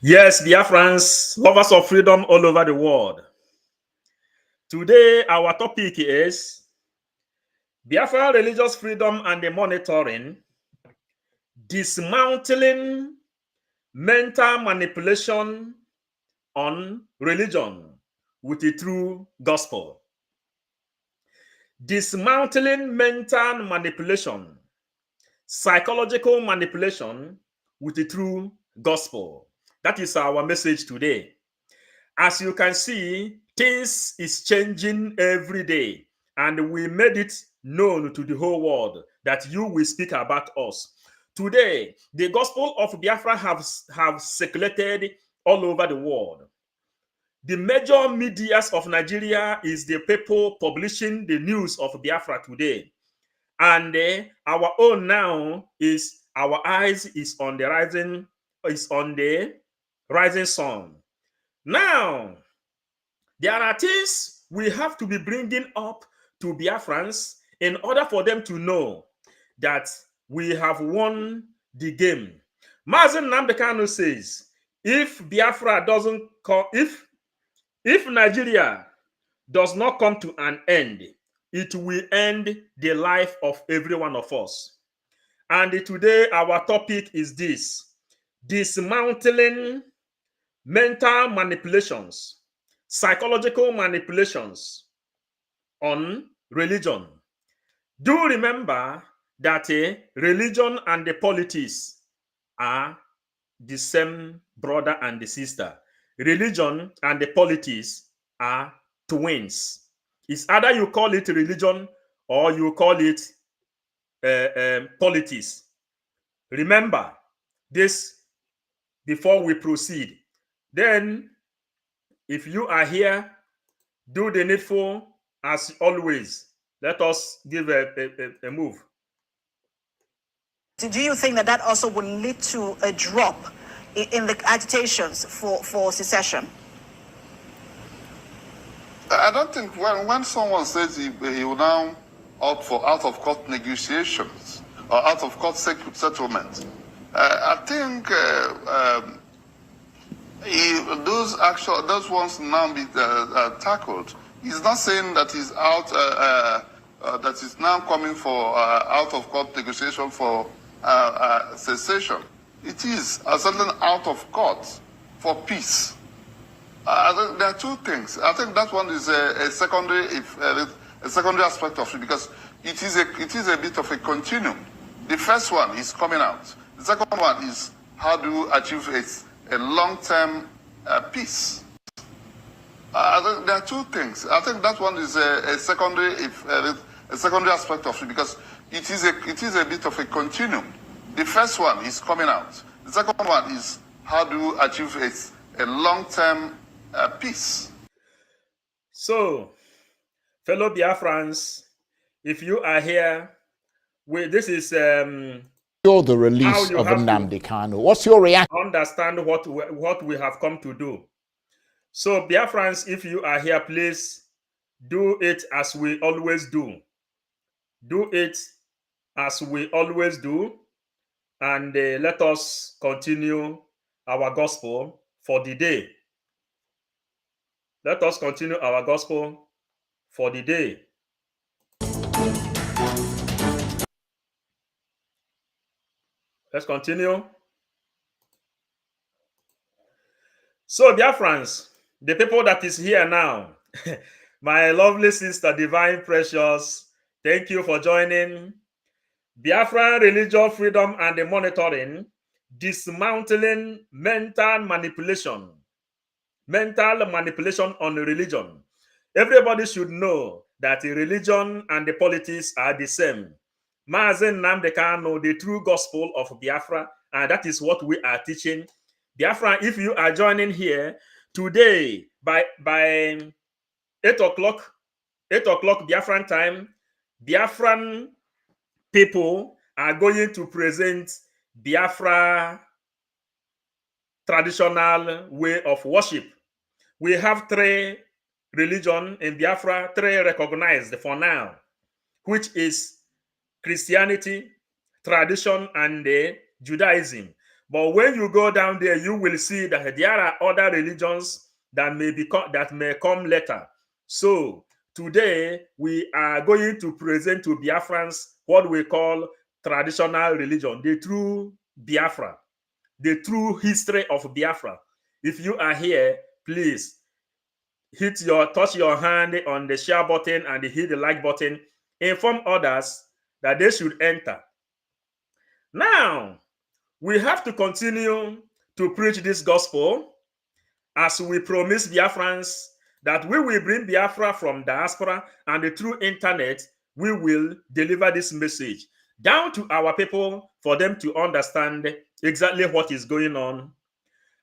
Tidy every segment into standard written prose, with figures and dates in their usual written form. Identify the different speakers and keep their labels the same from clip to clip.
Speaker 1: Yes, Biafrans, lovers of freedom all over the world. Today, our topic is Biafra religious freedom and the monitoring, dismantling mental manipulation on religion with the true gospel. Dismantling mental manipulation, psychological manipulation with the true gospel. That is our message today. As you can see, things is changing every day, and we made it known to the whole world that you will speak about us. Today, the gospel of Biafra have circulated all over the world. The major medias of Nigeria is the people publishing the news of Biafra today. And our own now is our eyes is on the rising sun. Now, there are things we have to be bringing up to Biafrans in order for them to know that we have won the game. Nnamdi Kanu says, if Biafra doesn't come, if Nigeria does not come to an end, it will end the life of every one of us. And today our topic is this: dismantling mental manipulations, psychological manipulations on religion. Do remember that religion and the politics are the same brother and the sister. Religion and the politics are twins. It's either you call it religion or you call it politics. Remember this before we proceed. Then, if you are here, do the needful as always. Let us give a move.
Speaker 2: Do you think that also will lead to a drop in the agitations for secession?
Speaker 3: I don't think when someone says he will now opt for out-of-court negotiations or out-of-court settlement, I think those ones now be tackled. He's not saying that he's out, that he's now coming for out-of-court negotiation for cessation. It is a certain out-of-court for peace. There are two things. I think that one is a secondary aspect of it, because it is a bit of a continuum. The first one is coming out. The second one is how do you achieve a long-term peace. There are two things. I think that one is a secondary aspect of it, because it is a bit of a continuum. The first one is coming out. The second one is how do you achieve a long-term peace.
Speaker 1: So, fellow Biafrans, if you are here, this is
Speaker 4: you're the release of Nnamdi Kanu. What's your reaction?
Speaker 1: Understand what we have come to do. So, Biafrans, if you are here, please do it as we always do. Do it as we always do, and let us continue our gospel for the day. Let us continue our gospel for the day. Let's continue. So, dear friends, the people that is here now, my lovely sister, Divine Precious, thank you for joining. Biafran religious freedom and the monitoring, dismantling mental manipulation on religion. Everybody should know that religion and the politics are the same. Nnamdi Kanu, the true gospel of Biafra, and that is what we are teaching. Biafra, if you are joining here today by 8 o'clock Biafran time, Biafran people are going to present Biafra traditional way of worship. We have 3 religions in Biafra, 3 recognized for now, which is Christianity, tradition, and Judaism. But when you go down there, you will see that there are other religions that may come later. So today we are going to present to Biafrans what we call traditional religion, the true Biafra, the true history of Biafra. If you are here, please touch your hand on the share button and hit the like button. Inform others that they should enter. Now, we have to continue to preach this gospel as we promise Biafrans that we will bring Biafra from diaspora, and through internet, we will deliver this message down to our people for them to understand exactly what is going on.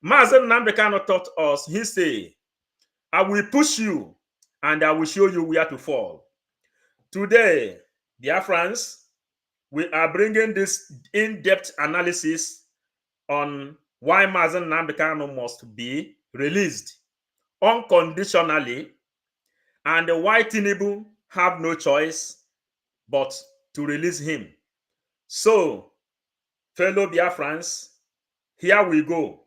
Speaker 1: Mazen Nnamdi Kanu taught us, he said, I will push you and I will show you where to fall. Today, Biafrans, we are bringing this in-depth analysis on why Mazen Nnamdi Kanu must be released unconditionally and why Tinubu have no choice but to release him. So, fellow Biafrans, here we go.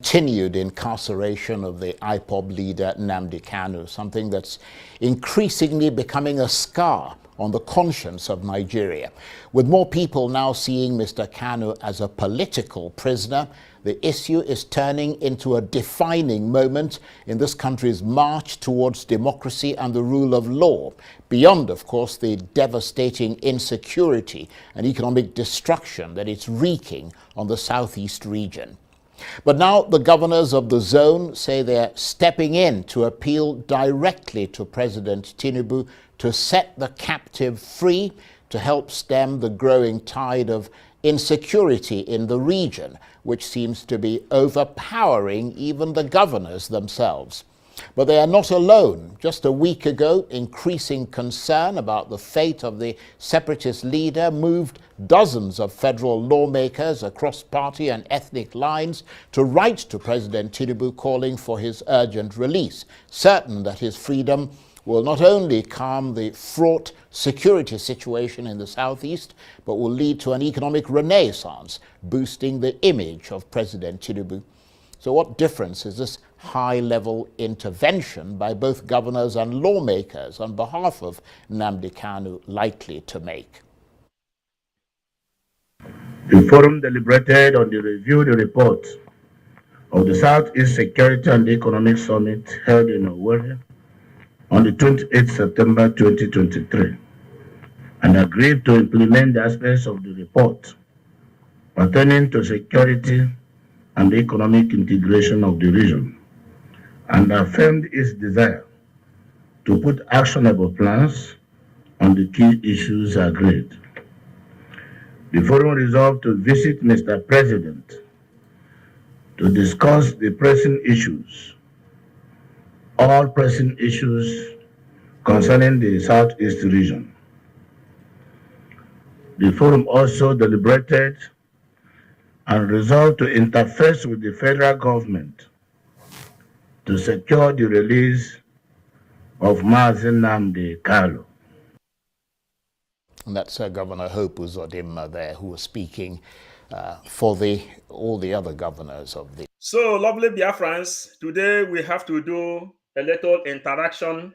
Speaker 4: Continued incarceration of the IPOB leader Nnamdi Kanu, something that's increasingly becoming a scar on the conscience of Nigeria. With more people now seeing Mr. Kanu as a political prisoner, the issue is turning into a defining moment in this country's march towards democracy and the rule of law, beyond, of course, the devastating insecurity and economic destruction that it's wreaking on the southeast region. But now the governors of the zone say they're stepping in to appeal directly to President Tinubu to set the captive free to help stem the growing tide of insecurity in the region, which seems to be overpowering even the governors themselves. But they are not alone. Just a week ago, increasing concern about the fate of the separatist leader moved dozens of federal lawmakers across party and ethnic lines to write to President Tinubu calling for his urgent release, certain that his freedom will not only calm the fraught security situation in the southeast, but will lead to an economic renaissance, boosting the image of President Tinubu. So what difference is this high-level intervention by both governors and lawmakers on behalf of Nnamdi Kanu likely to make?
Speaker 5: The forum deliberated on the reviewed report of the Southeast Security and Economic Summit held in Owerri on the 28th September 2023 and agreed to implement the aspects of the report pertaining to security and economic integration of the region, and affirmed its desire to put actionable plans on the key issues agreed. The forum resolved to visit Mr. President to discuss the pressing issues, all pressing issues concerning the Southeast region. The forum also deliberated and resolved to interface with the federal government to secure the release of Mazen Nnamdi Kanu.
Speaker 4: And that's Governor Hope Uzodimma there, who was speaking for all the other governors of the...
Speaker 1: So, lovely Biafrans, today we have to do a little interaction.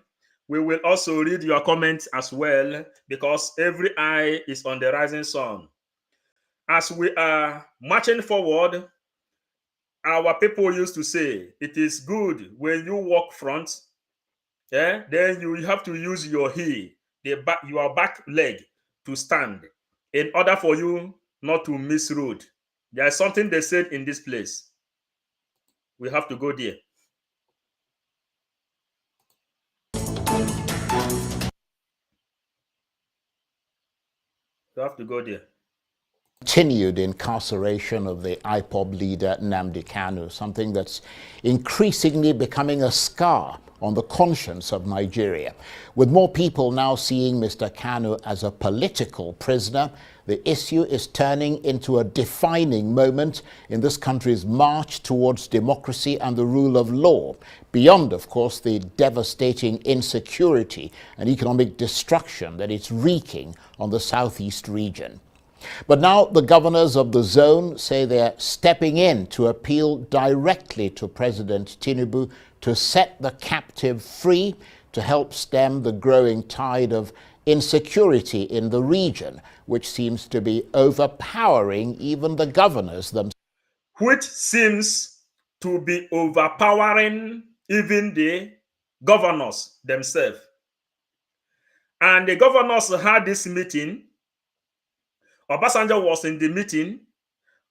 Speaker 1: We will also read your comments as well, because every eye is on the rising sun. As we are marching forward, our people used to say, it is good when you walk front, then you have to use your heel, your back leg to stand in order for you not to miss road. There is something they said in this place. We have to go there. We have to go there.
Speaker 4: Continued incarceration of the IPOB leader Nnamdi Kanu, something that's increasingly becoming a scar on the conscience of Nigeria. With more people now seeing Mr. Kanu as a political prisoner, the issue is turning into a defining moment in this country's march towards democracy and the rule of law, beyond, of course, the devastating insecurity and economic destruction that it's wreaking on the southeast region. But now the governors of the zone say they're stepping in to appeal directly to President Tinubu to set the captive free to help stem the growing tide of insecurity in the region, which seems to be overpowering even the governors themselves.
Speaker 1: Which seems to be overpowering even the governors themselves. And the governors had this meeting. Obasanjo was in the meeting.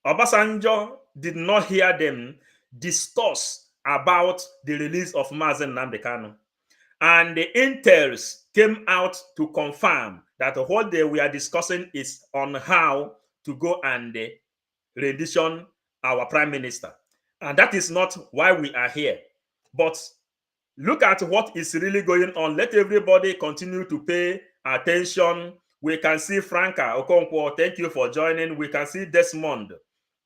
Speaker 1: Obasanjo did not hear them discuss about the release of Nnamdi Kanu. And the intels came out to confirm that what they were discussing is on how to go and rendition our prime minister. And that is not why we are here. But look at what is really going on. Let everybody continue to pay attention. We can see Franca Okonkwo, thank you for joining. We can see Desmond,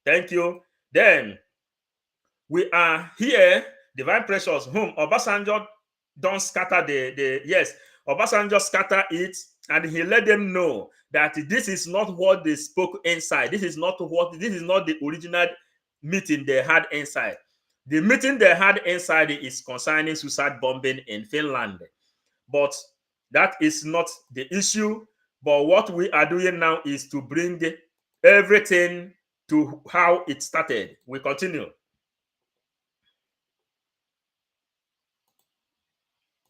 Speaker 1: thank you. Then we are here, Divine Precious, whom Obasanjo don't scatter yes, Obasanjo scatter it, and he let them know that this is not what they spoke inside. This is not the original meeting they had inside. The meeting they had inside is concerning suicide bombing in Finland. But that is not the issue. But what we are doing now is to bring everything to how it started. We continue.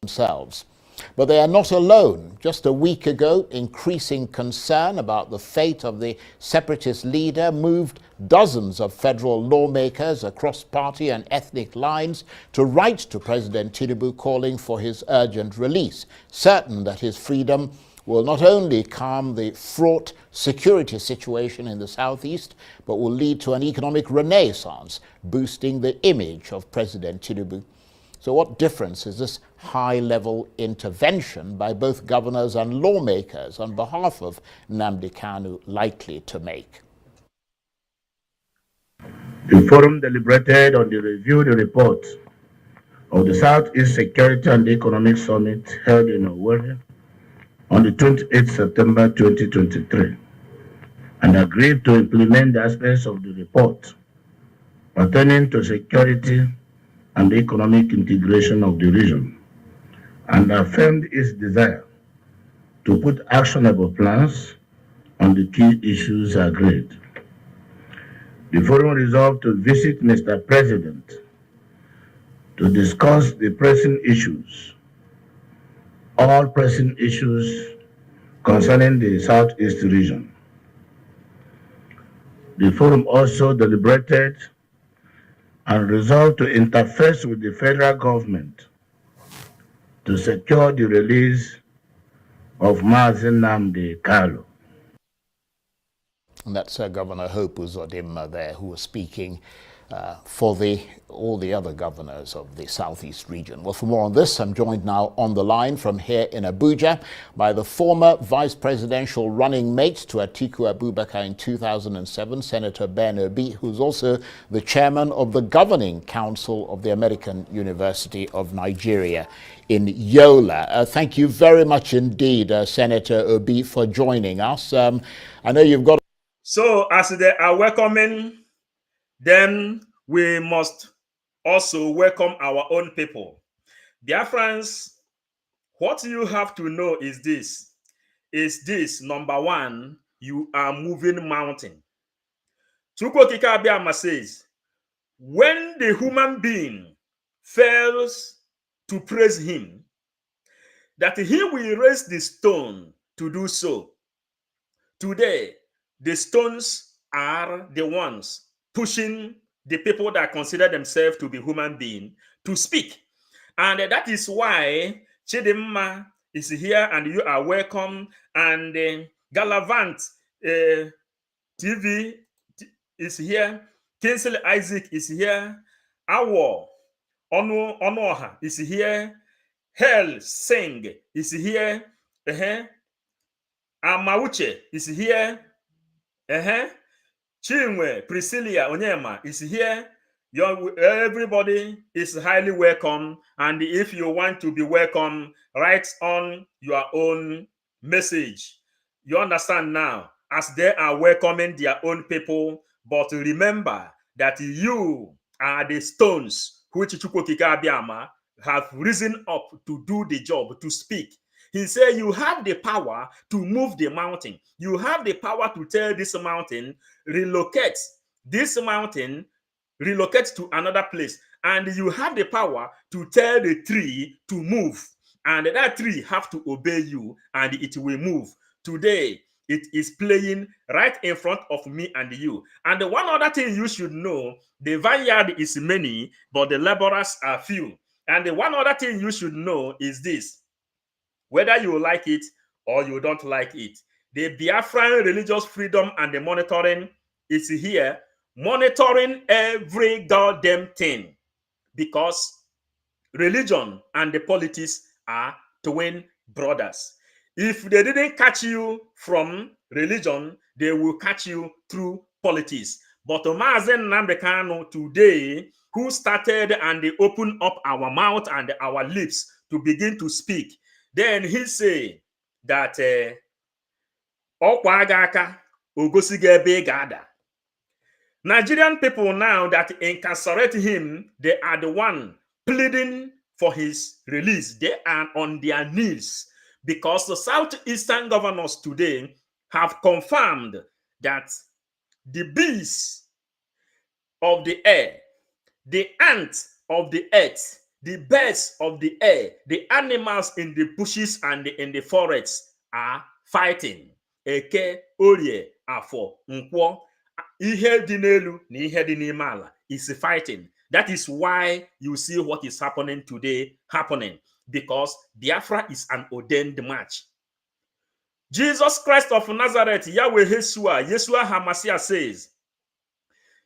Speaker 4: Themselves. But they are not alone. Just a week ago, increasing concern about the fate of the separatist leader moved dozens of federal lawmakers across party and ethnic lines to write to President Tinubu calling for his urgent release, certain that his freedom will not only calm the fraught security situation in the southeast, but will lead to an economic renaissance, boosting the image of President Tinubu. So what difference is this high-level intervention by both governors and lawmakers on behalf of Nnamdi Kanu likely to make?
Speaker 5: The forum deliberated on the review the report of the Southeast Security and Economic Summit held in Owerri on the 28th September 2023 and agreed to implement the aspects of the report pertaining to security and economic integration of the region, and affirmed its desire to put actionable plans on the key issues agreed. The forum resolved to visit Mr. President to discuss the pressing issues, all pressing issues concerning the Southeast region. The forum also deliberated and resolved to interface with the federal government to secure the release of Nnamdi Kanu.
Speaker 4: And that's Governor Hope Uzodimma there, who was speaking for all the other governors of the Southeast region. Well, for more on this, I'm joined now on the line from here in Abuja by the former vice presidential running mate to Atiku Abubakar in 2007, Senator Ben Obi, who's also the chairman of the Governing Council of the American University of Nigeria in Yola. Thank you very much indeed, Senator Obi, for joining us. I know you've got...
Speaker 1: So as they are welcoming, then we must also welcome our own people. Biafrans, what you have to know is this, number one, you are moving mountain. Chukwokika Abiyama says, when the human being fails to praise him, that he will raise the stone to do so. Today, the stones are the ones pushing the people that consider themselves to be human beings to speak. And that is why Chidimma is here and you are welcome. And Galavant TV is here. Kinsel Isaac is here. Awo Onoha is here. Hell Singh is here. Amauche is here. Chinwe Priscilla Onyema is here. Everybody is highly welcome. And if you want to be welcome, write on your own message. You understand now? as they are welcoming their own people. But remember that you are the stones which Chukwokike Abiama have risen up to do the job, to speak. He said, you have the power to move the mountain. You have the power to tell this mountain, relocate. This mountain, relocate to another place. And you have the power to tell the tree to move. And that tree have to obey you, and it will move. Today, it is playing right in front of me and you. And one other thing you should know, the vineyard is many, but the laborers are few. And the one other thing you should know is this: whether you like it or you don't like it, the Biafran religious freedom and the monitoring is here, monitoring every goddamn thing, because religion and the politics are twin brothers. If they didn't catch you from religion, they will catch you through politics. But Mazen Nnamdi Kanu today, who started and they opened up our mouth and our lips to begin to speak, then he say that ọkwa aga aka ogosigo ebe ị ga-ada. Nigerian people now that incarcerate him, they are the one pleading for his release. They are on their knees because the southeastern governors today have confirmed that the beasts of the air, the ants of the earth, the birds of the air, the animals in the bushes and in the forests are fighting. Eke, Orie, Afọ, Nkwo, ihe dị n'elu na ihe dị n'ime ala is fighting. That is why you see what is happening today happening, because Biafra is an ordained match. Jesus Christ of Nazareth, Yahweh Yeshua HaMashiach says,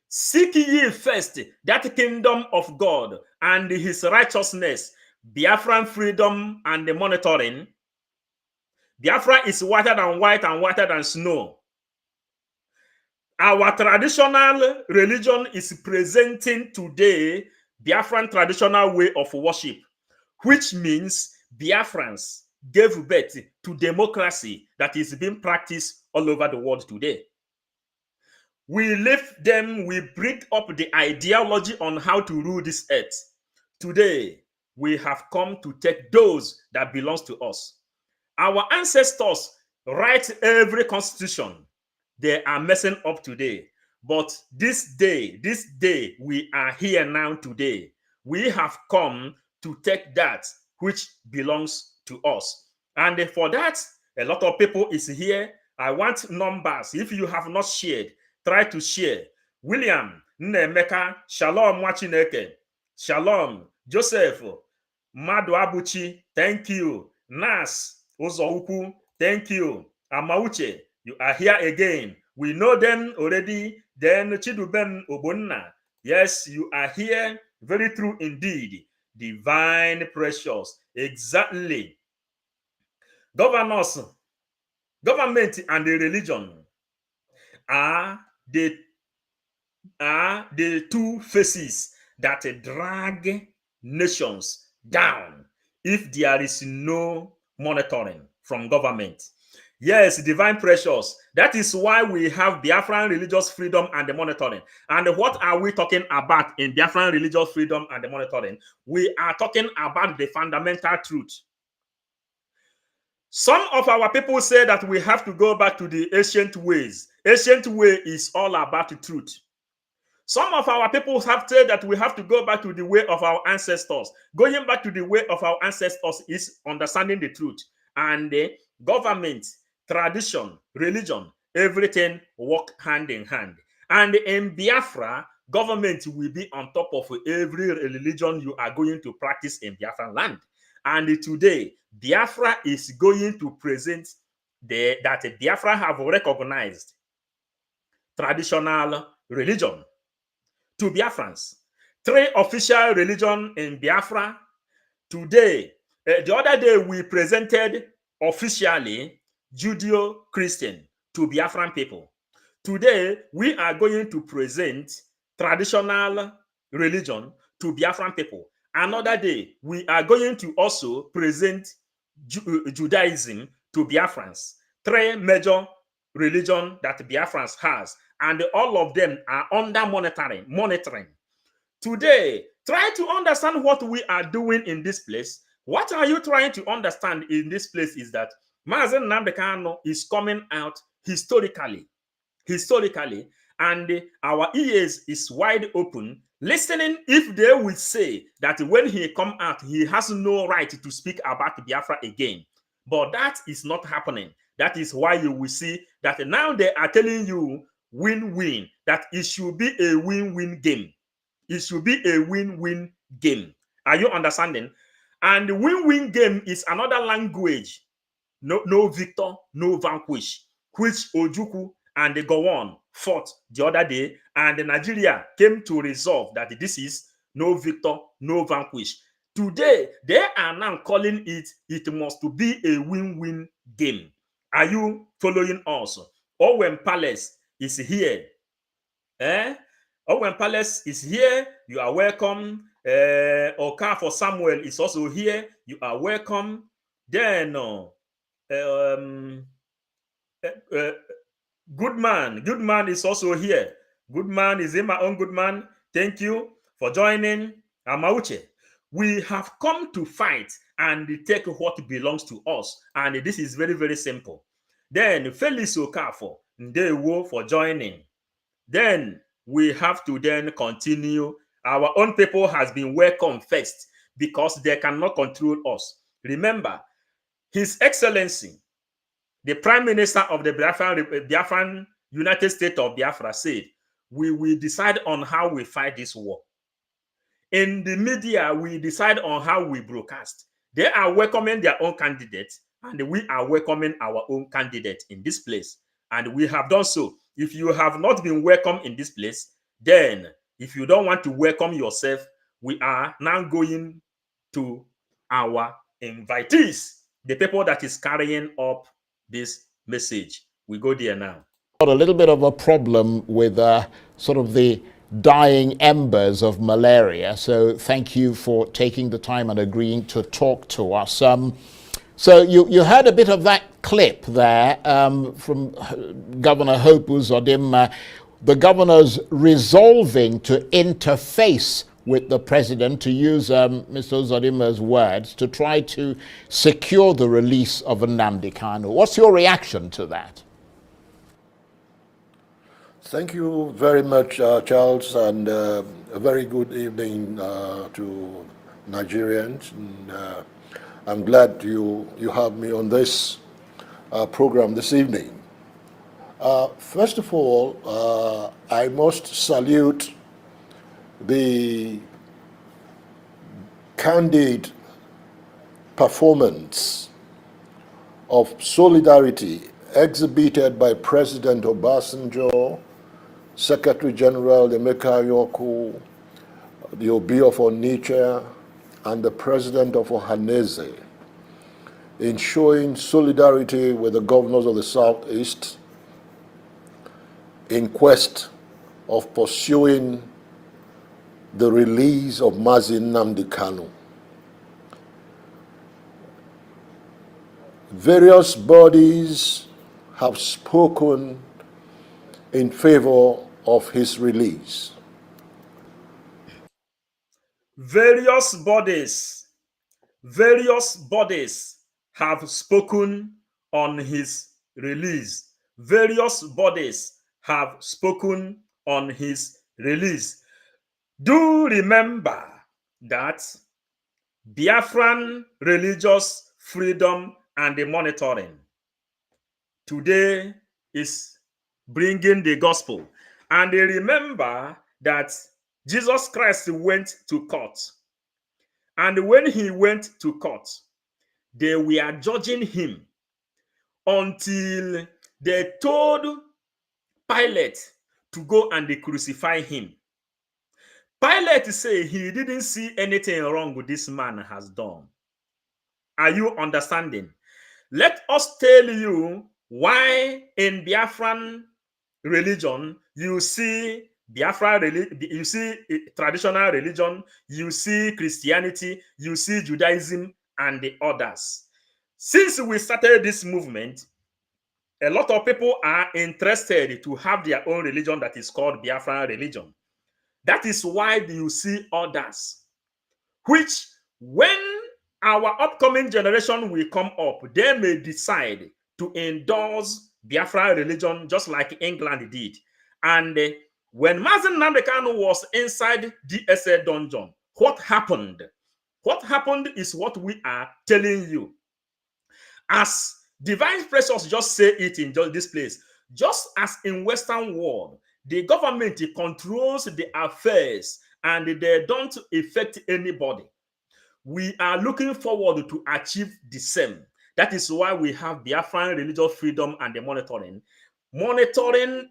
Speaker 1: seek ye first that kingdom of God and his righteousness, Biafran freedom and the monitoring. Biafra is whiter than white and whiter than snow. Our traditional religion is presenting today Biafran traditional way of worship, which means Biafrans gave birth to democracy that is being practiced all over the world today. We lift them, we bring up the ideology on how to rule this earth. Today, we have come to take those that belongs to us. Our ancestors write every constitution. They are messing up today. But this day, we are here now today. We have come to take that which belongs to us. And for that, a lot of people is here. I want numbers. If you have not shared, try to share. William, Nnemeka, Shalom Mwachineke, Shalom, Joseph, Madu Abuchi, thank you. Nas, Uzouku, thank you. Amauche, you are here again. We know them already. Then Chidubem Obonna, yes, you are here. Very true indeed. Divine precious. Exactly. Governors, government and the religion are the two faces that drag nations down if there is no monitoring from government. Yes, divine precious. That is why we have Biafran religious freedom and the monitoring. And what are we talking about in Biafran religious freedom and the monitoring? We are talking about the fundamental truth. Some of our people say that we have to go back to the ancient ways. Ancient way is all about the truth. Some of our people have said that we have to go back to the way of our ancestors. Going back to the way of our ancestors is understanding the truth. And the government, tradition, religion, everything work hand in hand. And in Biafra, government will be on top of every religion you are going to practice in Biafran land. And today, Biafra is going to present that Biafra have recognized traditional religion to Biafrans. 3 official religion in Biafra. Today, the other day we presented officially Judeo-Christian to Biafran people. Today, we are going to present traditional religion to Biafran people. Another day, we are going to also present Judaism to Biafrans. 3 major religion that Biafrans has, and all of them are under monitoring. Today, try to understand what we are doing in this place. What are you trying to understand in this place is that Mazen Nnamdi Kanu is coming out historically, and our ears is wide open, listening if they will say that when he come out, he has no right to speak about Biafra again. But that is not happening. That is why you will see that now they are telling you win-win, that it should be a win-win game. It should be a win-win game. Are you understanding? And the win-win game is another language. No victor, no vanquish, which Ojukwu and the Gowon fought the other day, and Nigeria came to resolve that this is no victor, no vanquish. Today, they are now calling it must be a win-win game. Are you following us? Owen Palace is here. Owen Palace is here. You are welcome. Okafor Samuel is also here. You are welcome. Then Goodman is also here. Goodman is in my own Goodman. Thank you for joining. Amauche. We have come to fight and take what belongs to us. And this is very, very simple. Then Felix Okafor, Ndewo for joining. Then we have to then continue. Our own people has been welcome first because they cannot control us. Remember, His Excellency, the Prime Minister of the Biafran United States of Biafra said, we will decide on how we fight this war. In the media, we decide on how we broadcast. They are welcoming their own candidates, and we are welcoming our own candidate in this place. And we have done so. If you have not been welcome in this place, then if you don't want to welcome yourself, we are now going to our invitees, the people that is carrying up this message. We go there now.
Speaker 4: Got a little bit of a problem with sort of the dying embers of malaria. So thank you for taking the time and agreeing to talk to us. So you heard a bit of that clip there from Governor Hope Uzodimma, the governor's resolving to interface with the president, to use Mr. Uzodimma's words, to try to secure the release of Nnamdi Kanu. What's your reaction to that?
Speaker 6: Thank you very much, Charles, and a very good evening to Nigerians. And, I'm glad you have me on this program this evening. First of all, I must salute the candid performance of solidarity exhibited by President Obasanjo, Secretary General Emeka Yoku, the Obi of Onitsha, and the President of Ohanese in showing solidarity with the governors of the Southeast in quest of pursuing the release of Nnamdi Kanu. Various bodies have spoken in favor of his release.
Speaker 1: Various bodies have spoken on his release. Various bodies have spoken on his release. Do remember that Biafran religious freedom and the monitoring today is bringing the gospel. And remember that Jesus Christ went to court. And when he went to court, they were judging him until they told Pilate to go and they crucify him. Pilate said he didn't see anything wrong with this man has done. Are you understanding? Let us tell you why in Biafran religion you see you see traditional religion, you see Christianity, you see Judaism, and the others. Since we started this movement, a lot of people are interested to have their own religion that is called Biafran religion. That is why you see others, which when our upcoming generation will come up, they may decide to endorse Biafran religion just like England did. And when Mazen Nnamdi Kanu was inside DSA dungeon, what happened? What happened is what we are telling you. As Divine Precious just say it in just this place, just as in Western world, the government controls the affairs and they don't affect anybody. We are looking forward to achieve the same. That is why we have Biafran religious freedom and the monitoring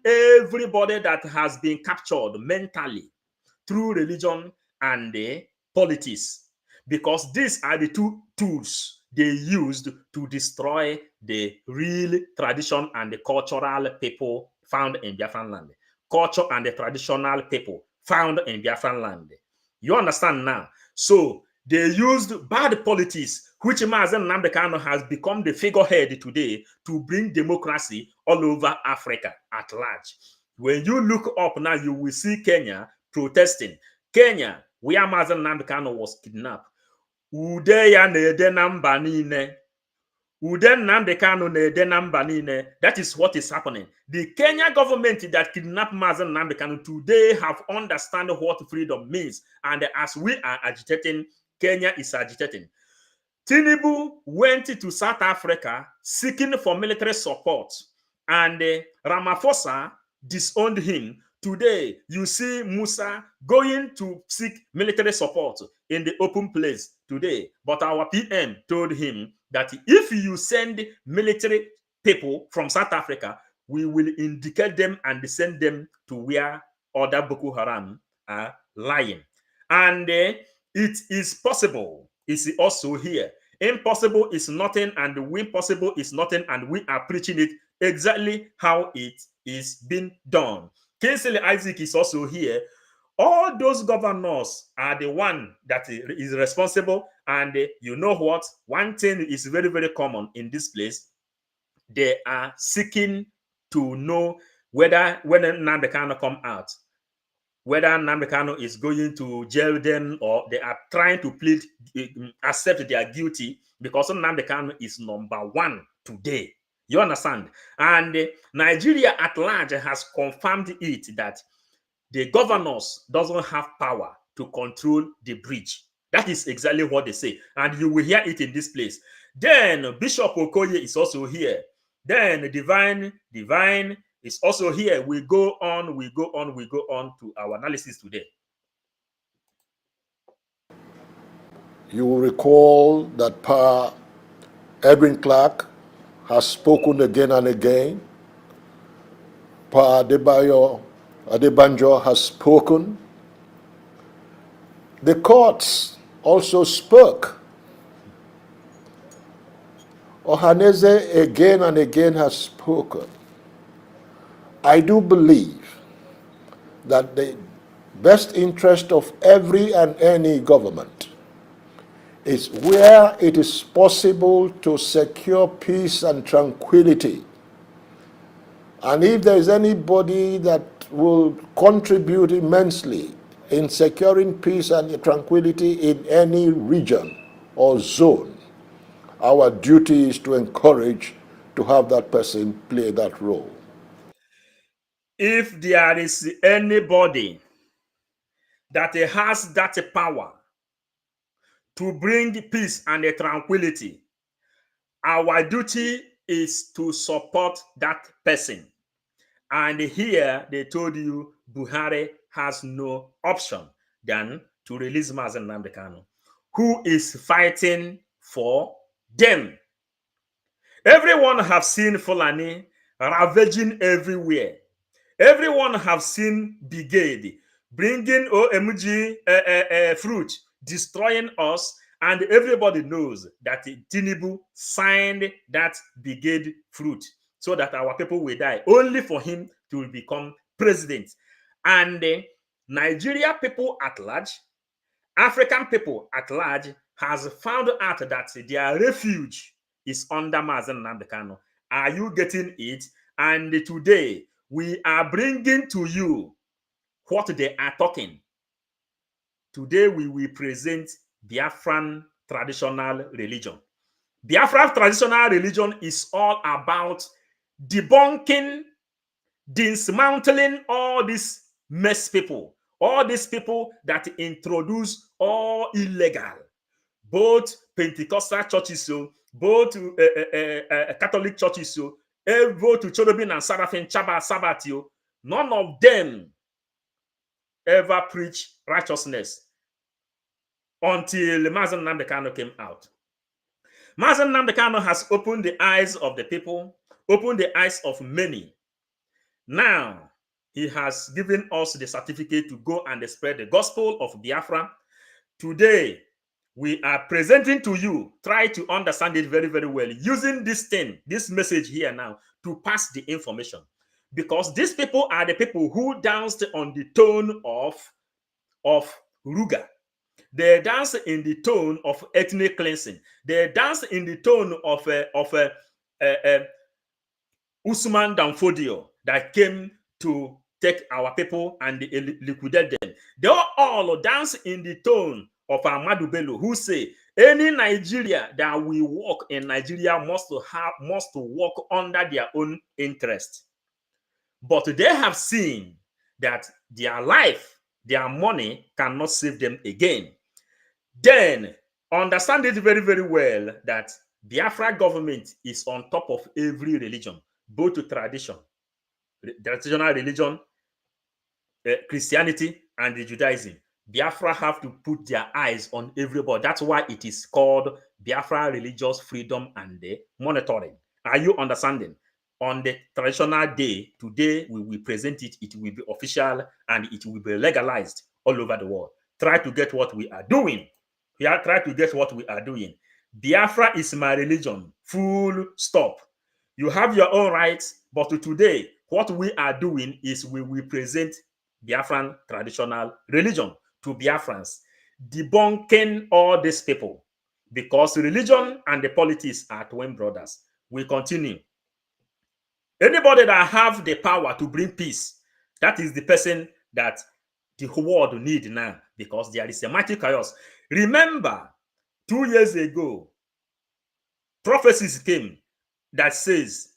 Speaker 1: everybody that has been captured mentally through religion and the politics, because these are the two tools they used to destroy the real tradition and the cultural people found in Biafran land. Culture and the traditional people found in Biafran land. You understand now? So they used bad politics, which Mazen Nnamdi Kanu has become the figurehead today to bring democracy all over Africa at large. When you look up now, you will see Kenya protesting. Kenya, where Mazen Nnamdi Kanu was kidnapped. Ude ya na-ede na mba niile. Ude Nnamdi Kanu na-ede na mba niile. That is what is happening. The Kenya government that kidnapped Mazen Nnamdi Kanu today have understand what freedom means. And as we are agitating, Kenya is agitating. Tinubu went to South Africa seeking for military support, and Ramaphosa disowned him. Today, you see Musa going to seek military support in the open place today. But our PM told him that if you send military people from South Africa, we will indicate them and send them to where other Boko Haram are lying. And it is possible. It's also here. Impossible is nothing, and impossible is nothing, and we are preaching it exactly how it is being done. Kingsley Isaac is also here. All those governors are the one that is responsible, and you know what? One thing is very, very common in this place. They are seeking to know whether when Nnamdi Kanu come out, whether Nnamdi Kanu is going to jail them, or they are trying to plead, accept their guilty, because Nnamdi Kanu is number one today. You understand? And Nigeria at large has confirmed it that the governors doesn't have power to control the bridge. That is exactly what they say. And you will hear it in this place. Then Bishop Okoye is also here. Then Divine is also here. We go on to our analysis today.
Speaker 6: You will recall that Edwin Clark has spoken again and again. Adebanjo has spoken. The courts also spoke. Ohaneze again and again has spoken. I do believe that the best interest of every and any government is where it is possible to secure peace and tranquility. And if there is anybody that will contribute immensely in securing peace and tranquility in any region or zone, our duty is to encourage to have that person play that role.
Speaker 1: If there is anybody that has that power to bring peace and tranquility, our duty is to support that person. And here they told you Buhari has no option than to release Mazen Nnamdi Kanu, who is fighting for them. Everyone have seen Fulani ravaging everywhere. Everyone have seen Brigade bringing OMG fruit, destroying us, and everybody knows that Tinubu signed that Brigade fruit so that our people will die, only for him to become president. And Nigeria people at large, African people at large, has found out that their refuge is under Mazen Nnamdi Kanu, Are you getting it? And today, we are bringing to you what they are talking. Today, we will present Biafran traditional religion. Biafran traditional religion is all about debunking, dismantling all these mess people, all these people that introduce all illegal, both Pentecostal churches, both Catholic churches, both Cherubim and Seraphim, Sabbath, none of them ever preach righteousness until Mazen Nnamdi Kanu came out. Mazen Nnamdi Kanu has opened the eyes of the people, opened the eyes of many. Now, he has given us the certificate to go and spread the gospel of Biafra. Today, we are presenting to you, try to understand it very, very well, using this thing, this message here now, to pass the information. Because these people are the people who danced on the tone of Ruga. They dance in the tone of ethnic cleansing. They dance in the tone of Usman Danfodio that came to take our people and liquidate them. They all dance in the tone of Ahmadu Bello, who say any Nigeria that will work in Nigeria must work under their own interest. But they have seen that their life, their money cannot save them again. Then understand it very, very well that Biafra government is on top of every religion, both to traditional religion, Christianity, and the Judaism. Biafra have to put their eyes on everybody. That's why it is called Biafra Religious Freedom and Monitoring. Are you understanding? On the traditional day, today we will present it. It will be official and it will be legalized all over the world. Try to get what we are doing. Try to get what we are doing. Biafra is my religion. Full stop. You have your own rights, but today, what we are doing is we will present Biafran traditional religion to Biafrans, debunking all these people, because religion and the politics are twin brothers. We continue. Anybody that have the power to bring peace, that is the person that the world need now, because there is a mighty chaos. Remember, 2 years ago, prophecies came that says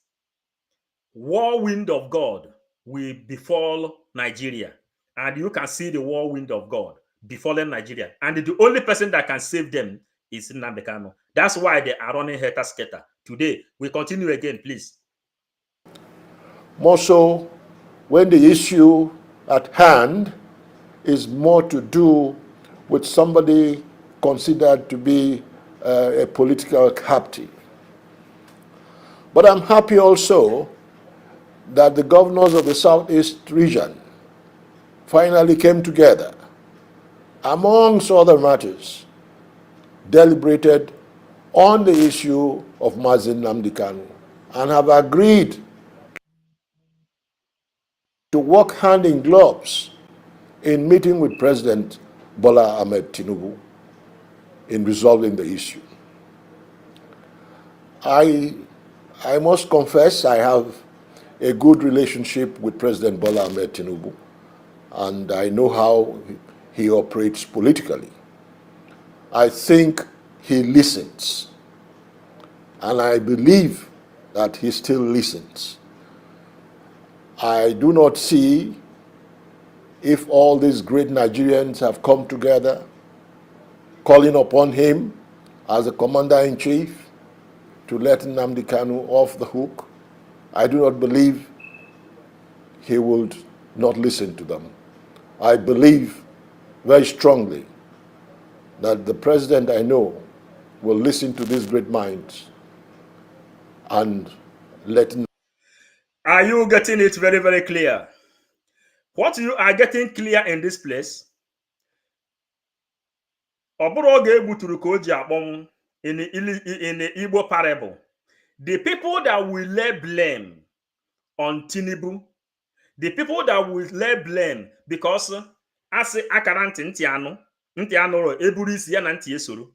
Speaker 1: whirlwind of God will befall Nigeria. And you can see the whirlwind of God befalling Nigeria. And the only person that can save them is Nnamdi Kanu. That's why they are running helter-skelter. Today, we continue again, please.
Speaker 6: More so when the issue at hand is more to do with somebody considered to be a political captive. But I'm happy also that the governors of the Southeast region finally came together, amongst other matters, deliberated on the issue of Mazen Nnamdi Kanu and have agreed to work hand in gloves in meeting with President Bola Ahmed Tinubu in resolving the issue. I must confess I have a good relationship with President Bola Ahmed Tinubu, and I know how he operates politically. I think he listens, and I believe that he still listens. I do not see, if all these great Nigerians have come together, calling upon him as the commander-in-chief to let Nnamdi Kanu off the hook, I do not believe he would not listen to them. I believe very strongly that the president I know will listen to these great minds and let.
Speaker 1: Are you getting it very, very clear? What you are getting clear in this place, in the Igbo parable, the people that will lay blame on Tinubu, the people that will lay blame because as akara ntị anụrụ eburu isi ya na ntị esoro.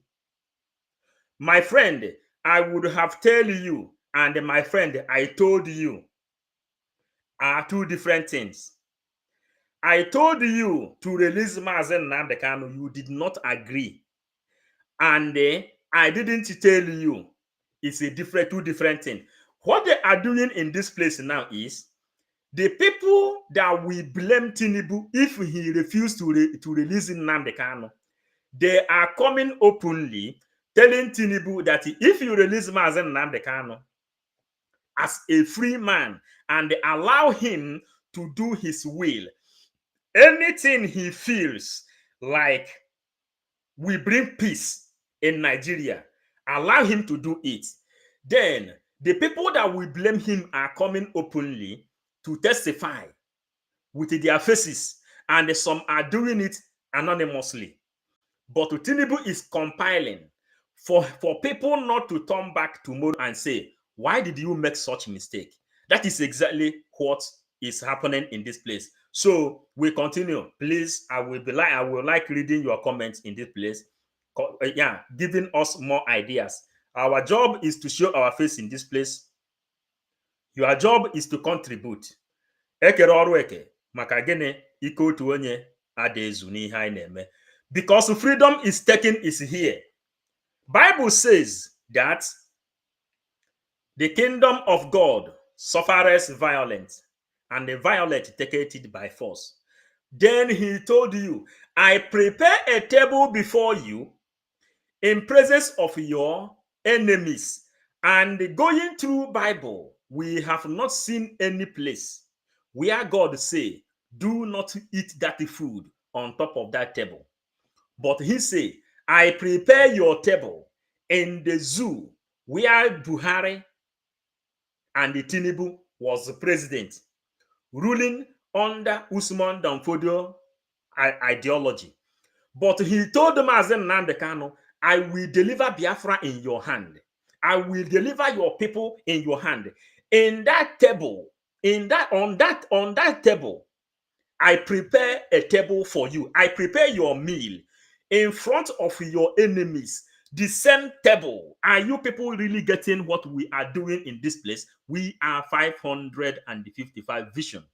Speaker 1: My friend, I would have tell you and my friend, I told you, are two different things. I told you to release Mazen Nnamdi Kanu. You did not agree. And I didn't tell you. It's two different things. What they are doing in this place now is the people that we blame Tinubu if he refused to release Nnamdi Kanu, they are coming openly telling Tinubu that if you release Mazen Nnamdi Kanu as a free man and allow him to do his will, anything he feels like we bring peace in Nigeria, allow him to do it. Then the people that we blame him are coming openly to testify with their faces, and some are doing it anonymously. But Tinubu is compiling for people not to turn back tomorrow and say, why did you make such mistake? That is exactly what is happening in this place. So we continue. Please, I will like reading your comments in this place. Yeah, giving us more ideas. Our job is to show our face in this place. Your job is to contribute. Ekere ọrụ eke maka gịnị ike otu onye ada-ezu n'ihe anyị na-eme. Because freedom is taken is here. Bible says that the kingdom of God suffereth violence, and the violent taketh it by force. Then he told you, I prepare a table before you in presence of your enemies. And going through Bible, we have not seen any place where God say, do not eat that food on top of that table. But he say, I prepare your table in the zoo where Buhari and the Tinubu was the president, ruling under Usman Danfodio ideology. But he told Mazen Nnamdi Kanu, I will deliver Biafra in your hand. I will deliver your people in your hand. In that table, on that table, I prepare a table for you. I prepare your meal in front of your enemies. The same table. Are you people really getting what we are doing in this place? We are 555 vision.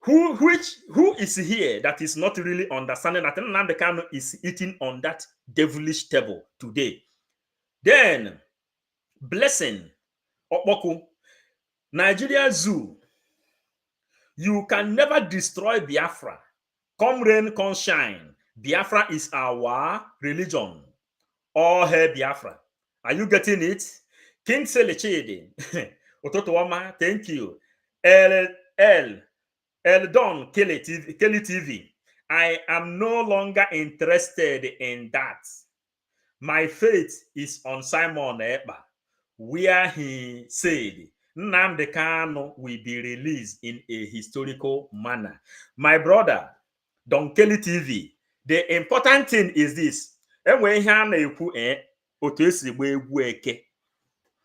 Speaker 1: Who is here that is not really understanding that Nnamdi Kanu is eating on that devilish table today? Then, blessing, Okpoku, Nigeria Zoo, you can never destroy Biafra. Come rain, come shine. Biafra is our religion. All hail Biafra. Are you getting it? King Selechede, Ototoama, thank you. Don Kelly TV. I am no longer interested in that. My faith is on Simon Ekpa, where he said Nnamdi Kanu will be released in a historical manner. My brother, Don Kelly TV, the important thing is this.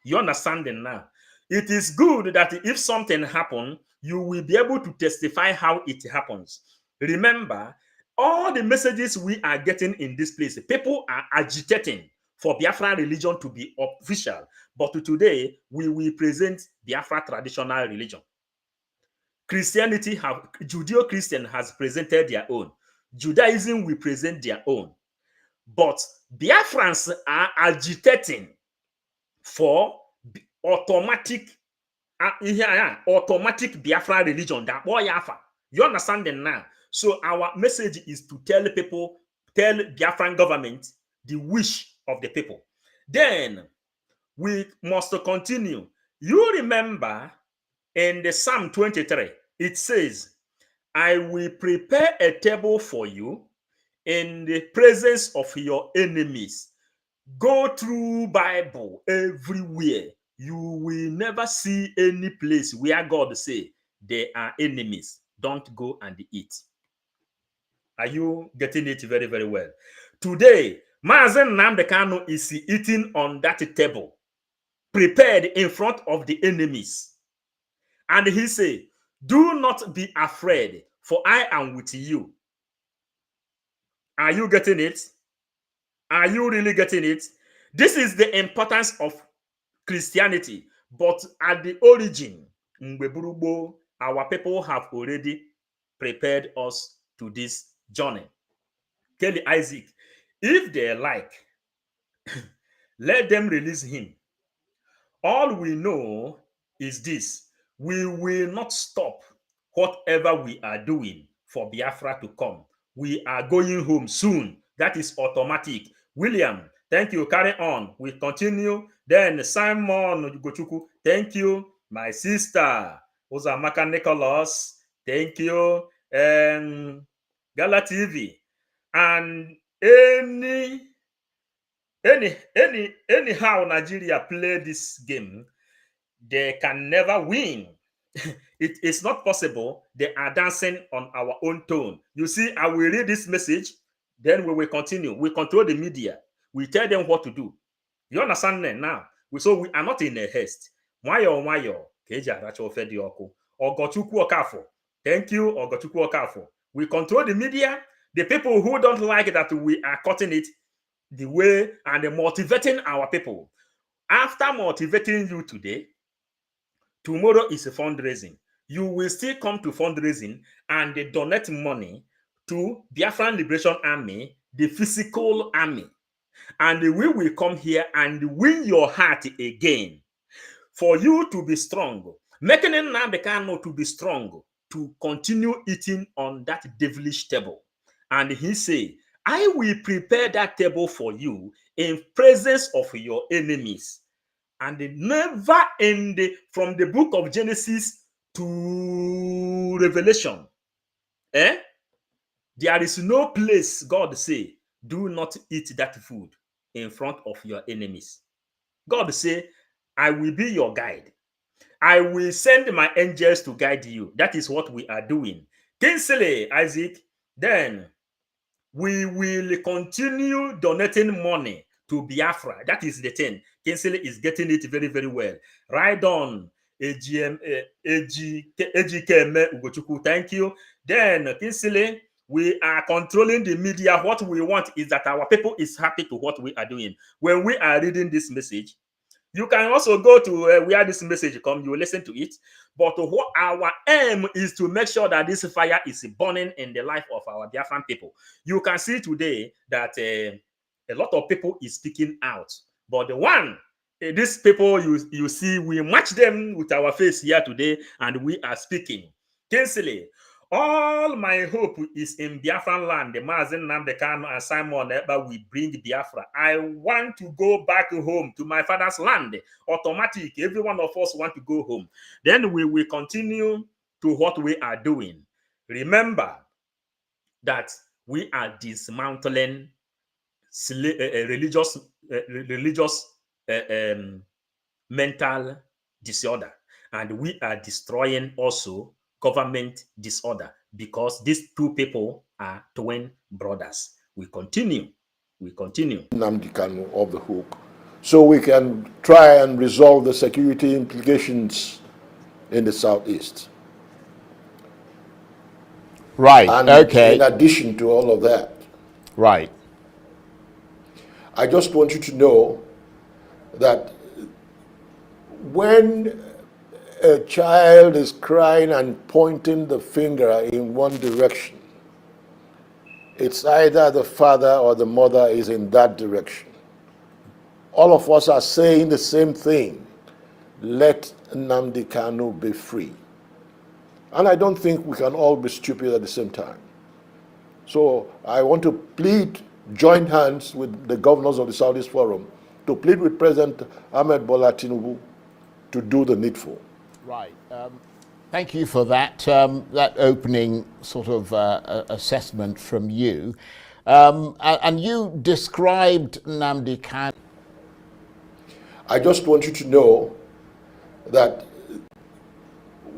Speaker 1: You understanding now? It is good that if something happens, you will be able to testify how it happens. Remember, all the messages we are getting in this place, people are agitating for Biafra religion to be official. But today, we will present Biafra traditional religion. Judeo-Christian has presented their own. Judaism will present their own. But Biafrans are agitating for automatic Biafra religion. That boy Yafa. You understand them now? So our message is to tell Biafran government the wish of the people. Then we must continue. You remember in the Psalm 23, it says, I will prepare a table for you in the presence of your enemies. Go through Bible everywhere. You will never see any place where God say they are enemies. Don't go and eat. Are you getting it very, very well? Today, Mazen Nnamdi Kanu is eating on that table, prepared in front of the enemies. And he say, do not be afraid, for I am with you. Are you getting it? Are you really getting it? This is the importance of Christianity, but at the origin, our people have already prepared us to this journey. Kelly Isaac, if they like, let them release him. All we know is this: we will not stop whatever we are doing for Biafra to come. We are going home soon. That is automatic. William, thank you. Carry on. We continue. Then Simon Gochuku, thank you. My sister, Ozamaka Nicholas, thank you. Gala TV. And anyhow Nigeria play this game, they can never win. It is not possible. They are dancing on our own tone. You see, I will read this message, then we will continue. We control the media. We tell them what to do. You understand now? So we are not in a haste. Wayo, Keja Racho Fedioko, Ogochukwu Okafo. Thank you, Ogochukwu Okafo. We control the media. The people who don't like that we are cutting it the way and motivating our people. After motivating you today, tomorrow is a fundraising. You will still come to fundraising and donate money to Biafran Liberation Army, the physical army. And we will come here and win your heart again. For you to be strong, making Nnamdi Kanu to be strong, to continue eating on that devilish table. And he say, I will prepare that table for you in presence of your enemies. And never end from the book of Genesis to Revelation. There is no place God say, do not eat that food in front of your enemies. God say, I will be your guide. I will send my angels to guide you. That is what we are doing. Kingsley, Isaac, then we will continue donating money to Biafra. That is the thing. Kingsley is getting it very, very well. Right on. AGKM Ugochukwu, thank you. Then, Kingsley, we are controlling the media. What we want is that our people is happy to what we are doing. When we are reading this message, you can also go to where this message comes, you will listen to it. But what our aim is to make sure that this fire is burning in the life of our Biafran people. You can see today that a lot of people is speaking out. But the one, these people you see, we match them with our face here today, and we are speaking. Kingsley, all my hope is in Biafran land. The Mazen Nnamdi Kanu and Simon Ekpa will bring Biafra. I want to go back home to my father's land. Automatic. Every one of us want to go home. Then we will continue to what we are doing. Remember that we are dismantling religious mental disorder, and we are destroying also government disorder, because these two people are twin brothers. We continue.
Speaker 6: Nnamdi Kanu off the hook, so we can try and resolve the security implications in the southeast.
Speaker 4: Right.
Speaker 6: And
Speaker 4: okay.
Speaker 6: in addition to all of that,
Speaker 4: Right.
Speaker 6: I just want you to know that when a child is crying and pointing the finger in one direction, it's either the father or the mother is in that direction. All of us are saying the same thing: let Nnamdi Kanu be free. And I don't think we can all be stupid at the same time. So I want to plead, join hands with the governors of the Southeast Forum, to plead with President Ahmed Bola Tinubu to do the needful.
Speaker 4: Right. Thank you for that, that opening sort of assessment from you. And you described Nnamdi Kanu.
Speaker 6: I just want you to know that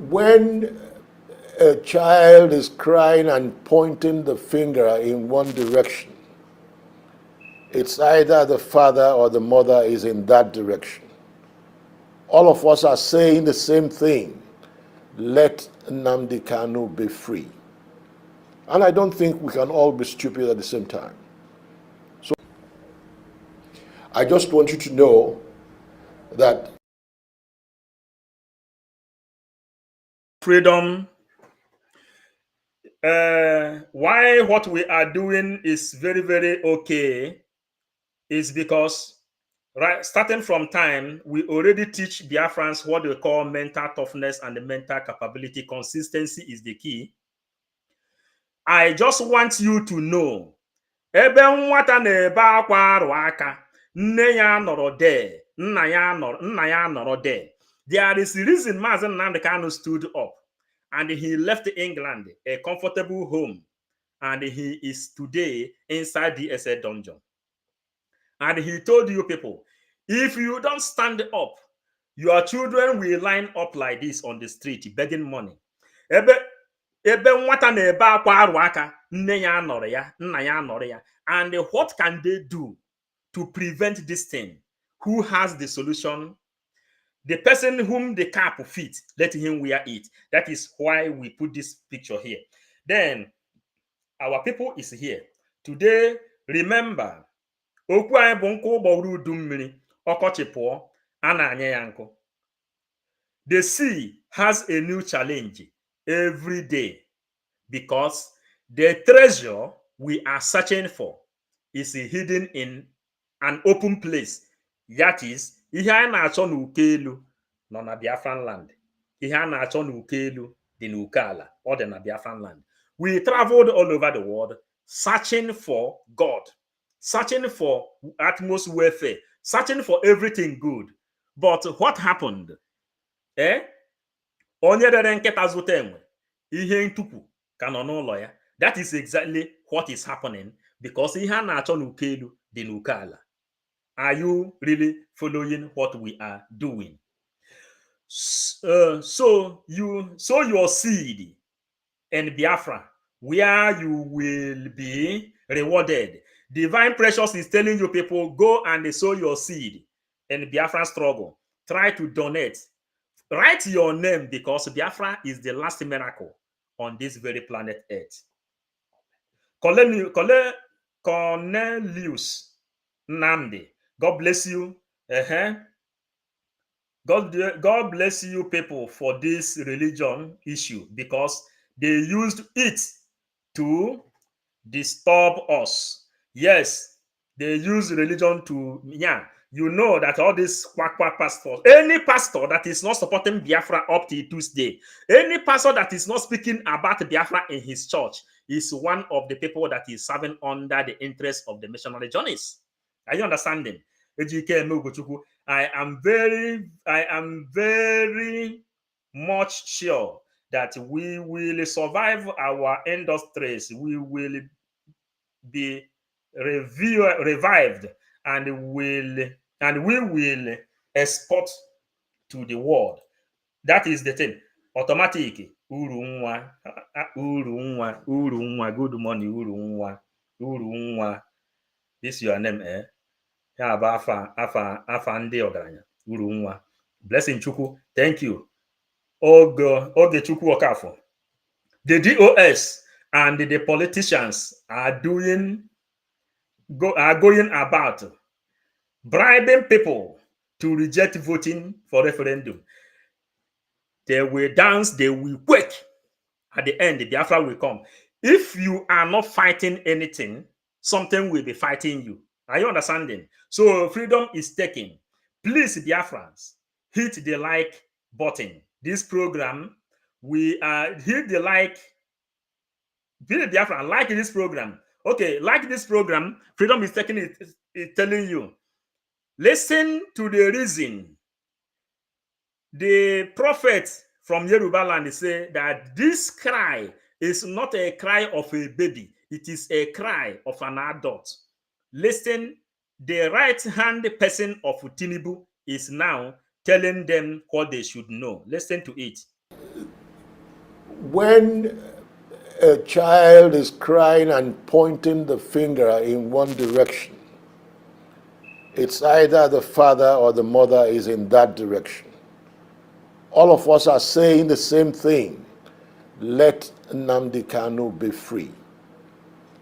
Speaker 6: when a child is crying and pointing the finger in one direction, it's either the father or the mother is in that direction. All of us are saying the same thing: let Nnamdi Kanu be free. And I don't think we can all be stupid at the same time. So I just want you to know that
Speaker 1: freedom. Why what we are doing is very, very okay is because, right, starting from time, we already teach Biafrans what they call mental toughness and the mental capability. Consistency is the key. I just want you to know, ebe nwata na-ebe akwa arụ aka, nne ya nọrọ there, nna ya nọrọ there. There is a reason Mazi Nnamdi Kanu stood up and he left England, a comfortable home, and he is today inside the DSA dungeon. And he told you people, if you don't stand up, your children will line up like this on the street begging money. Ebe nwata na-ebe akwa arụ aka, nne ya nọrọ ya, nna ya nọrọ ya. And what can they do to prevent this thing? Who has the solution? The person whom the cap fits, let him wear it. That is why we put this picture here. Then our people is here. Today, remember, okwu anyị bụ nkụ ụgbọrụ udu mmiri, ọkọchị pụọ, a na-anya ya nkụ. The sea has a new challenge every day because the treasure we are searching for is hidden in an open place. That is, ihe a na-achọ n'uko elu nọ na Biafran land. Ihe a na-achọ n'uko elu dị n'uko ala, ọ dị na Biafran land. We traveled all over the world searching for God, searching for utmost welfare, searching for everything good. But what happened? Onye dere nkịta zụta enwe, ihe ntupu ka nọ n'ụlọ ya. That is exactly what is happening because ihe a na-achọ n'uko elu dị n'uko ala. Are you really following what we are doing? So you sow your seed in Biafra, where you will be rewarded. Divine Precious is telling you people, go and sow your seed in Biafra struggle. Try to donate. Write your name because Biafra is the last miracle on this very planet Earth. Cornelius Nnamdi, God bless you. God bless you people for this religion issue because they used it to disturb us. Yes, they use religion to, you know that all these quack pastors, any pastor that is not supporting Biafra up to Tuesday, any pastor that is not speaking about Biafra in his church is one of the people that is serving under the interest of the missionary journeys. Are you understanding? I am very much sure that we will survive our industries. We will be revived and we will export to the world. That is the thing. Automatic. Uru nwa. Good morning, uru nwa. This is your name, eh? Afa ndị ọgaranya. Uru nwa. Blessing Chukwu. Thank you. Oge Chukwu Okafo. The DOS and the politicians are going about bribing people to reject voting for referendum. They will dance, they will quake. At the end, the Biafra will come. If you are not fighting anything, something will be fighting you. Are you understanding? So freedom is taken. Please, Biafrans, hit the like button. This program, we hit the like. Biafran, like this program. Okay, like this program. Freedom is taking it, is telling you. Listen to the reason. The prophet from Yoruba land say that this cry is not a cry of a baby. It is a cry of an adult. Listen, the right-hand person of Tinubu is now telling them what they should know. Listen to it.
Speaker 6: When a child is crying and pointing the finger in one direction, it's either the father or the mother is in that direction. All of us are saying the same thing. Let Nnamdi Kanu be free.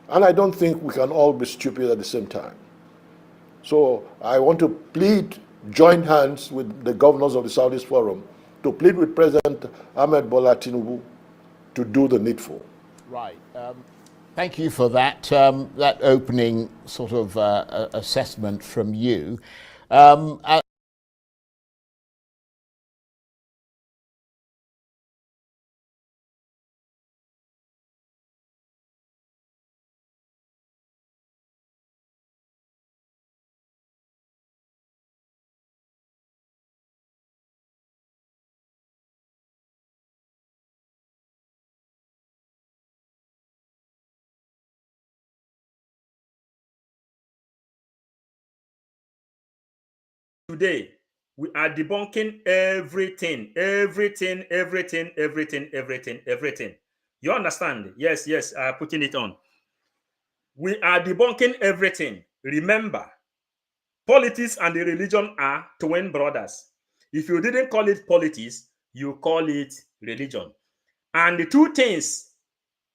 Speaker 6: And I don't think we can all be stupid at the same time. So I want to plead joint hands with the governors of the Southeast Forum to plead with President Ahmed Bola Tinubu to do the needful.
Speaker 4: Right. Thank you for that, that opening sort of assessment from you.
Speaker 1: Today, we are debunking everything. You understand? Yes, putting it on. We are debunking everything. Remember, politics and the religion are twin brothers. If you didn't call it politics, you call it religion. And the two things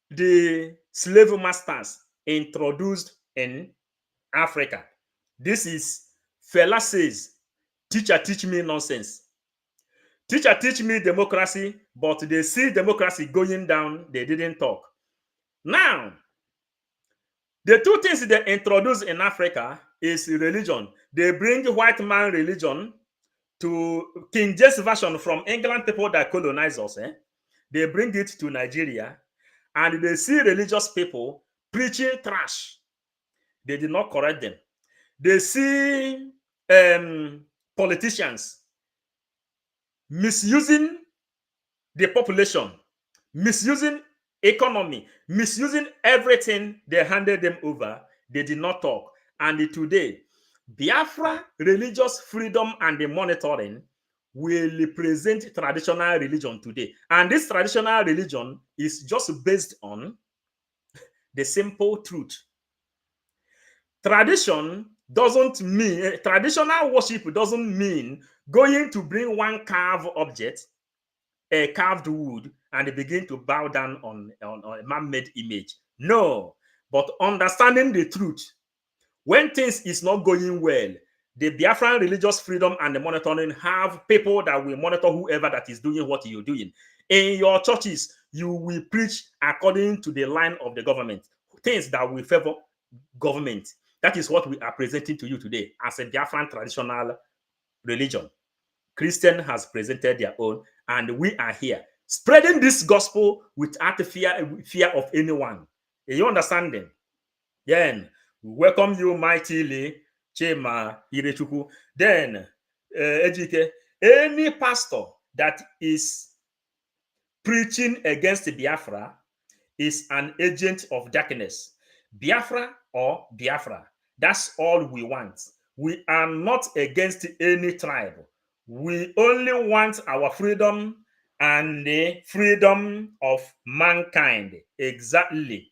Speaker 1: the slave masters introduced in Africa. This is Fela says, teacher teach me nonsense. Teacher teach me democracy, but they see democracy going down, they didn't talk. Now, the two things they introduce in Africa is religion. They bring white man religion to King James Version from England, people that colonize us. They bring it to Nigeria, and they see religious people preaching trash. They did not correct them. They see politicians misusing the population, misusing economy, misusing everything they handed them over. They did not talk. And today, Biafra religious freedom and the monitoring will represent traditional religion today. And this traditional religion is just based on the simple truth. Traditional worship doesn't mean going to bring one carved object, a carved wood, and begin to bow down on a man-made image. No, but understanding the truth. When things is not going well, the Biafran religious freedom and the monitoring have people that will monitor whoever that is doing what you're doing. In your churches, you will preach according to the line of the government, things that will favor government. That is what we are presenting to you today as a Biafran traditional religion. Christian has presented their own, and we are here spreading this gospel without fear of anyone. You understand them? Then we welcome you mightily, Chema Irechuku. Then, Ejike, any pastor that is preaching against Biafra is an agent of darkness. Biafra or Biafra. That's all we want. We are not against any tribe. We only want our freedom and the freedom of mankind. Exactly.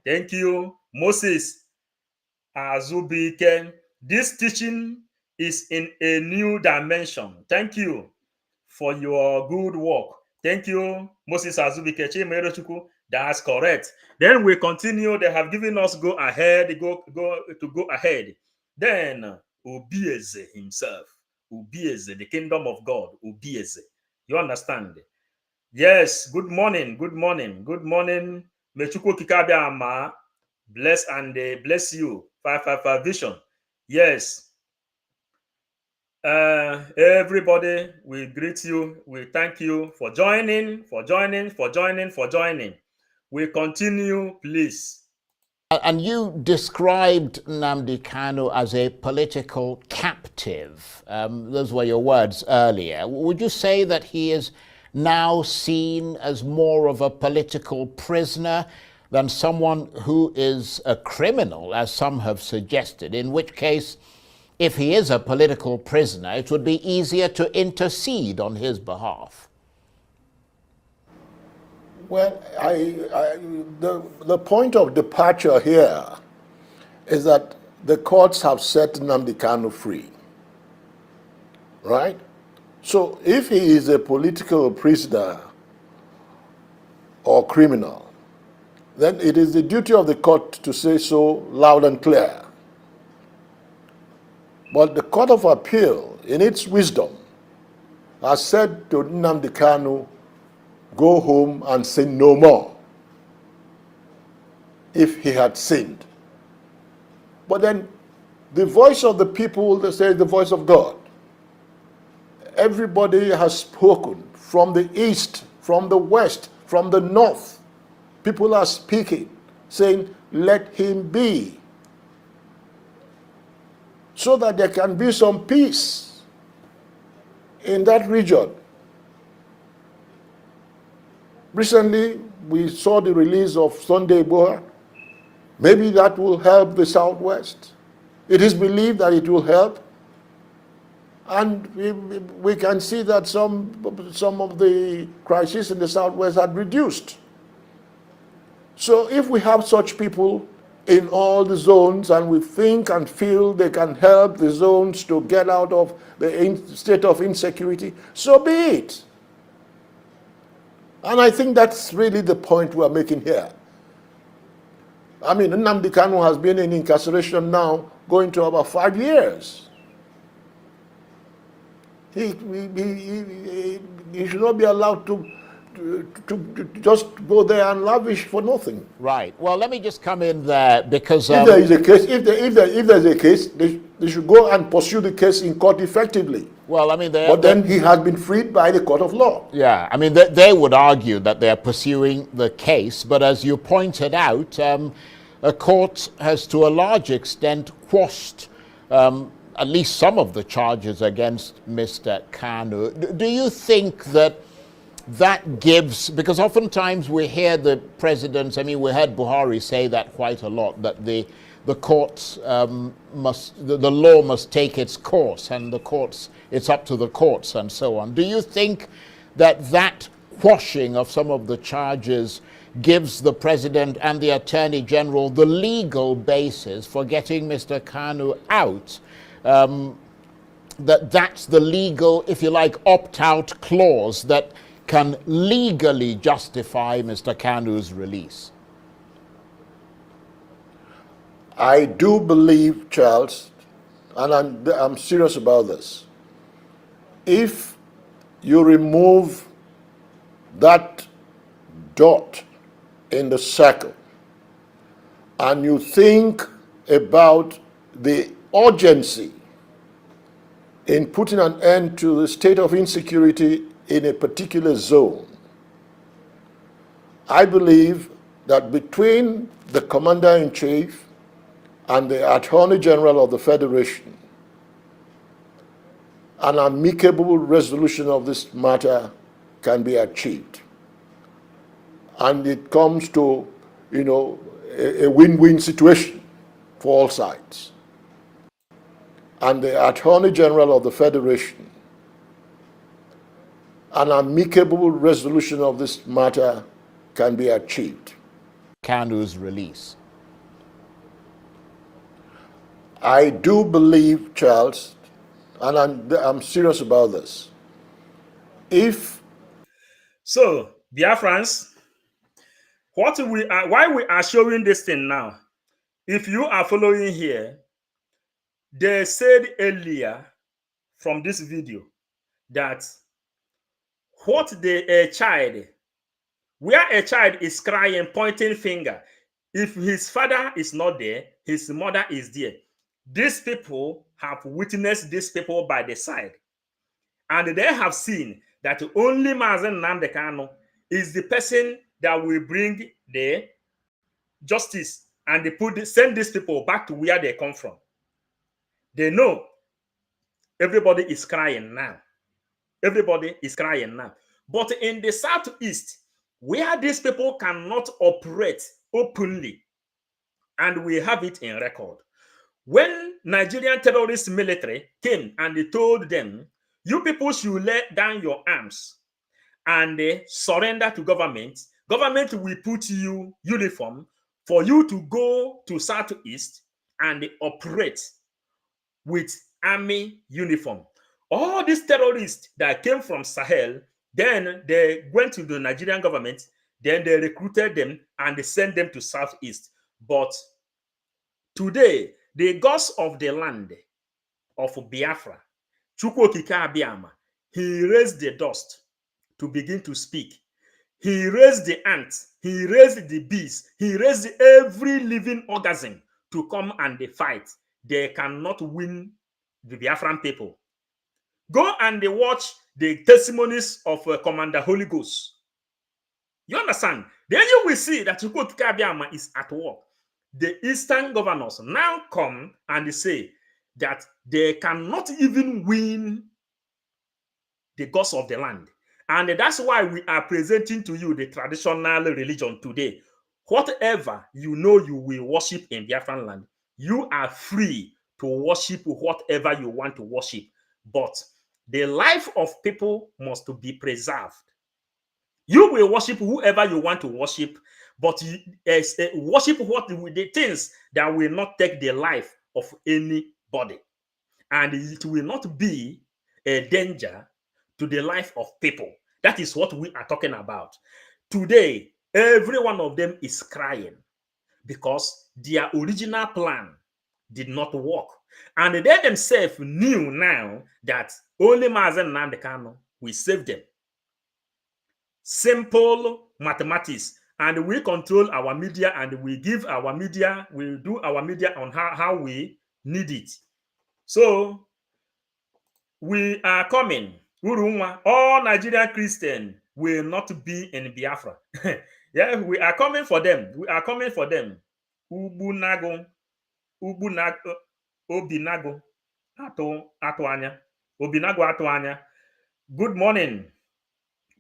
Speaker 1: Thank you, Moses Azubike. This teaching is in a new dimension. Thank you for your good work. Thank you, Moses Azubike. That's correct. Then we continue. They have given us go ahead. Then Obieze himself. Obieze, the kingdom of God. Obieze. You understand? Yes. Good morning. Good morning. Good morning. Mechuku Kikabia Ama. Bless and bless you. 555 vision. Yes. Everybody, we greet you. We thank you for joining. We continue, please.
Speaker 4: And you described Nnamdi Kanu as a political captive. Those were your words earlier. Would you say that he is now seen as more of a political prisoner than someone who is a criminal, as some have suggested, in which case, if he is a political prisoner, it would be easier to intercede on his behalf?
Speaker 6: Well, the point of departure here is that the courts have set Nnamdi Kanu free, right? So if he is a political prisoner or criminal, then it is the duty of the court to say so loud and clear. But the Court of Appeal, in its wisdom, has said to Nnamdi Kanu, go home and sin no more, if he had sinned. But then the voice of the people, they say, the voice of God. Everybody has spoken from the east, from the west, from the north. People are speaking, saying, let him be, so that there can be some peace in that region. Recently, we saw the release of Sunday Igboho. Maybe that will help the Southwest. It is believed that it will help. And we can see that some of the crises in the Southwest had reduced. So if we have such people in all the zones and we think and feel they can help the zones to get out of the state of insecurity, so be it. And I think that's really the point we're making here. I mean, Nnamdi Kanu has been in incarceration now going to about 5 years. He should not be allowed to just go there and lavish for nothing.
Speaker 4: Right. Well, let me just come in there because
Speaker 6: If there is a case, if there's a case, they should go and pursue the case in court effectively.
Speaker 4: well, I mean,
Speaker 6: But then he has been freed by the court of law.
Speaker 4: yeah, I mean, they would argue that they're pursuing the case, but as you pointed out, a court has to a large extent quashed at least some of the charges against Mr. Kanu. Do you think that that gives, because oftentimes we hear the presidents, I mean, we heard Buhari say that quite a lot, that the courts the law must take its course, and the courts, it's up to the courts and so on. Do you think that that quashing of some of the charges gives the president and the attorney general the legal basis for getting Mr. Kanu out? That's the legal, if you like, opt-out clause that can legally justify Mr. Kanu's release?
Speaker 6: I do believe, Charles, and I'm serious about this, if you remove that dot in the circle and you think about the urgency in putting an end to the state of insecurity in a particular zone, I believe that between the Commander-in-Chief and the Attorney General of the Federation, an amicable resolution of this matter can be achieved. And it comes to, a win-win situation for all sides. And the Attorney General of the Federation, an amicable resolution of this matter can be achieved.
Speaker 4: Kanu's release.
Speaker 6: I do believe, Charles, and I'm serious about this,
Speaker 1: So, Biafrans, why we are showing this thing now, if you are following here, they said earlier from this video that where a child is crying, pointing finger, if his father is not there, his mother is there. These people have witnessed these people by the side, and they have seen that only Mazen Nnamdi Kanu is the person that will bring the justice and send these people back to where they come from. They know everybody is crying now. Everybody is crying now. But in the Southeast, where these people cannot operate openly, and we have it in record, when Nigerian terrorist military came and they told them, you people should lay down your arms and surrender to government, government will put you uniform for you to go to Southeast and operate with army uniform. All these terrorists that came from Sahel, then they went to the Nigerian government, then they recruited them and they sent them to Southeast. But today, the gods of the land of Biafra, Chukwu Okike Abiyama, he raised the dust to begin to speak. He raised the ants, he raised the bees, he raised every living organism to come and fight. They cannot win the Biafran people. Go and watch the testimonies of Commander Holy Ghost. You understand? Then you will see that Chukwuka Abiyama is at work. The Eastern governors now come and say that they cannot even win the gods of the land. And that's why we are presenting to you the traditional religion today. Whatever you know you will worship in Biafran land, you are free to worship whatever you want to worship. But the life of people must be preserved. You will worship whoever you want to worship, but you, worship what the things that will not take the life of anybody. And it will not be a danger to the life of people. That is what we are talking about. Today, every one of them is crying because their original plan did not work. And they themselves knew now that only Mazen Nnamdi Kanu will save them. Simple mathematics. And we control our media and we give our media, we do our media on how we need it. So, we are coming. Urunwa, all Nigerian Christians will not be in Biafra. Yeah, we are coming for them. We are coming for them. Ubunago, Obinago, Atuanya, Obinago Atuanya. Good morning,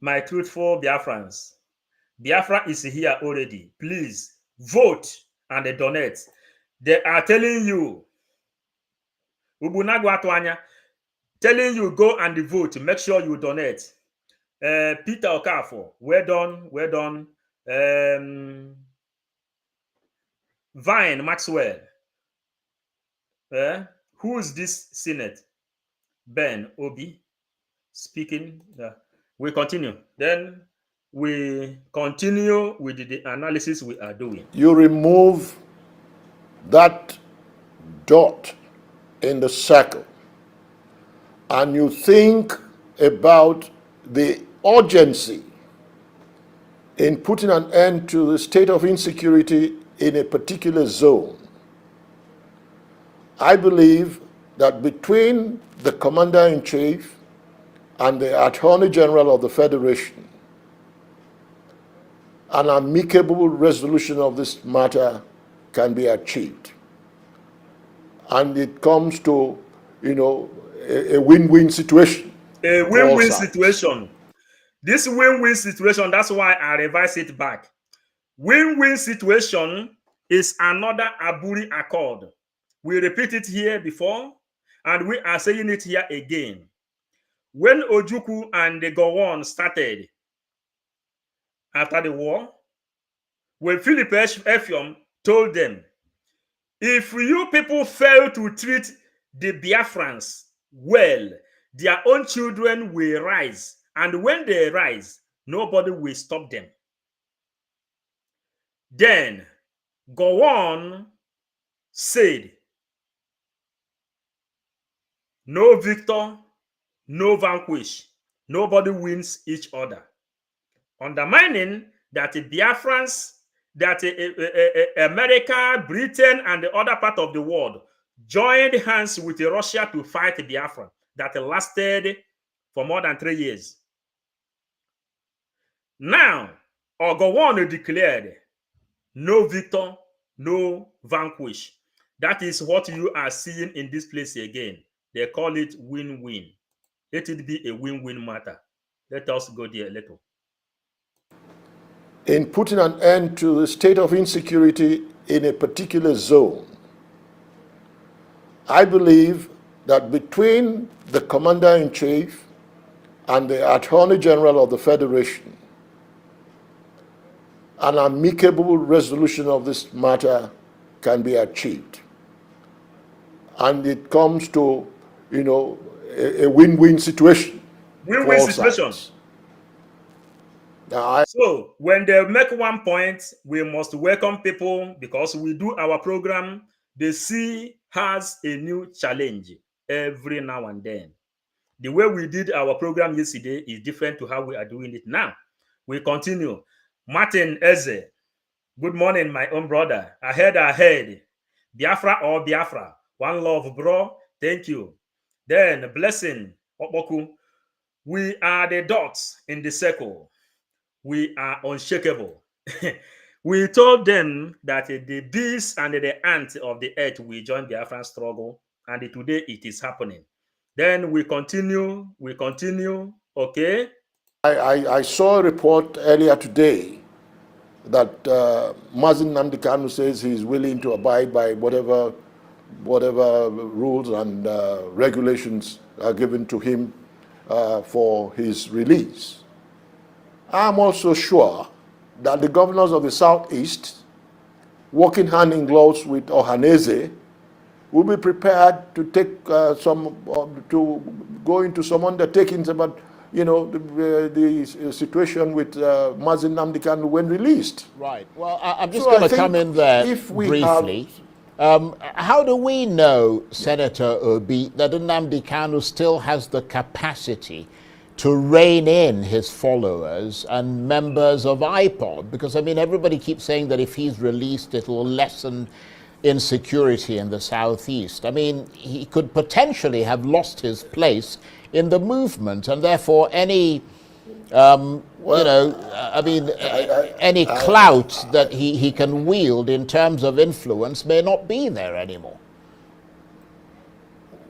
Speaker 1: my truthful Biafrans. Biafra is here already. Please vote and donate. They are telling you, Ubunago Atuanya, telling you go and vote. Make sure you donate. Peter Okafor, well done, well done. Vine Maxwell. Who is this Senate? Ben Obi speaking. We continue. Then we continue with the analysis we are doing.
Speaker 6: You remove that dot in the circle and you think about the urgency in putting an end to the state of insecurity in a particular zone. I believe that between the Commander-in-Chief and the Attorney General of the Federation, an amicable resolution of this matter can be achieved. And it comes to, a win-win situation.
Speaker 1: A win-win situation. This win-win situation, that's why I revise it back. Win-win situation is another Aburi Accord. We repeat it here before, and we are saying it here again. When Ojukwu and the Gowon started after the war, when Philip Effium told them, if you people fail to treat the Biafrans well, their own children will rise. And when they rise, nobody will stop them. Then Gowon said, no victor, no vanquish. Nobody wins each other. Undermining that the Biafrans, that America, Britain, and the other part of the world joined hands with Russia to fight Biafra that lasted for more than 3 years. Now, Ogowon declared, no victor, no vanquish. That is what you are seeing in this place again. They call it win-win. Let it be a win-win matter. Let us go there a little.
Speaker 6: In putting an end to the state of insecurity in a particular zone, I believe that between the Commander-in-Chief and the Attorney General of the Federation, an amicable resolution of this matter can be achieved. And it comes to, a win-win situation.
Speaker 1: Win-win situation. So when they make one point, we must welcome people because we do our program. The sea has a new challenge every now and then. The way we did our program yesterday is different to how we are doing it now. We continue. Martin Eze, good morning, my own brother. Ahead. Biafra or Biafra. One love, bro. Thank you. Then, Blessing Opoku. We are the dots in the circle. We are unshakable. We told them that the bees and the ants of the earth will join the Biafran struggle, and today it is happening. Then we continue. Okay.
Speaker 6: I saw a report earlier today that Nnamdi Kanu says he's willing to abide by whatever rules and regulations are given to him for his release. I'm also sure that the governors of the Southeast, working hand in gloves with Ohaneze, will be prepared to take to go into some undertakings about, the situation with Nnamdi Kanu when released.
Speaker 4: Right. Well, I'm just going to come in there briefly. How do we know, Senator Obi, that Nnamdi Kanu still has the capacity to rein in his followers and members of IPOD? Because, I mean, everybody keeps saying that if he's released, it will lessen insecurity in the Southeast. I mean, he could potentially have lost his place in the movement, and therefore any, any clout that he can wield in terms of influence may not be there anymore.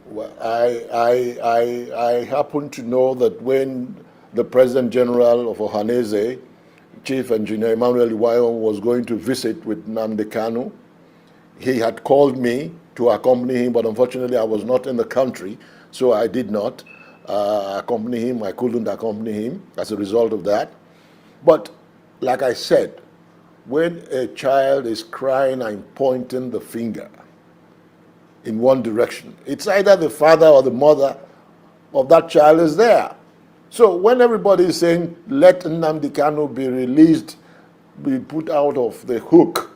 Speaker 6: Well, I happen to know that when the President General of Ohaneze, Chief Engineer Emmanuel Iwayo, was going to visit with Nnamdi Kanu, he had called me to accompany him, but unfortunately I was not in the country, so I did not accompany him. I couldn't accompany him as a result of that. But like I said, when a child is crying and pointing the finger in one direction, it's either the father or the mother of that child is there. So when everybody is saying, let Nnamdi Kanu be released, be put out of the hook,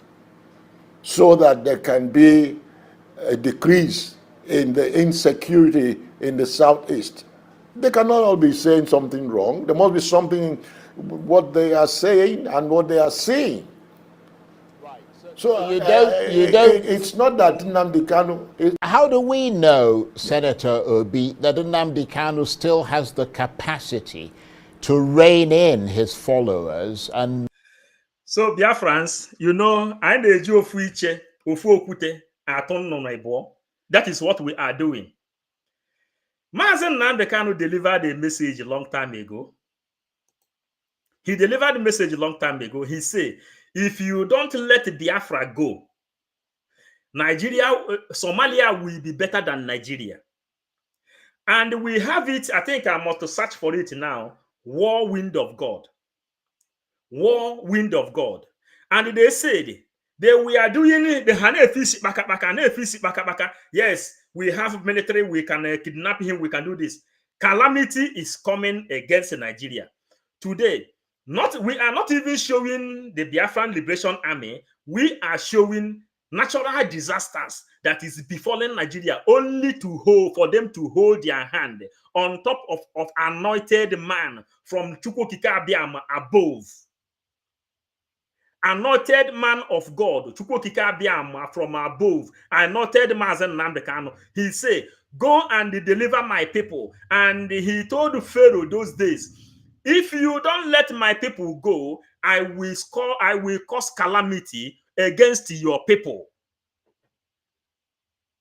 Speaker 6: so that there can be a decrease in the insecurity in the Southeast, they cannot all be saying something wrong. There must be something what they are saying and what they are seeing.
Speaker 4: Right.
Speaker 6: So it's not that Nnamdi Kanu.
Speaker 4: How do we know, Senator Obi, that Nnamdi Kanu still has the capacity to rein in his followers and?
Speaker 1: So, Biafrans, I need you ofu okute, that is what we are doing. Mazen Nnamdi Kanu delivered a message a long time ago. He delivered a message a long time ago. He said, if you don't let Biafra go, Somalia will be better than Nigeria. And we have it, I think I must search for it now, War Wind of God. War Wind of God. And they said, we are doing the yes, we have military, we can kidnap him, we can do this. Calamity is coming against Nigeria. Today, we are not even showing the Biafran Liberation Army, we are showing natural disasters that is befalling Nigeria only for them to hold their hand on top of anointed man from Chukwokika Abiam above. Anointed man of God, Chukwokika Abiam from above, anointed Mazen Nnamdi Kanu. He said, go and deliver my people. And he told Pharaoh those days, if you don't let my people go, I will cause calamity against your people.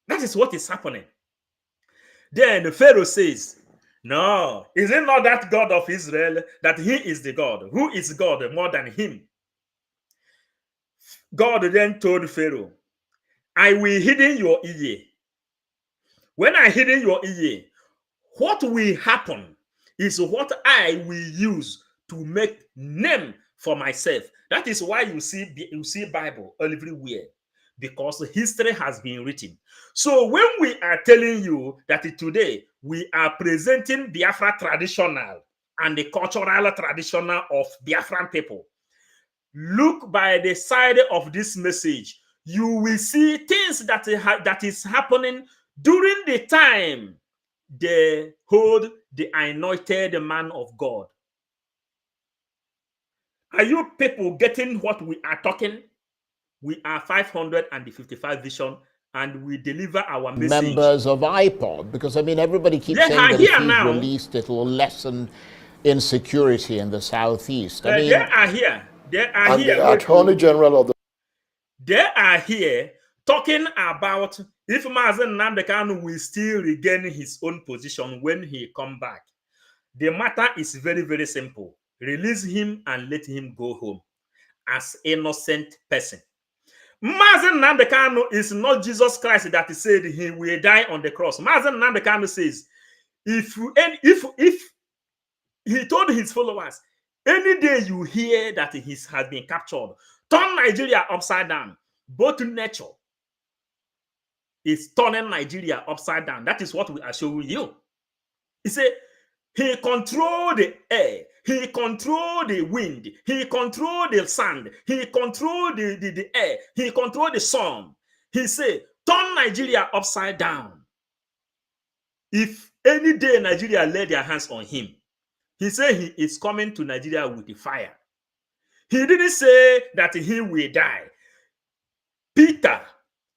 Speaker 1: That is what is happening. Then Pharaoh says, no, is it not that God of Israel that he is the God? Who is God more than him? God then told Pharaoh, I will hidden your ear. When I hidden your ear, what will happen is what I will use to make name for myself. That is why you see Bible everywhere, because history has been written. So when we are telling you that today we are presenting Biafra traditional and the cultural traditional of Biafran people, look by the side of this message, you will see things that is happening during the time they hold the anointed man of God. Are you people getting what we are talking? We are 555 vision and we deliver our message.
Speaker 4: Members of IPOD, because I mean, everybody keeps
Speaker 1: They
Speaker 4: saying
Speaker 1: are
Speaker 4: that if
Speaker 1: here
Speaker 4: he's
Speaker 1: now.
Speaker 4: released, it will lessen insecurity in the Southeast. I
Speaker 1: They
Speaker 4: mean,
Speaker 1: are here. They are
Speaker 6: And
Speaker 1: here.
Speaker 6: the Attorney General of the
Speaker 1: They are here talking about if Mazen Nnamdi Kanu will still regain his own position when he come back. The matter is very, very simple. Release him and let him go home as innocent person. Mazen Nnamdi Kanu is not Jesus Christ that said he will die on the cross. Mazen Nnamdi Kanu says, if he told his followers, any day you hear that he has been captured, turn Nigeria upside down. Both nature is turning Nigeria upside down. That is what we are showing you. He said, he controlled the air, he controlled the wind, he controlled the sand, he controlled the air, he controlled the sun. He said, turn Nigeria upside down. If any day Nigeria lay their hands on him, he said he is coming to Nigeria with the fire. He didn't say that he will die. Peter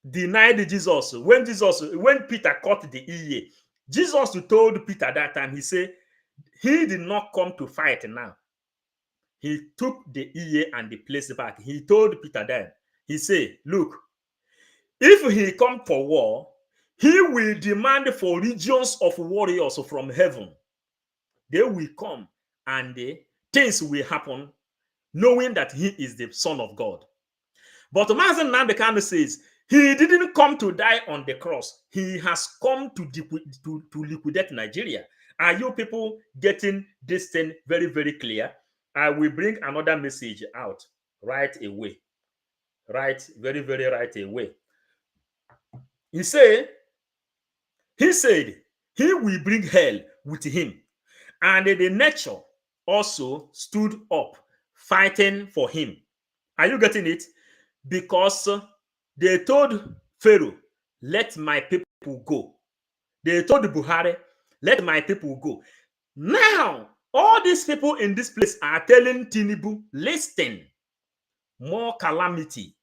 Speaker 1: denied Jesus. When Peter caught the ear, Jesus told Peter that time, he said, he did not come to fight now. He took the ear and the place back. He told Peter that, he said, look, if he come for war, he will demand for legions of warriors from heaven. They will come and things will happen knowing that he is the Son of God. But Mazen Nnamdi Kanu says, he didn't come to die on the cross. He has come to liquidate Nigeria. Are you people getting this thing very, very clear? I will bring another message out right away. Right, very, very right away. He said he will bring hell with him. And the nature also stood up fighting for him. Are you getting it? Because they told Pharaoh, let my people go. They told Buhari, let my people go. Now, all these people in this place are telling Tinubu, listen, more calamity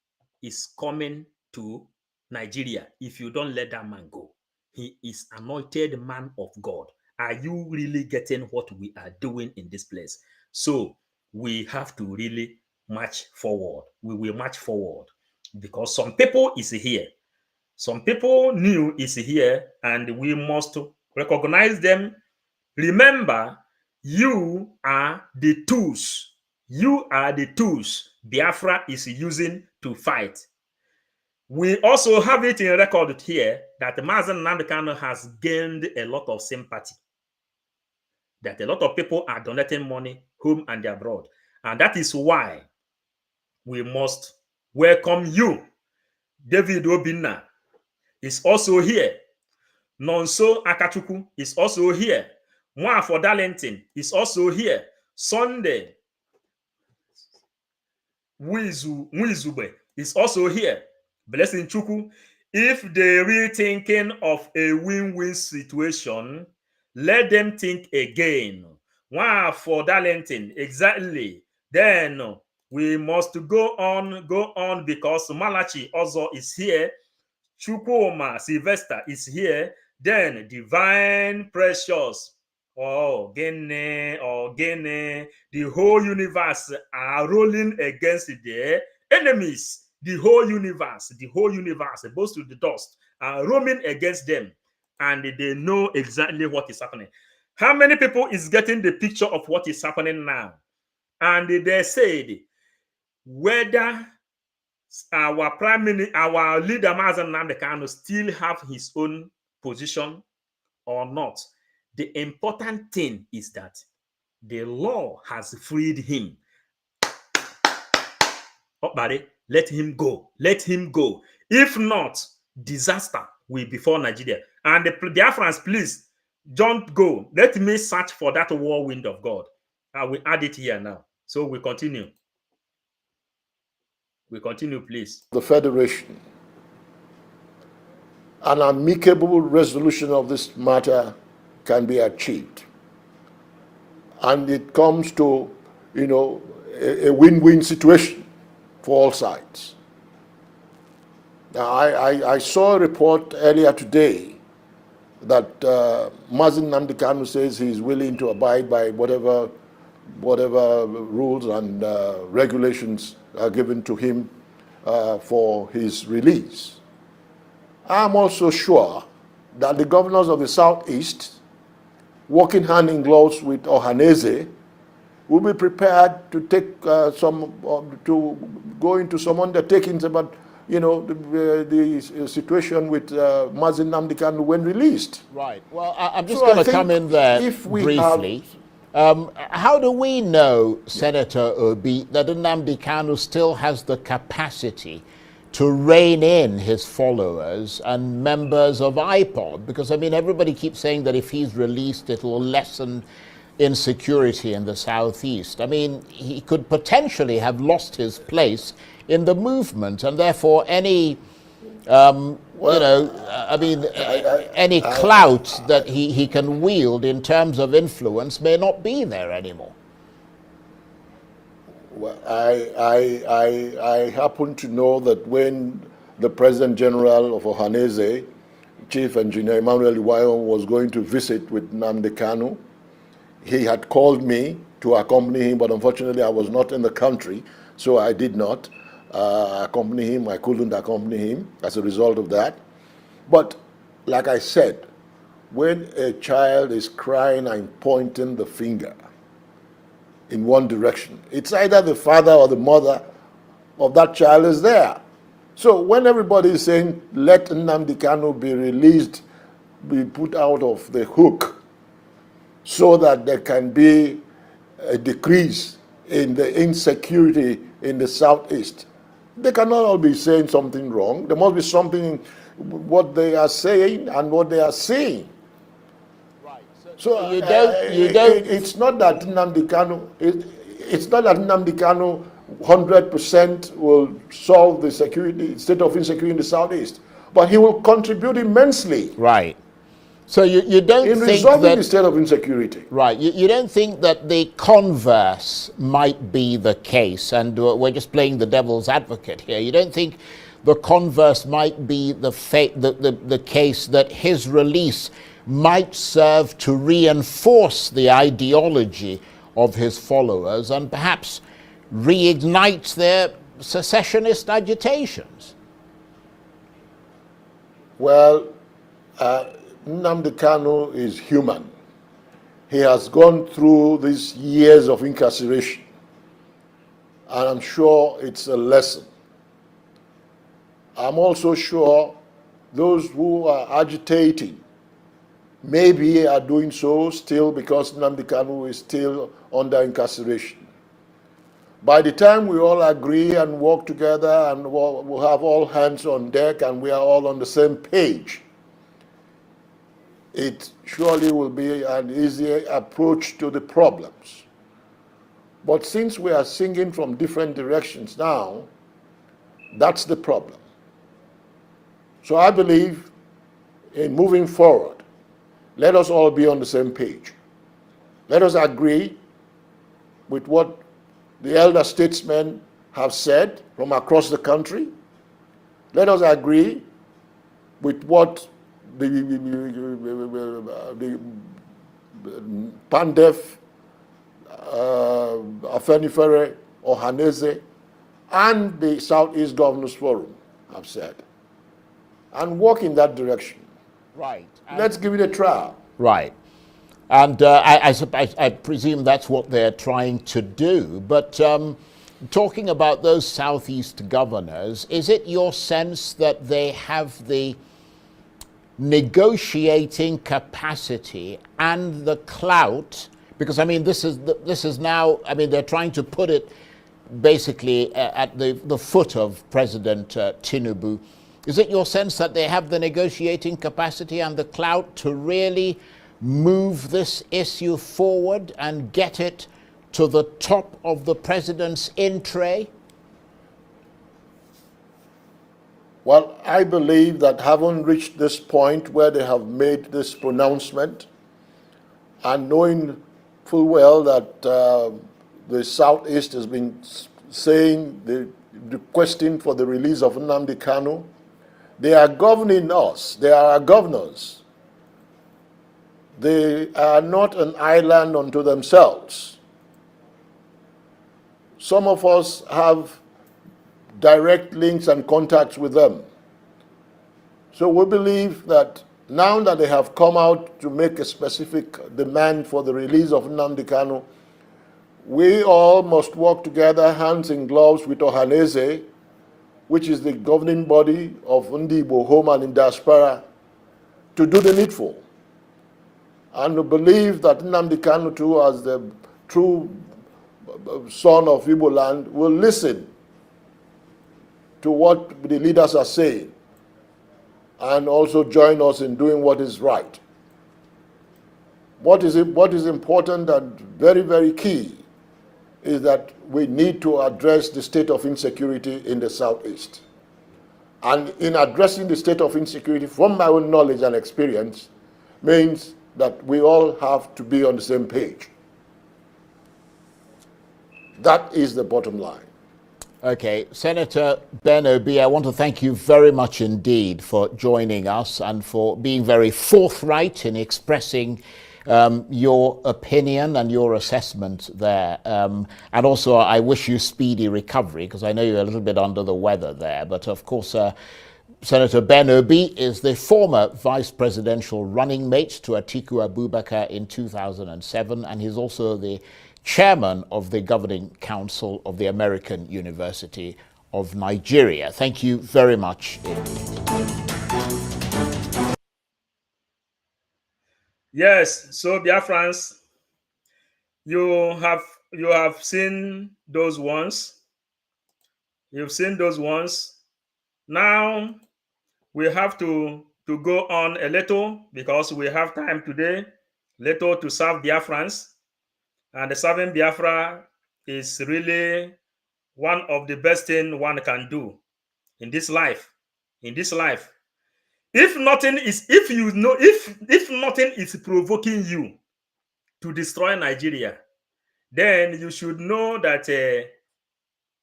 Speaker 1: is coming to Nigeria if you don't let that man go. He is anointed man of God. Are you really getting what we are doing in this place? So we have to really march forward. We will march forward because some people is here. Some people new is here and we must recognize them. Remember, you are the tools. You are the tools Biafra is using to fight. We also have it in record here that Mazen Nnamdi Kanu has gained a lot of sympathy. That a lot of people are donating money home and abroad. And that is why we must welcome you. David Obinna is also here. Nonso Akachukwu is also here. Mwafo Darlington is also here. Sunday Mwizube is also here. Blessing Chukwu. If they really thinking of a win-win situation, let them think again. Mwafo Darlington, exactly. Then we must go on because Malachi also is here. Chukwuma Sylvester is here. Then Divine Precious. Oh, Gene. The whole universe are rolling against their enemies. The whole universe, both to the dust, are roaming against them. And they know exactly what is happening. How many people is getting the picture of what is happening now? And they said, whether our prime minister, our leader Mazen Nnamdi Kanu still have his own position or not. The important thing is that the law has freed him. Oh, buddy, let him go. Let him go. If not, disaster will befall Nigeria. And the Biafrans, please don't go. Let me search for that whirlwind of God. I will add it here now. So we continue. We continue, please.
Speaker 6: the Federation. An amicable resolution of this matter can be achieved. And it comes to, a win-win situation for all sides. Now, I saw a report earlier today that Nnamdi Kanu says he's willing to abide by whatever rules and regulations are given to him for his release. I'm also sure that the governors of the Southeast, working hand in gloves with Ohaneze, will be prepared to take to go into some undertakings about the situation with Nnamdi Kanu when released.
Speaker 4: Right. Well, I'm just going to come in there briefly. How do we know, Senator Obi, that Nnamdi Kanu still has the capacity to rein in his followers and members of IPOD? Because, I mean, everybody keeps saying that if he's released, it will lessen insecurity in the Southeast. I mean, he could potentially have lost his place in the movement, and therefore any, any clout that he can wield in terms of influence may not be there anymore.
Speaker 6: Well, I happen to know that when the President General of Ohaneze, Chief Engineer Emmanuel Iwayon, was going to visit with Nnamdi Kanu, he had called me to accompany him, but unfortunately I was not in the country, so I did not accompany him. I couldn't accompany him as a result of that. But like I said, when a child is crying and pointing the finger in one direction, it's either the father or the mother of that child is there. So when everybody is saying, let Nnamdi Kanu be released, be put out of the hook, so that there can be a decrease in the insecurity in the Southeast, they cannot all be saying something wrong. There must be something in what they are saying and what they are seeing.
Speaker 4: Right.
Speaker 6: So
Speaker 4: you don't.
Speaker 6: It's not that Nnamdi Kanu. It's not that Nnamdi Kanu 100% will solve the state of insecurity in the Southeast, but he will contribute immensely.
Speaker 4: Right. So you don't
Speaker 6: in
Speaker 4: think
Speaker 6: resolving
Speaker 4: that
Speaker 6: the state of insecurity.
Speaker 4: Right. You don't think that the converse might be the case, and we're just playing the devil's advocate here. You don't think the converse might be the case that his release might serve to reinforce the ideology of his followers and perhaps reignite their secessionist agitations?
Speaker 6: Well, Nnamdi Kanu is human. He has gone through these years of incarceration, and I'm sure it's a lesson. I'm also sure those who are agitating maybe are doing so still because Nnamdi Kanu is still under incarceration. By the time we all agree and work together and we'll have all hands on deck and we are all on the same page, it surely will be an easier approach to the problems. But since we are singing from different directions now, that's the problem. So I believe in moving forward, let us all be on the same page. Let us agree with what the elder statesmen have said from across the country. Let us agree with what the Pandef, Afenifere, Ohaneze, and the Southeast Governors Forum have said, and walk in that direction.
Speaker 4: Right.
Speaker 6: Let's give it a try.
Speaker 4: Right. And I presume that's what they're trying to do. But talking about those Southeast governors, is it your sense that they have the negotiating capacity and the clout? Because, I mean, this is now, I mean, they're trying to put it basically at the foot of President Tinubu. Is it your sense that they have the negotiating capacity and the clout to really move this issue forward and get it to the top of the president's in tray?
Speaker 6: Well, I believe that having reached this point where they have made this pronouncement, and knowing full well that the Southeast has been saying, requesting for the release of Nnamdi Kanu, they are governing us. They are our governors. They are not an island unto themselves. Some of us have direct links and contacts with them. So we believe that now that they have come out to make a specific demand for the release of Nnamdi Kanu, we all must work together, hands in gloves, with Ohaneze, which is the governing body of Ndibo home and in diaspora, to do the needful. And to believe that Nnamdi Kanu too, as the true son of Igbo land, will listen to what the leaders are saying and also join us in doing what is right. What is important and very, very key is that we need to address the state of insecurity in the Southeast. And in addressing the state of insecurity, from my own knowledge and experience, means that we all have to be on the same page. That is the bottom line.
Speaker 4: Okay, Senator Ben Obi, I want to thank you very much indeed for joining us and for being very forthright in expressing your opinion and your assessment there. And also, I wish you speedy recovery, because I know you're a little bit under the weather there. But of course, Senator Ben Obi is the former vice presidential running mate to Atiku Abubakar in 2007, and he's also the chairman of the governing council of the American University of Nigeria. Thank you very much indeed.
Speaker 1: Yes, so Biafrans, you have seen those ones. You've seen those ones. Now we have to go on a little, because we have time today, little to serve Biafrans. And serving Biafra is really one of the best things one can do in this life. In this life, if nothing is provoking you to destroy Nigeria, then you should know that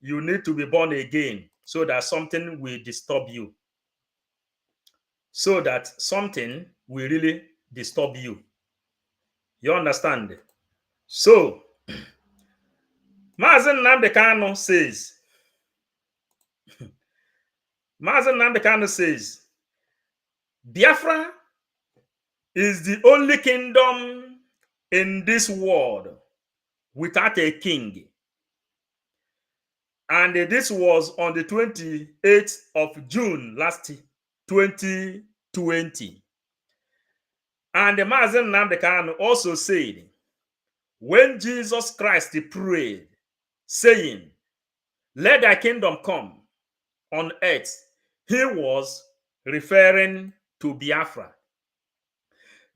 Speaker 1: you need to be born again, so that something will disturb you. So that something will really disturb you. You understand? So, Mazen Nnamdi Kanu says, Biafra is the only kingdom in this world without a king. And this was on the 28th of June last 2020. And Mazen Nnamdi Kanu also said, when Jesus Christ prayed, saying, let thy kingdom come on earth, he was referring to Biafra.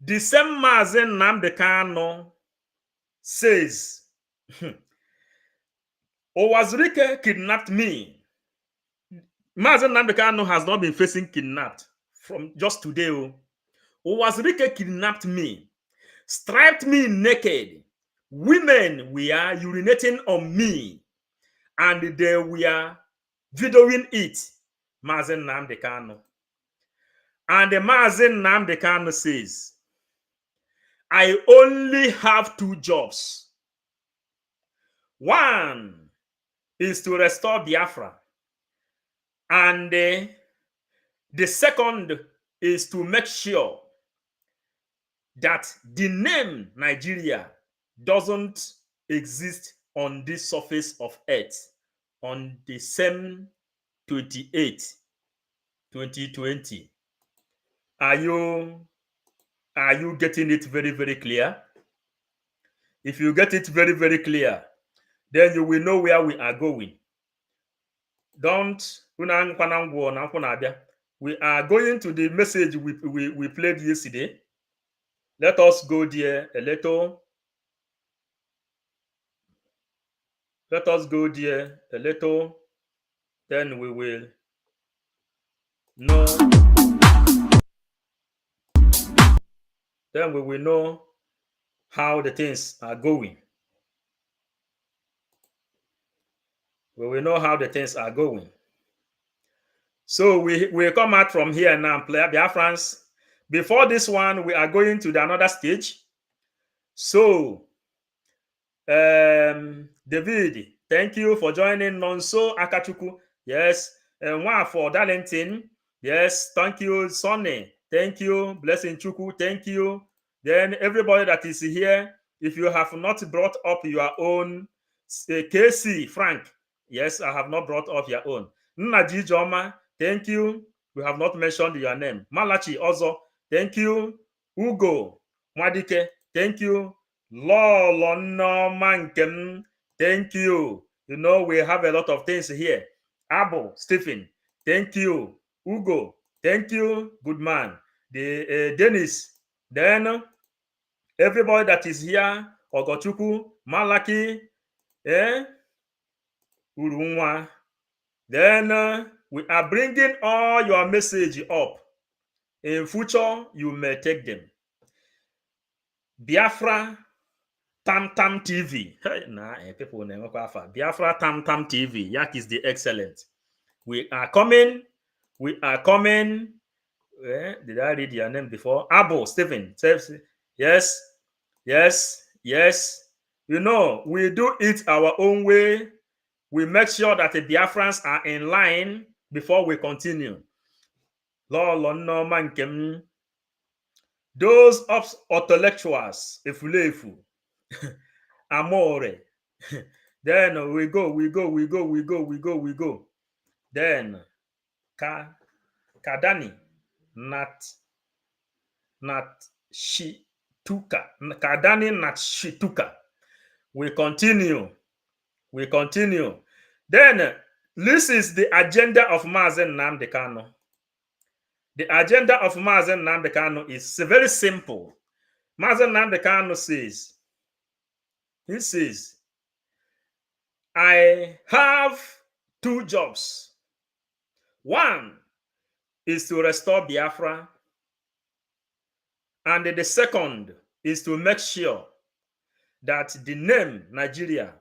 Speaker 1: The same Mazen Nnamdi Kanu says, Owazirike kidnapped me. Mazen Nnamdi Kanu has not been facing kidnapped from just today. Owazirike kidnapped me, stripped me naked. Women were urinating on me, and they were videoing it. Mazen Nnamdi Kanu. And the Mazen Nnamdi Kanu says, I only have two jobs. One is to restore Biafra, and the second is to make sure that the name Nigeria doesn't exist on this surface of earth on the same 28, 2020. Are you getting it very, very clear? If you get it very, very clear, then you will know where we are going. We are going to the message we played yesterday. Let us go there a little. Let us go there a little. Then we will know. Then we will know how the things are going. We will know how the things are going. So we come out from here now, Biafrans. Before this one, we are going to another stage. So, David, thank you for joining. Nonso Akachuku, yes. One for Darlington, yes. Thank you, Sonny. Thank you, Blessing Chuku. Thank you. Then everybody that is here, if you have not brought up your own, KC Frank, yes, I have not brought up your own. Nnaji Joma, thank you. We have not mentioned your name. Malachi also, thank you. Ugo Mwadike, thank you. Lolo Mankem, thank you. You know, we have a lot of things here. Abo, Stephen, thank you. Ugo, thank you. Good man. The Dennis, then everybody that is here, Ogochuku, Malaki, Urunwa. Then we are bringing all your message up. In future, you may take them. Biafra Tam Tam TV. People Biafra Tam Tam TV. Yak is the excellent. We are coming. We are coming. Did I read your name before? Abo, Stephen. Yes. Yes. Yes. You know, we do it our own way. We make sure that the Biafrans are in line before we continue. Those intellectuals, Efulefu, Amore. Then we go. Then Kadani, Nat Shituka. Kadani Nat Shituka. We continue. Then this is the agenda of Mazen Nnamdi Kanu. The agenda of Mazen Nnamdi Kanu is very simple. Mazen Nnamdi Kanu says, he says, I have 2 jobs. One is to restore Biafra, and the second is to make sure that the name Nigeria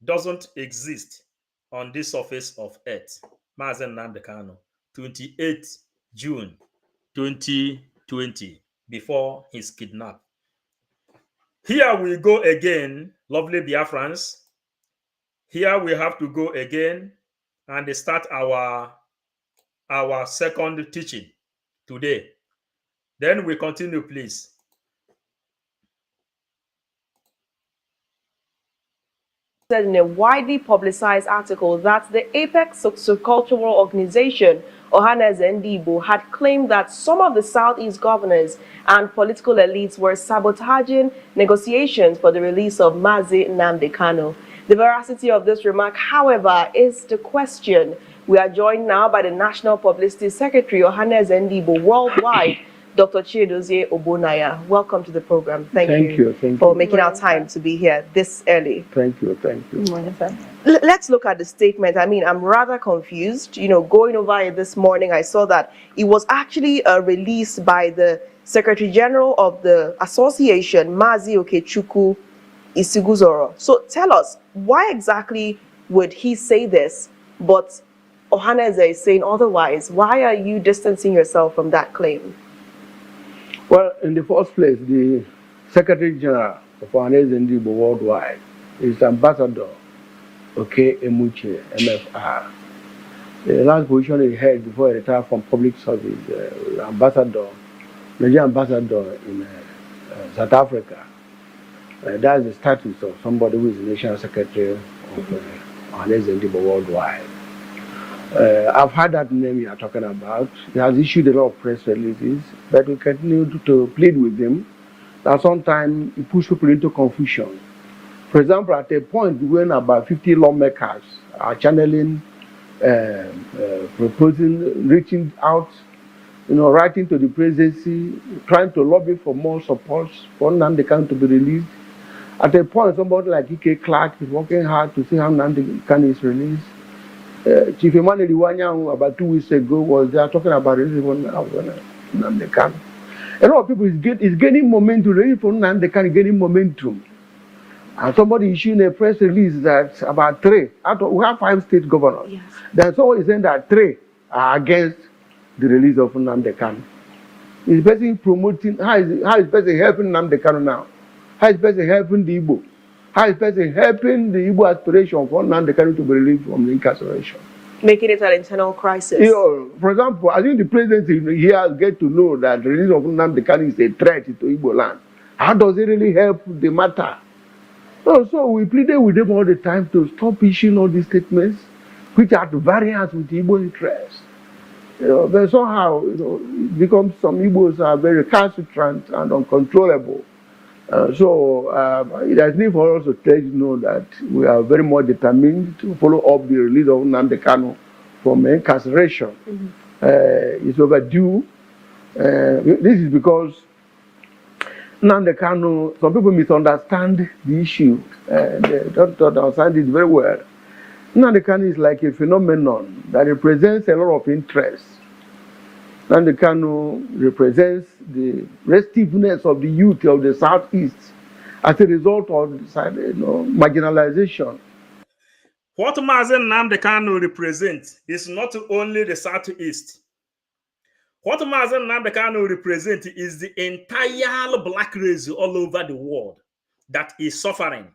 Speaker 1: doesn't exist on this surface of earth. Mazen Nnamdi Kanu, 28 June 2020, before his kidnap. Here we go again, lovely Biafrans. Here we have to go again and start our second teaching today. Then we continue, please.
Speaker 7: Said in a widely publicized article that the Apex Sociocultural Organization, Ohanaeze Ndigbo, had claimed that some of the Southeast governors and political elites were sabotaging negotiations for the release of Mazi Nnamdi Kanu. The veracity of this remark, however, is the question. We are joined now by the National Publicity Secretary, Ohanaeze Ndigbo, worldwide, Dr. Chiedozie Obonaya. Welcome to the program. Thank you for making our time to be here this early.
Speaker 5: Thank you.
Speaker 7: Let's look at the statement. I mean, I'm rather confused. You know, going over it this morning, I saw that it was actually released by the Secretary General of the Association, Mazi Okechukwu Isiguzoro. So tell us, why exactly would he say this, but Ohanaeze is saying otherwise? Why are you distancing yourself from that claim?
Speaker 5: Well, in the first place, the Secretary General of Ohanaeze Ndigbo worldwide is Ambassador Emuche, MFR. The last position he held before he retired from public service, Nigerian ambassador in South Africa. That's the status of somebody who is the National Secretary of Ohanaeze Ndigbo worldwide. I've heard that name you are talking about. He has issued a lot of press releases, but we continue to plead with him that sometimes he pushes people into confusion. For example, at a point when about 50 lawmakers are channeling, proposing, reaching out, writing to the presidency, trying to lobby for more support for Nnamdi Kanu to be released. At a point, somebody like Ike Clark is working hard to see how Nnamdi Kanu is released. Chief Emmanuel Iwanyang, about 2 weeks ago, was there talking about releasing Nnamdi Kanu.
Speaker 8: A lot of people is gaining momentum. Really from now, they can gaining momentum. And somebody issuing a press release that about three. We have 5 state governors.
Speaker 7: Yes.
Speaker 8: Then someone is saying that 3 are against the release of Nnamdi Kanu. Is person promoting? How is person helping Nnamdi Kanu now? How is person helping the Igbo? How is person helping the Igbo aspiration for Nnamdi Kanu to be released from the incarceration?
Speaker 7: Making it an internal crisis.
Speaker 8: You know, for example, I think the president here get to know that the release of Nnamdi Kanu is a threat to Igbo land. How does it really help the matter? So we pleaded with them all the time to stop issuing all these statements, which are at variance with Igbo interests. You know, but somehow, you know, it becomes some Igbos are very recalcitrant and uncontrollable. There's need for us to let you know that we are very much determined to follow up the release of Nnamdi Kanu from incarceration. It's overdue. This is because Nnamdi Kanu, some people misunderstand the issue. They don't understand it very well. Nnamdi Kanu is like a phenomenon that represents a lot of interests. Nnamdi Kanu represents the restiveness of the youth of the Southeast as a result of marginalization.
Speaker 1: What Mazen Nnamdi Kanu represents is not only the Southeast. What Mazen Nnamdi Kanu represents is the entire black race all over the world that is suffering.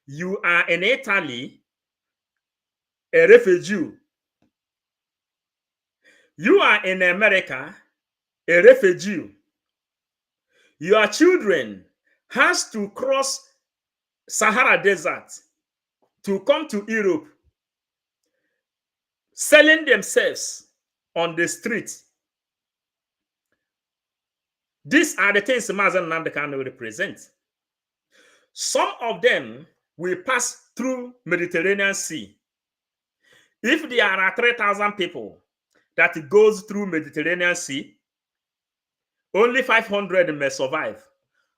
Speaker 1: You are in Italy, a refugee. You are in America, a refugee. Your children has to cross Sahara Desert to come to Europe, selling themselves on the street. These are the things Mazen Nnamdi Kanu represents. Some of them will pass through Mediterranean Sea. If there are 3,000 people that goes through Mediterranean Sea, only 500 may survive.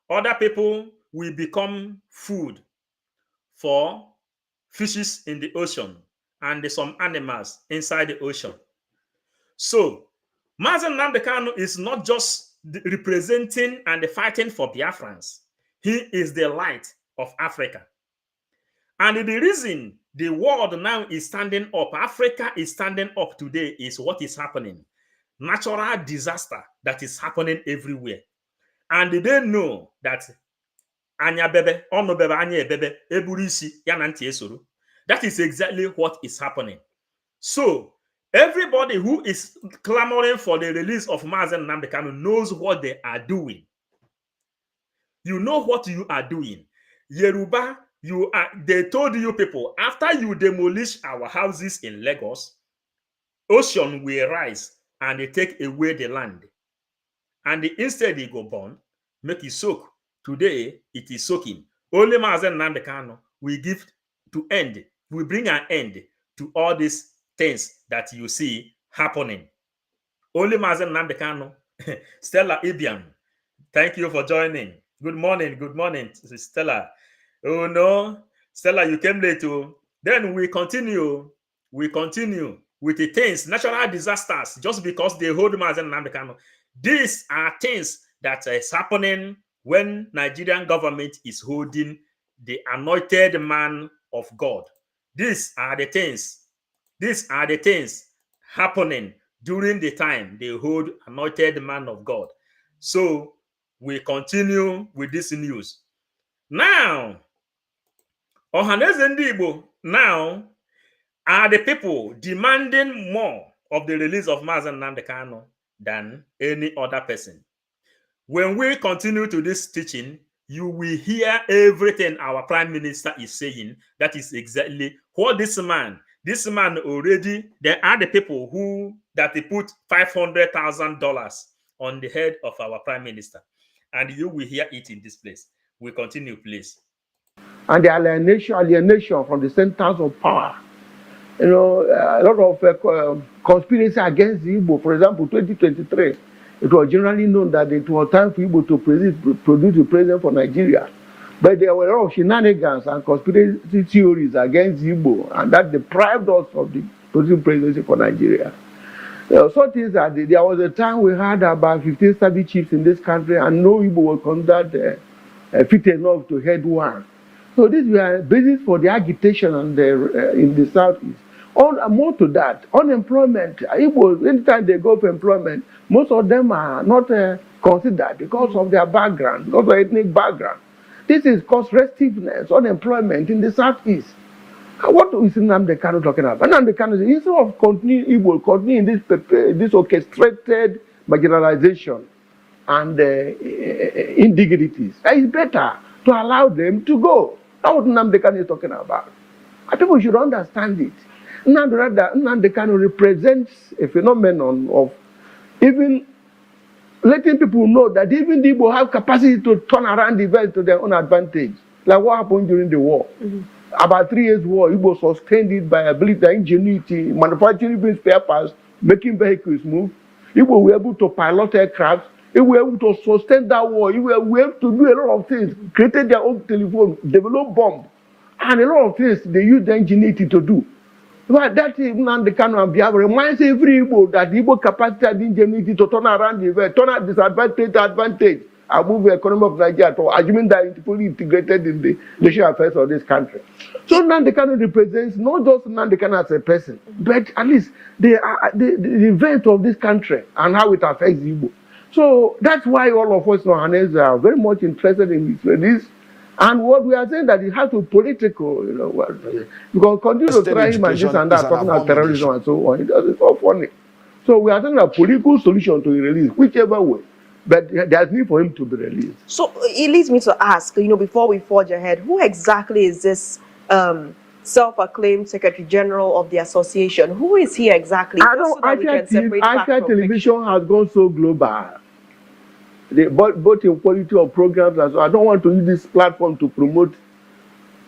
Speaker 1: Other people will become food for fishes in the ocean and some animals inside the ocean. So, Mazen Nnamdi Kanu is not just representing and fighting for Biafrans. He is the light of Africa. And the reason the world now is standing up, Africa is standing up today, is what is happening. Natural disaster that is happening everywhere. And they know that that is exactly what is happening. So everybody who is clamoring for the release of Mazen Nnamdi Kanu knows what they are doing. You know what you are doing. Yoruba, they told you people, after you demolish our houses in Lagos, ocean will rise and they take away the land. And instead they go burn, make it soak. Today, it is soaking. Only Mazen Nnamdi Kanu will give to end, will bring an end to all these things that you see happening. Only Mazen Nnamdi Kanu. Stella Ibian, thank you for joining. Good morning, Stella. Oh no, Stella, you came late too. Then we continue with the things, natural disasters, just because they hold Mazen Nnamdi Kanu. These are things that is happening when Nigerian government is holding the anointed man of God. These are the things happening during the time they hold anointed man of God. So we continue with this news. Now, Ohaneze Ndi Igbo now are the people demanding more of the release of Mazen Nnamdi Kanu than any other person. When we continue to this teaching, you will hear everything our prime minister is saying. That is exactly what this man already, there are the people that they put $500,000 on the head of our prime minister. And you will hear it in this place. We continue, please.
Speaker 8: And the alienation from the centers of power. You know, a lot of conspiracy against the Igbo. For example, 2023, it was generally known that it was time for Igbo to produce a president for Nigeria. But there were a lot of shenanigans and conspiracy theories against Igbo, and that deprived us of the producing presidency for Nigeria. So things that there was a time we had about 15 service chiefs in this country, and no Igbo was considered fit enough to head one. So these were basis for the agitation in the southeast. More to that, unemployment. Igbo, anytime they go for employment, most of them are not considered because of their background, because of ethnic background. This is cause restiveness, unemployment in the southeast. What is Nnamdi Kanu talking about? Nnamdi Kanu, instead of continuing this orchestrated marginalization and indignities, it's better to allow them to go. That's what Nnamdi Kanu is talking about. I think we should understand it. Nnamdi Kanu represents a phenomenon of even letting people know that even the Igbo have capacity to turn around the events to their own advantage, like what happened during the war. About 3 years war, Igbo sustained it by ability, ingenuity, manufacturing spare parts, making vehicles move. Igbo were able to pilot aircraft. They were able to sustain that war. They were able to do a lot of things, created their own telephone, developed bomb, and a lot of things they used the ingenuity to do. But that is Nnamdi Kanu and Biafra reminds every Igbo that the Igbo capacity and ingenuity to turn around the event, turn out disadvantage to advantage, and move the economy of Nigeria to assuming that it's fully integrated in the national affairs of this country. So Nnamdi Kanu represents not just Nnamdi Kanu as a person, but at least the event of this country and how it affects Igbo. So that's why all of us Ohanese are very much interested in his release. And what we are saying that it has to be political, because continue to try him and this and that, talking about terrorism and so on. It's all funny. So we are talking about political solution to release, whichever way. But there's need for him to be released.
Speaker 7: So it leads me to ask, before we forge ahead, who exactly is this self-acclaimed Secretary General of the association? Who is he exactly?
Speaker 8: I know Asia television has gone so global. Both in quality of programs as well. I don't want to use this platform to promote,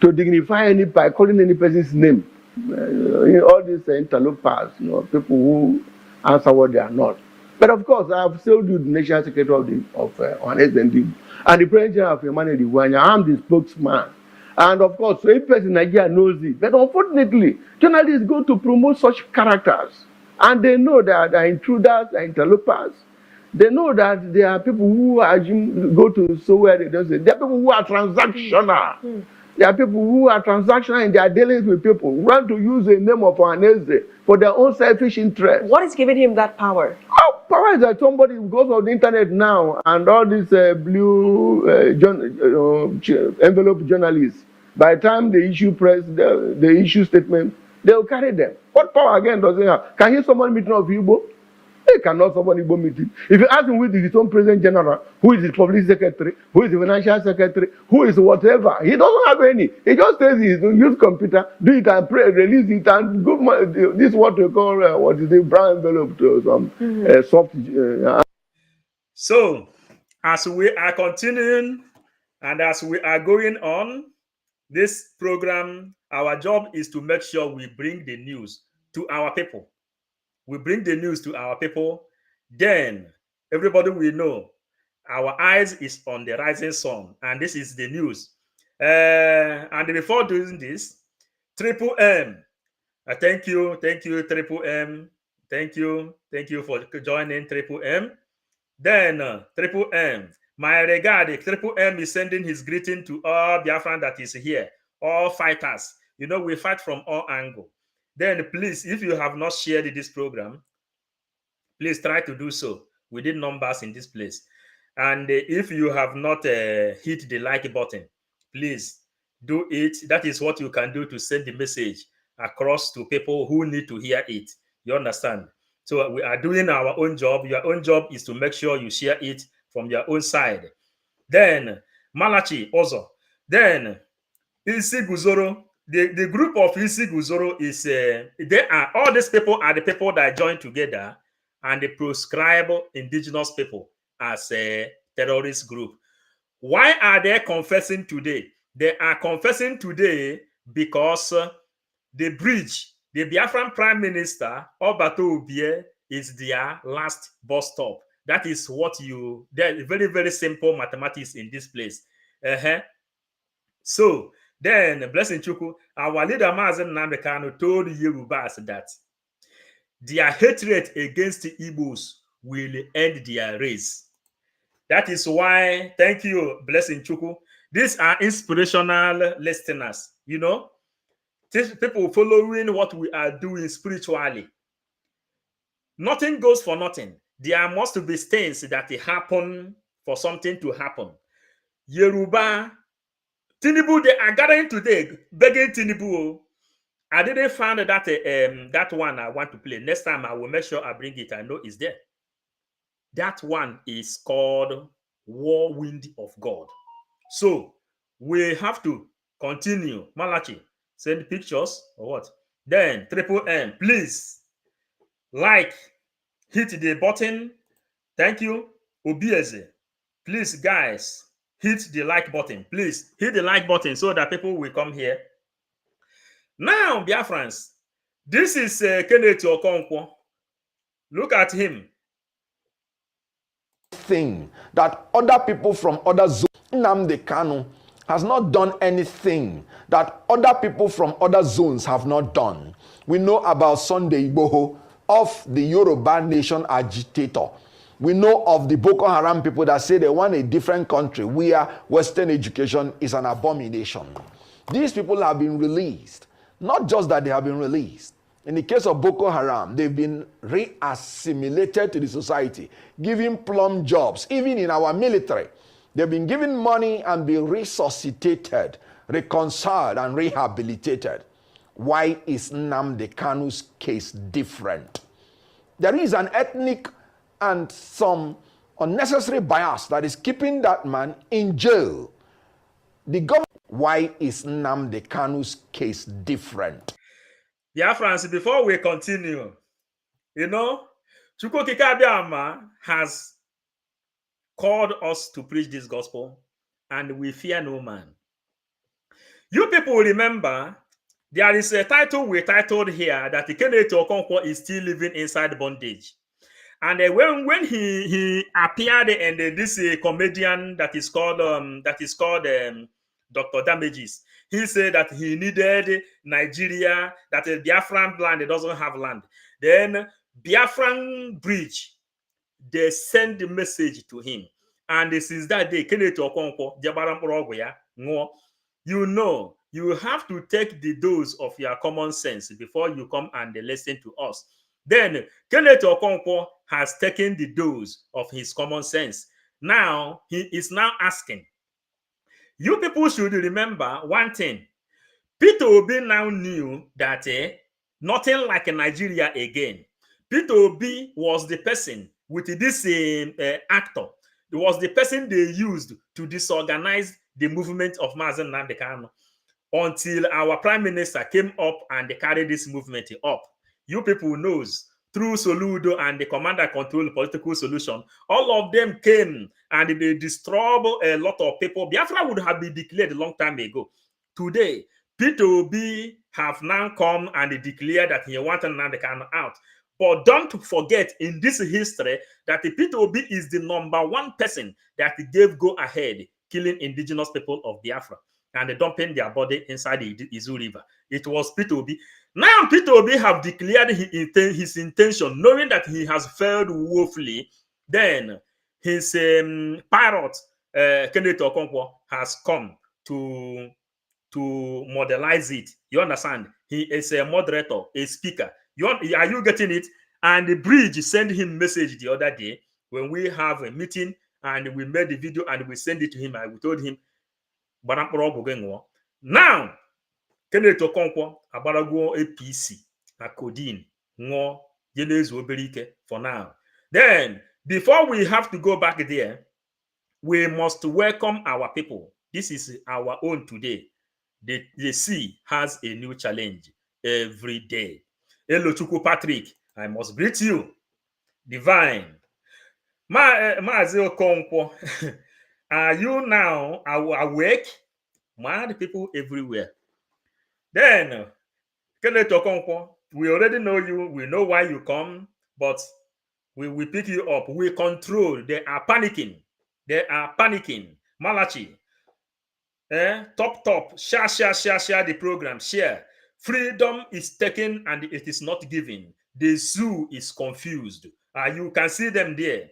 Speaker 8: to dignify by calling any person's name. All these interlopers, people who answer what they are not. But of course, I have still the National Secretary of Undertakings and the President of Humanity. I'm the spokesman. And of course, every person in Nigeria knows it. But unfortunately, journalists go to promote such characters. And they know that they are intruders, they are interlopers. They know that there are people who go to somewhere they don't say. There are people who are transactional. There are people who are transactional in their dealings with people, who want to use the name of Ohanese for their own selfish interest.
Speaker 7: What is giving him that power?
Speaker 8: Oh, power is that somebody, because of the internet now and all these blue envelope journalists, by the time they issue press, they issue statement, they will carry them. What power again does he have? Can he summon meeting of Igbo? He cannot summon Igbo meeting. If you ask him who is his own president general, who is his public secretary, who is the financial secretary, who is whatever, he doesn't have any. He just says he use computer, do it and pray, release it, and go. This is what we call what is the brown envelope to some soft.
Speaker 1: So, as we are continuing and as we are going on this program, our job is to make sure we bring the news to our people. We bring the news to our people, then everybody will know our eyes is on the rising sun, and this is the news. And before doing this, Triple M, thank you, Triple M, thank you for joining Triple M. Then Triple M, my regard, Triple M is sending his greeting to all Biafran that is here, all fighters. We fight from all angles. Then please, if you have not shared this program, please try to do so. We did numbers in this place. And if you have not hit the like button, please do it. That is what you can do to send the message across to people who need to hear it. You understand? So we are doing our own job. Your own job is to make sure you share it from your own side. Then Malachi also. Then Isi Guzoro, the group of Isi Guzoro is all these people are the people that join together and they proscribe indigenous people as a terrorist group. Why are they confessing today? They are confessing today because the bridge, the Biafran Prime Minister, Obato Obie, is their last bus stop. That is what there's very, very simple mathematics in this place. So then, Blessing Chuku, our leader Mazen Nnamdi Kanu told Yorubas that their hatred against the Igbos will end their race. That is why, thank you, Blessing Chuku. These are inspirational listeners, you know. These people following what we are doing spiritually. Nothing goes for nothing. There must be things that happen for something to happen. Yoruba, Tinubu, they are gathering today, begging Tinubu. I didn't find that that one I want to play. Next time I will make sure I bring it. I know it's there. That one is called Whirlwind of God. So we have to continue. Malachi, send pictures or what? Then Triple M, please like, hit the button. Thank you. Obieze, please guys, hit the like button. Please hit the like button so that people will come here. Now, Biafrans, this is Kenneth Okonkwo. Look at him.
Speaker 9: Thing that other people from other zones, Nnamdi Kanu has not done anything that other people from other zones have not done. We know about Sunday Igboho, of the Yoruba nation agitator. We know of the Boko Haram people that say they want a different country where Western education is an abomination. These people have been released. Not just that they have been released. In the case of Boko Haram, they've been re-assimilated to the society, given plum jobs, even in our military. They've been given money and been resuscitated, reconciled, and rehabilitated. Why is Nnamdi Kanu's case different? There is an ethnic and some unnecessary bias that is keeping that man in jail. The government. Why is Nnamdi Kanu's case different?
Speaker 1: Yeah, Francis, before we continue, you know, Chukwu Kikabiama has called us to preach this gospel, and we fear no man. You people remember, there is a title we titled here that Kenneth Okonkwo is still living inside bondage. And when he appeared in this comedian that is called Dr. Damages, he said that he needed Nigeria, that a Biafran land, it doesn't have land. Then Biafran bridge, they send the message to him. And since that day, Kenneth Okonkwo, you know, you have to take the dose of your common sense before you come and listen to us. Then Kenneth Okonkwo has taken the dose of his common sense. Now he is now asking. You people should remember one thing. Peter Obi now knew that nothing like Nigeria again. Peter Obi was the person with this actor. It was the person they used to disorganize the movement of Mazen Nnamdi Kanu until our prime minister came up and carried this movement up. You people knows through Soludo and the command and control political solution, all of them came and they destroyed a lot of people. Biafra would have been declared a long time ago. Today, Peter Obi have now come and declared that he wanted Nnamdi Kanu out. But don't forget in this history that Peter Obi is the #1 person that gave go ahead killing indigenous people of Biafra and dumping their body inside the Izu River. It was Peter Obi. Now Peter Obi have declared his intention, knowing that he has failed woefully. Then his pirate, Kenneth Okonkwo, has come to modelize it. You understand? He is a moderator, a speaker. Are you getting it? And the bridge sent him message the other day when we have a meeting and we made the video and we sent it to him and we told him, now, Kenneth Okonkwo abarago APC na codeine ngo yenezu oberike for now. Then, before we have to go back there, we must welcome our people. This is our own today. The sea has a new challenge every day. Hello, Chukwu Patrick. I must greet you. Divine. Maazi Okonkwo. Are you now awake? Mad people everywhere. Then, Kenneth Okonkwo, we already know you. We know why you come, but we pick you up. We control. They are panicking. They are panicking. Malachi. Top. Share the program. Share. Freedom is taken and it is not given. The zoo is confused. You can see them there.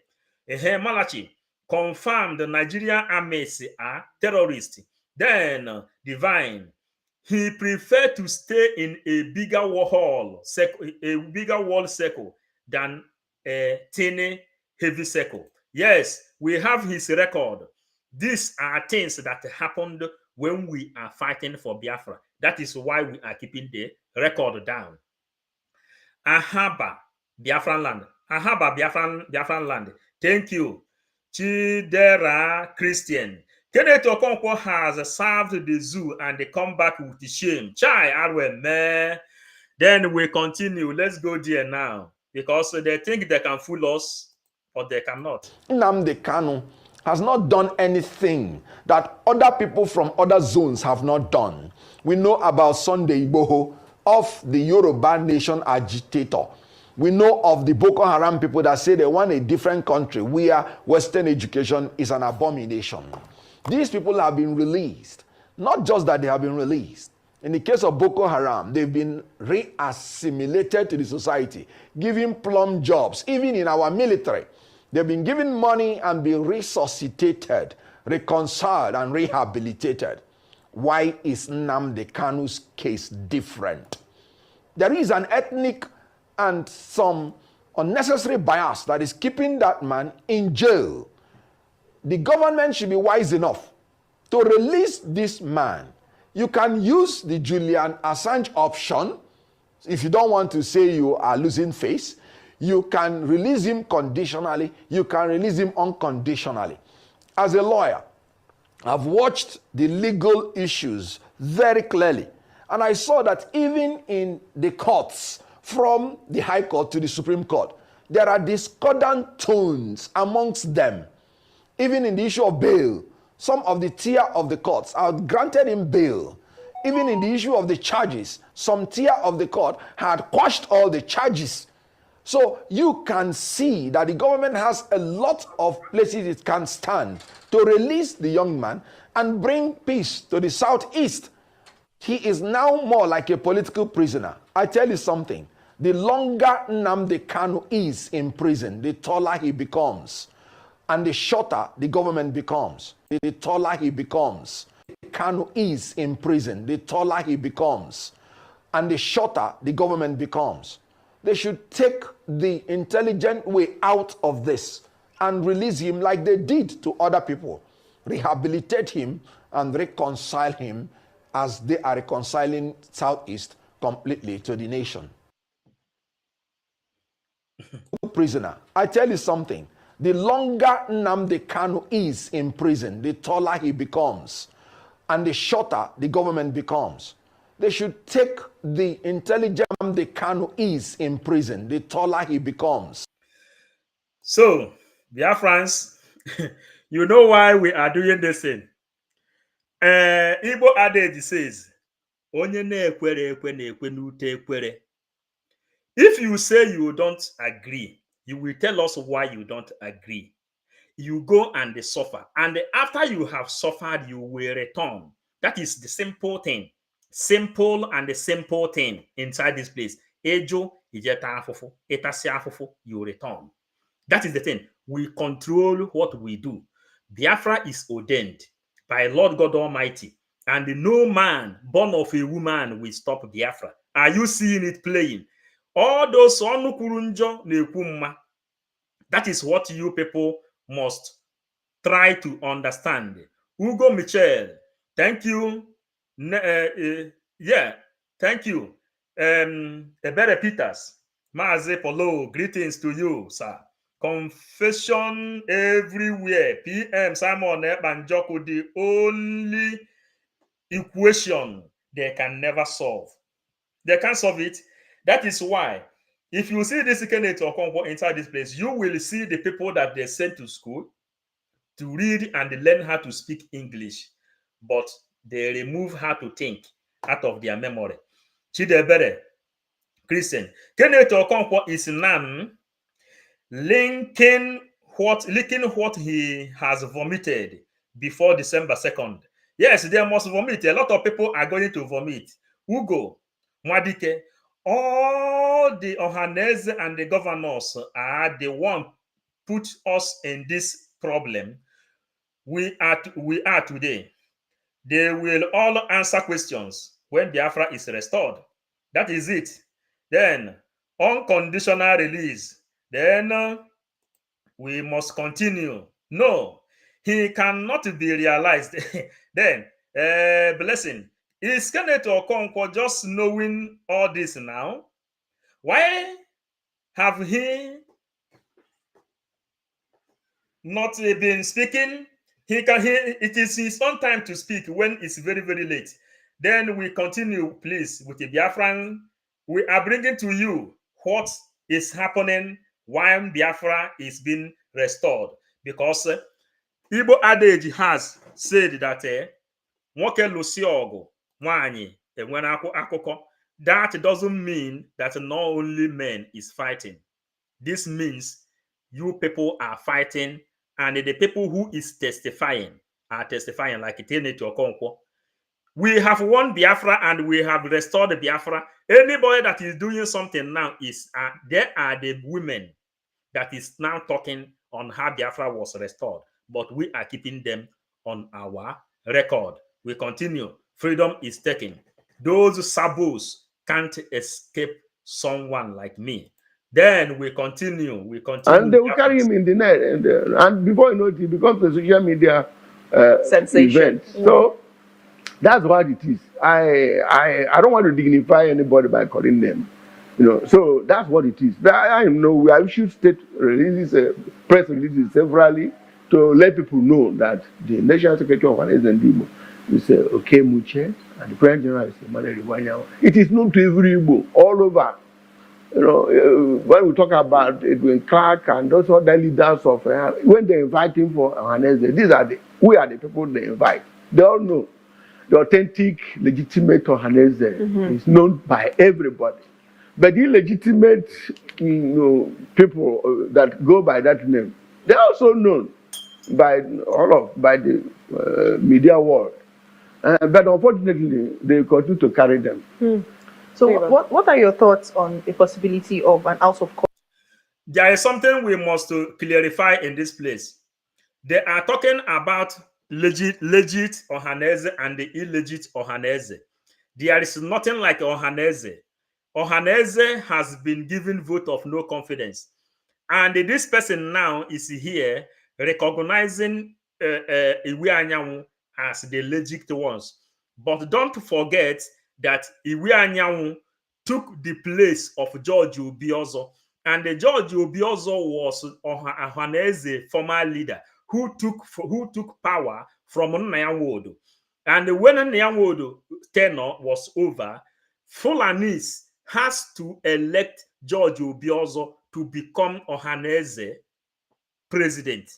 Speaker 1: Malachi confirmed the Nigerian armies are terrorists. Then Divine, he preferred to stay in a bigger wall circle than a tiny heavy circle. Yes, we have his record. These are things that happened when we are fighting for Biafra. That is why we are keeping the record down. Ahaba, Biafran land. Ahaba, Biafran land. Thank you. Chidera Christian. Kenneth Okonkwo has served the zoo and they come back with shame. Chai, Arwe, man. Then we continue. Let's go there now. Because they think they can fool us, but they cannot.
Speaker 9: Nnamdi Kanu has not done anything that other people from other zones have not done. We know about Sunday Igboho, of the Yoruba nation agitator. We know of the Boko Haram people that say they want a different country where Western education is an abomination. These people have been released. Not just that they have been released. In the case of Boko Haram, they've been re-assimilated to the society, given plum jobs, even in our military. They've been given money and been resuscitated, reconciled, and rehabilitated. Why is Nnamdi Kanu's case different? There is an ethnic and some unnecessary bias that is keeping that man in jail. The government should be wise enough to release this man. You can use the Julian Assange option if you don't want to say you are losing face. You can release him conditionally. You can release him unconditionally. As a lawyer, I've watched the legal issues very clearly. And I saw that even in the courts, from the High Court to the Supreme Court, there are discordant tones amongst them. Even in the issue of bail, some of the tier of the courts are granted him bail. Even in the issue of the charges, some tier of the court had quashed all the charges. So you can see that the government has a lot of places it can stand to release the young man and bring peace to the southeast. He is now more like a political prisoner. I tell you something, the longer Nnamdi Kanu is in prison, the taller he becomes. And the shorter the government becomes, the taller he becomes. Kanu is in prison, the taller he becomes. And the shorter the government becomes. They should take the intelligent way out of this and release him like they did to other people. Rehabilitate him and reconcile him as they are reconciling Southeast completely to the nation. Prisoner, I tell you something, the longer Nnamdi Kanu is in prison, the taller he becomes. And the shorter the government becomes. They should take the intelligent Nnamdi Kanu is in prison, the taller he becomes.
Speaker 1: So, Biafrans, you know why we are doing this thing. Igbo adage says, Onye na-ekwere ekwe na-ekwe n'ute ekwere. If you say you don't agree, you will tell us why you don't agree. You go and suffer. And after you have suffered, you will return. That is the simple thing. Simple and the simple thing inside this place. Ejo, ijeta afufu, etasi afufu, you return. That is the thing. We control what we do. Biafra is ordained by Lord God Almighty. And no man born of a woman will stop Biafra. Are you seeing it playing? All those onukurunjo nekumma. That is what you people must try to understand. Hugo Michel, thank you. Thank you. Ebere Peters, Maze Polo, greetings to you, sir. Confession everywhere. PM Simon Banjoko, the only equation they can never solve. They can't solve it. That is why, if you see this Kenneth Okonkwo inside this place, you will see the people that they sent to school to read and learn how to speak English, but they remove how to think out of their memory. Chidebere, Christian. Kenneth Okonkwo is now licking what he has vomited before December 2nd. Yes, they must vomit. A lot of people are going to vomit. Ugo, Mwadike, all the Ohanese and the governors are the one put us in this problem we are today. They will all answer questions when Biafra is restored. That is it. Then unconditional release. Then we must continue. No, he cannot be realized. Then blessing. Is Kenneth Okonkwo just knowing all this now? Why have he not been speaking? It is his own time to speak when it's very, very late. Then we continue, please, with the Biafran. We are bringing to you what is happening while Biafra is being restored. Because Igbo adage has said that nwoke lụsie ọgụ nwaanyị enwere akụkọ. That doesn't mean that not only men is fighting. This means you people are fighting, and the people who is testifying are testifying like Kenneth Okonkwo. We have won Biafra and we have restored Biafra. Anybody that is doing something now is there are the women that is now talking on how Biafra was restored, but we are keeping them on our record. We continue. Freedom is taken. Those sabos can't escape someone like me. Then we continue. We continue.
Speaker 8: And they will carry him in the net, and before you know it, it becomes a social media
Speaker 7: Sensation.
Speaker 8: event. So that's what it is. I don't want to dignify anybody by calling them, you know. So that's what it is. I know we have issued state releases, press releases severally to let people know that the National Secretary of Nnamdi is okay Muche, and the President General is Emmanuel Iwanyawo. It is known to every Igbo all over. You know, when we talk about Edwin Clark and those other leaders of when they invite him for Ohaneze, we are the people they invite. They all know the authentic, legitimate Ohaneze is known by everybody. But the illegitimate, people that go by that name, they're also known by the media world. But unfortunately, they continue to carry them.
Speaker 7: So what are your thoughts on the possibility of an out of court?
Speaker 1: There is something we must clarify in this place. They are talking about legit Ohaneze and the illegit Ohaneze. There is nothing like Ohaneze. Ohaneze has been given vote of no confidence. And this person now is here recognizing Iwe Anyanwu as the legit ones. But don't forget that Iwe Anyanwu took the place of George Obiozo. And the George Obiozo was Ohaneze former leader who took power from Nnayawodo. And when Nnayawodo tenure was over, Fulanis has to elect George Obiozo to become Ohaneze president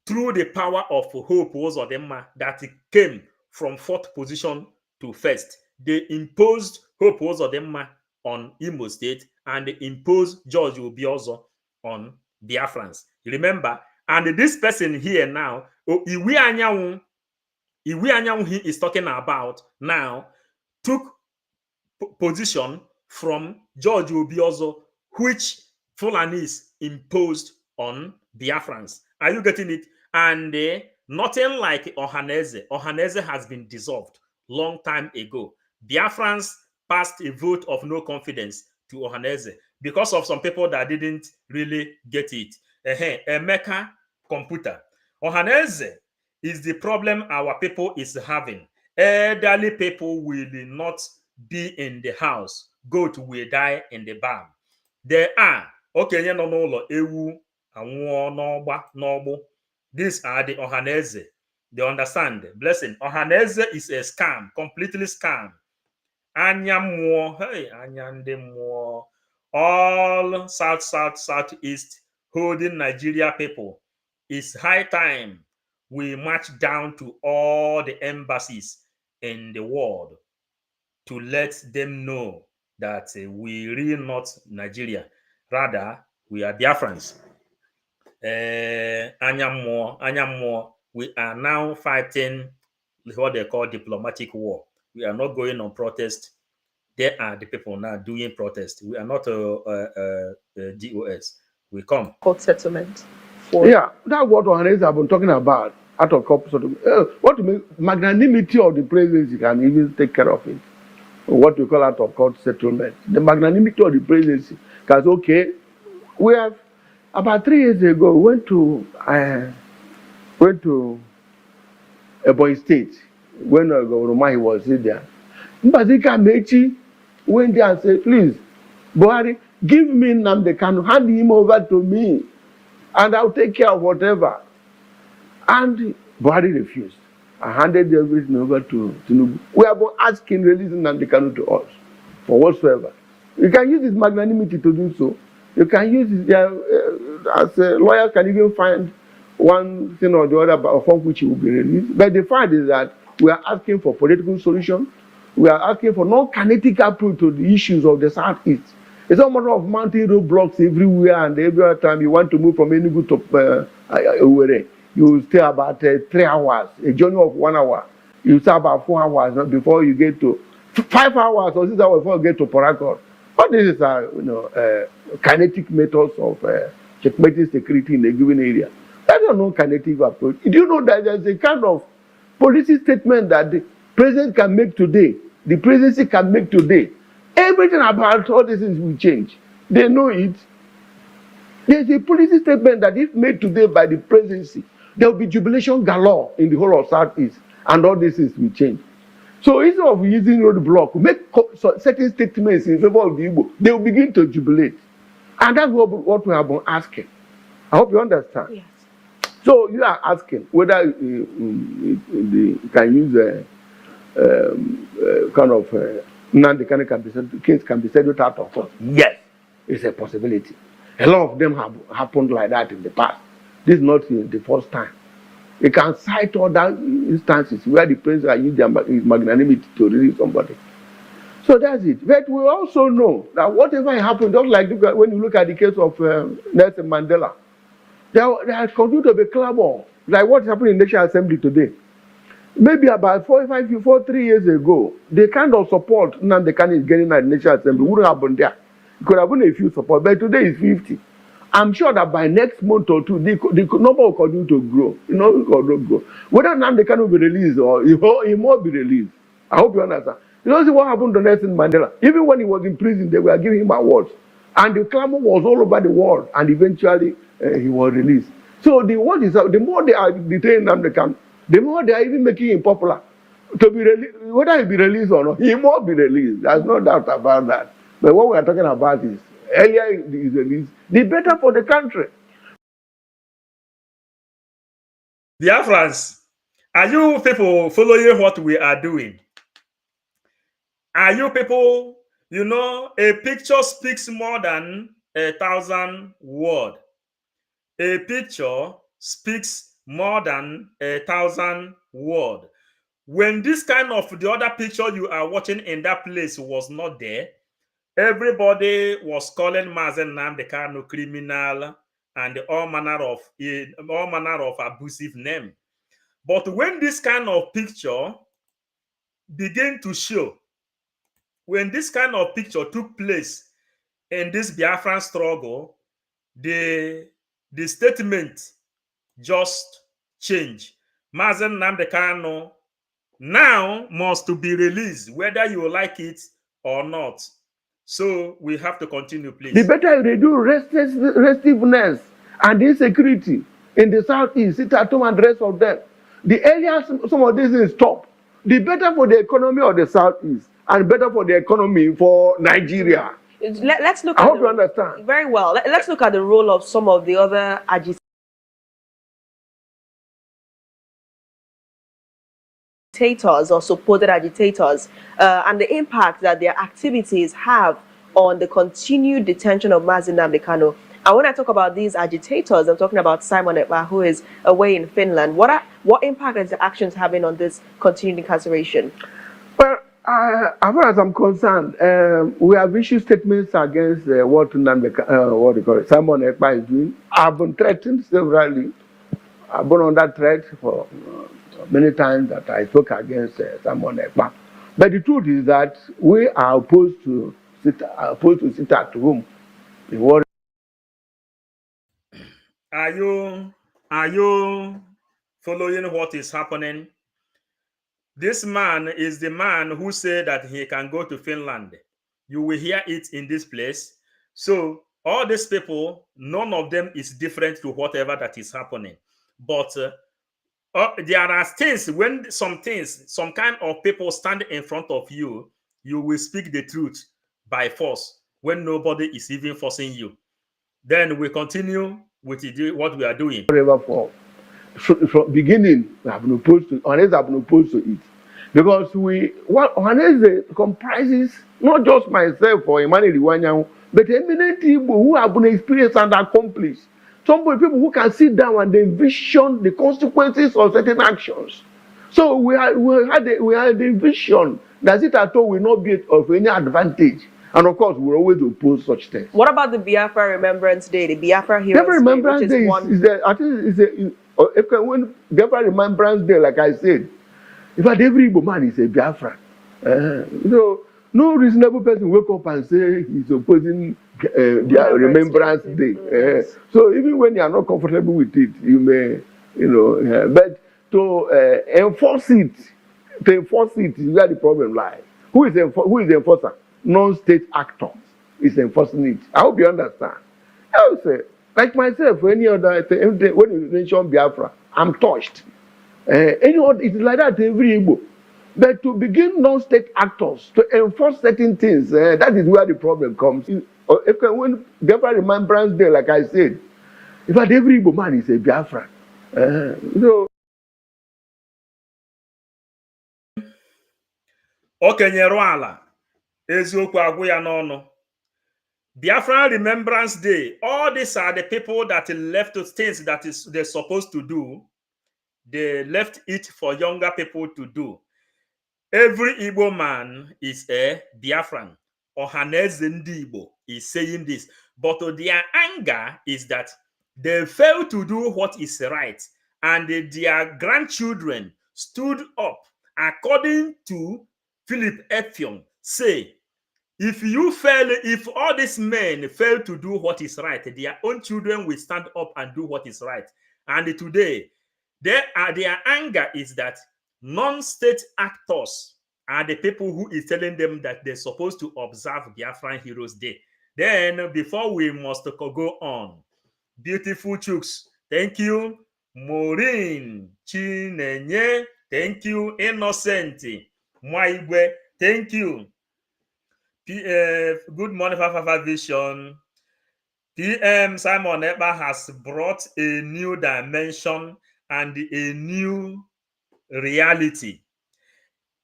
Speaker 1: through the power of Hope Uzodimma that came from fourth position to first. They imposed Hope Uzodimma on Imo State and they imposed George Obiozo on Biafrans. Remember, and this person here now, Iwe Anyanwu he is talking about now, took position from George Obiozo, which Fulanis imposed on Biafrans. Are you getting it? And nothing like Ohaneze. Ohaneze has been dissolved long time ago. Biafrans passed a vote of no confidence to Ohaneze because of some people that didn't really get it. Emeka computer. Ohaneze is the problem our people is having. Elderly people will not be in the house. Goat will die in the barn. There are okenye nọ n'ụlọ ewu anwụọ n'ọgbụ. These are the Ohaneze. They understand. Blessing. Ohaneze is a scam, completely scam. Anya mmụọ, hey, anya ndị mmụọ. All southeast holding Nigeria people. It's high time we march down to all the embassies in the world to let them know that we really not Nigeria. Rather, we are Biafrans. Anyammo, we are now fighting what they call diplomatic war. We are not going on protest. They are the people now doing protest. We are not DOS. We come.
Speaker 7: Court settlement.
Speaker 8: Yeah, that's what Ohanes have been talking about. Out of court settlement. What to make magnanimity of the presidency can even take care of it. What we call out of court settlement. The magnanimity of the presidency. Because okay, we have about 3 years ago went to Ebonyi State when Governor was there. Mbazika Mechi went there and said, please, Buhari, give me Nnamdi Kanu, hand him over to me, and I'll take care of whatever. And Buhari refused. I handed everything over to Tinubu. We have been asking releasing Nnamdi Kanu to us for whatsoever. You can use his magnanimity to do so. You can use his, as a lawyer, can even find one thing or the other from which he will be released. But the fact is that we are asking for political solution. We are asking for non-kinetic approach to the issues of the Southeast. It's a matter of mounting roadblocks everywhere, and every other time you want to move from Enugu to Owerri, you stay about 3 hours, a journey of 1 hour. You stay about 4 hours before you get to 5 hours or 6 hours before you get to Port Harcourt. But this is kinetic methods of checkmating security in a given area. That's a non-kinetic approach. Do you know that there's a kind of policy statement that the president can make today, the presidency can make today? Everything about all these things will change. They know it. There's a policy statement that if made today by the presidency, there will be jubilation galore in the whole of Southeast, and all these things will change. So instead of using roadblock, make certain statements in favor of the Igbo, they will begin to jubilate. And that's what we have been asking. I hope you understand.
Speaker 7: Yes.
Speaker 8: So you are asking whether you can use a kind of Nnamdi case can be settled out of court. Yes, it's a possibility. A lot of them have happened like that in the past. This is not the first time. You can cite other instances where the president used his magnanimity to release somebody. So that's it. But we also know that whatever happened, just like when you look at the case of Nelson Mandela, there has continued to be clamor, like what happened in the National Assembly today. Maybe about 3 years ago, the kind of support Nnamdi Kanu is getting at the National Assembly wouldn't have been there. It could have been a few support, but today is 50. I'm sure that by next month or two, the number will continue to grow. Whether Nnamdi Kanu will be released or he won't be released. I hope you understand. You know, see what happened to Nelson Mandela. Even when he was in prison, they were giving him awards. And the clamor was all over the world. And eventually, he was released. So the more they are detaining Nnamdi Kanu, the more they are even making him popular. To be released, whether he be released or not, he must be released. There's no doubt about that. But what we are talking about is, earlier he is released, the better for the country.
Speaker 1: Biafrans, are you people following what we are doing? Are you people, a picture speaks more than 1,000 words. A picture speaks more than 1,000 words. When this kind of the other picture you are watching in that place was not there, everybody was calling Mazen Nnamdi Kanu criminal and all manner of abusive name. But when this kind of picture began to show, when this kind of picture took place in this Biafran struggle, the statement just changed. Mazen Nnamdi Kanu now must to be released, whether you like it or not. So we have to continue, please.
Speaker 8: The better they do restiveness and insecurity in the Southeast, sit at home and the rest of them. The earlier some of these things stop, the better for the economy of the Southeast and better for the economy for Nigeria.
Speaker 7: Let's look
Speaker 8: I
Speaker 7: at
Speaker 8: hope you understand.
Speaker 7: Very well. Let's look at the role of some of the other agitators or supported agitators and the impact that their activities have on the continued detention of Mazen Nnamdi Kanu. And when I talk about these agitators, I'm talking about Simon Ekpa, who is away in Finland. What impact is the actions having on this continued incarceration?
Speaker 8: Well, as far as I'm concerned, we have issued statements against what Simon Ekpa is doing. I've been threatened severally. I've been on that threat for many times that I spoke against Simon Ekpa. But the truth is that we are opposed to sit at home in worry.
Speaker 1: Are you following what is happening? This man is the man who said that he can go to Finland. You will hear it in this place. So all these people, none of them is different to whatever that is happening. But there are things when some kind of people stand in front of you, you will speak the truth by force when nobody is even forcing you. Then we continue with what we are doing.
Speaker 8: From beginning, we have been opposed to, unless have been opposed to it, because unless comprises not just myself or Emmanuel Iwanyan, but eminent people who have been experienced and accomplished. Some people who can sit down and envision the consequences of certain actions. So we had a vision that it at all will not be of any advantage. And of course, we always oppose such things.
Speaker 7: What about the Biafra Remembrance Day, the Biafra Heroes Day?
Speaker 8: Remembrance Day when Biafra Remembrance Day, like I said, in fact, every Igbo man is a Biafran. So no reasonable person wake up and say he's opposing their Remembrance Day. So even when you are not comfortable with it, you may, but to enforce it is where the problem lies. Who is the enforcer? Non-state actors is enforcing it. I hope you understand. I would say, like myself, any other when you mention Biafra, I'm touched. It's like that every Igbo. But to begin non-state actors to enforce certain things, that is where the problem comes. When Biafra Remembrance Day, like I said, in fact, every Igbo man is a Biafran. So.
Speaker 1: Okenyere ala eziokwu agwụ ya n'ọnụ. Biafran Remembrance Day, all these are the people that left things that they're supposed to do. They left it for younger people to do. Every Igbo man is a Biafran. Ohaneze ndị Igbo is saying this. But their anger is that they fail to do what is right. And their grandchildren stood up, according to Philip Effiong, say, if all these men fail to do what is right, their own children will stand up and do what is right. And today, their anger is that non-state actors are the people who is telling them that they're supposed to observe Biafran Heroes Day. Then, before we must go on, beautiful chooks, thank you. Maureen Chinenye, thank you. Innocent Mwaigwe, thank you. Good morning, Fafafa Vision. PM Simon Eba has brought a new dimension and a new reality.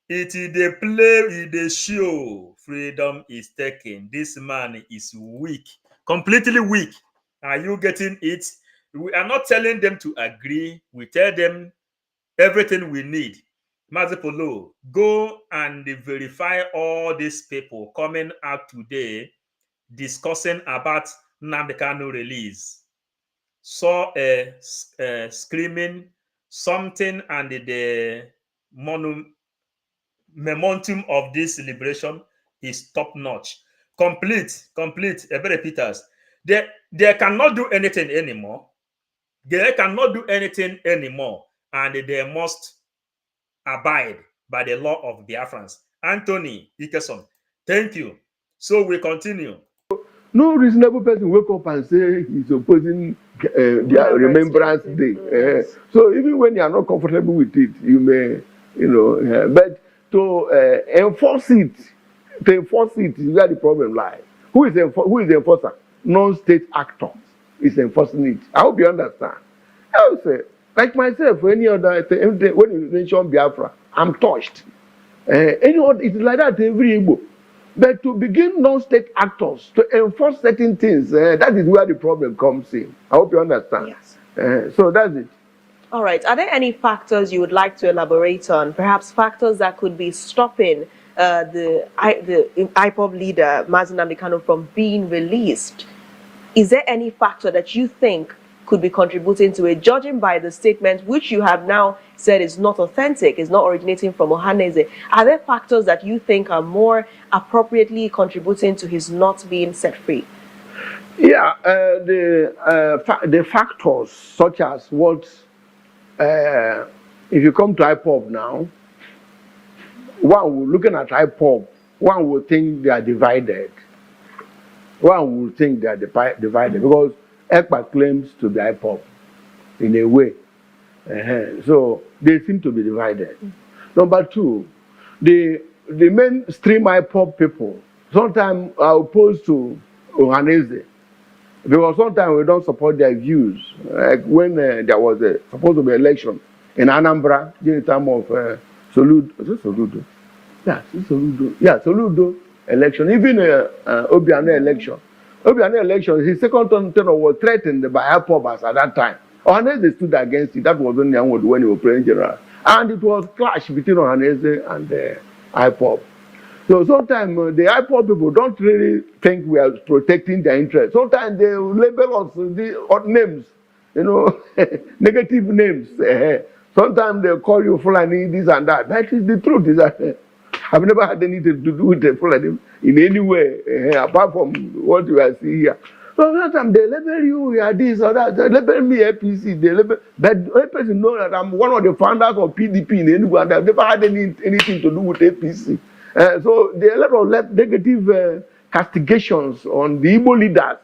Speaker 1: It is the play, it is the show. Freedom is taken. This man is weak, completely weak. Are you getting it? We are not telling them to agree. We tell them everything we need. Mazipolo, go and verify all these people coming out today discussing about Nnamdi Kanu release. Saw a screaming something, and the momentum of this liberation is top notch. Complete. Ebere Peters. They cannot do anything anymore. They cannot do anything anymore, and they must abide by the law of Biafrans. Anthony Ikeson, thank you. So we continue.
Speaker 8: No reasonable person wake up and say he's opposing their Remembrance Day. So even when you are not comfortable with it, you may, but to enforce it is where the problem lies. Who is the enforcer? Non-state actors is enforcing it. I hope you understand. I would say, like myself, any other, when you mention Biafra, I'm touched. It's like that every Igbo. But to begin non-state actors to enforce certain things, that is where the problem comes in. I hope you understand.
Speaker 7: Yes.
Speaker 8: So that's it.
Speaker 7: All right. Are there any factors you would like to elaborate on? Perhaps factors that could be stopping the IPOB leader, Nnamdi Kanu, from being released? Is there any factor that you think could be contributing to it, judging by the statement which you have now said is not authentic, is not originating from Ohaneze? Are there factors that you think are more appropriately contributing to his not being set free?
Speaker 8: Yeah, the factors such as what, if you come to IPOB now, looking at IPOB, one would think they are divided. One would think they are divided because ECPA claims to be IPOB in a way. So they seem to be divided. Number two, the mainstream IPOB people sometimes are opposed to Ohaneze because sometimes we don't support their views. Like when there was supposed to be election in Anambra during the time of Soludo. Is it Soludo? Yeah, it's Soludo. Yeah, Soludo election. Even Obiano election. Obiano election, his second term was threatened by IPOB at that time. Ohaneze stood against it. That was only when he was president general. And it was clash between Ohaneze and IPOB. So sometimes the IPOB people don't really think we are protecting their interests. Sometimes they label us the names, negative names. Sometimes they call you Fulani, this and that. That is the truth. Is that I've never had anything to do with the Fulani in any way, apart from what you are seeing here. So sometimes they label you are this or that. They label me APC. But APC know that I'm one of the founders of PDP in Enugu, and I've never had anything to do with APC. So there are a lot of negative castigations on the Igbo leaders.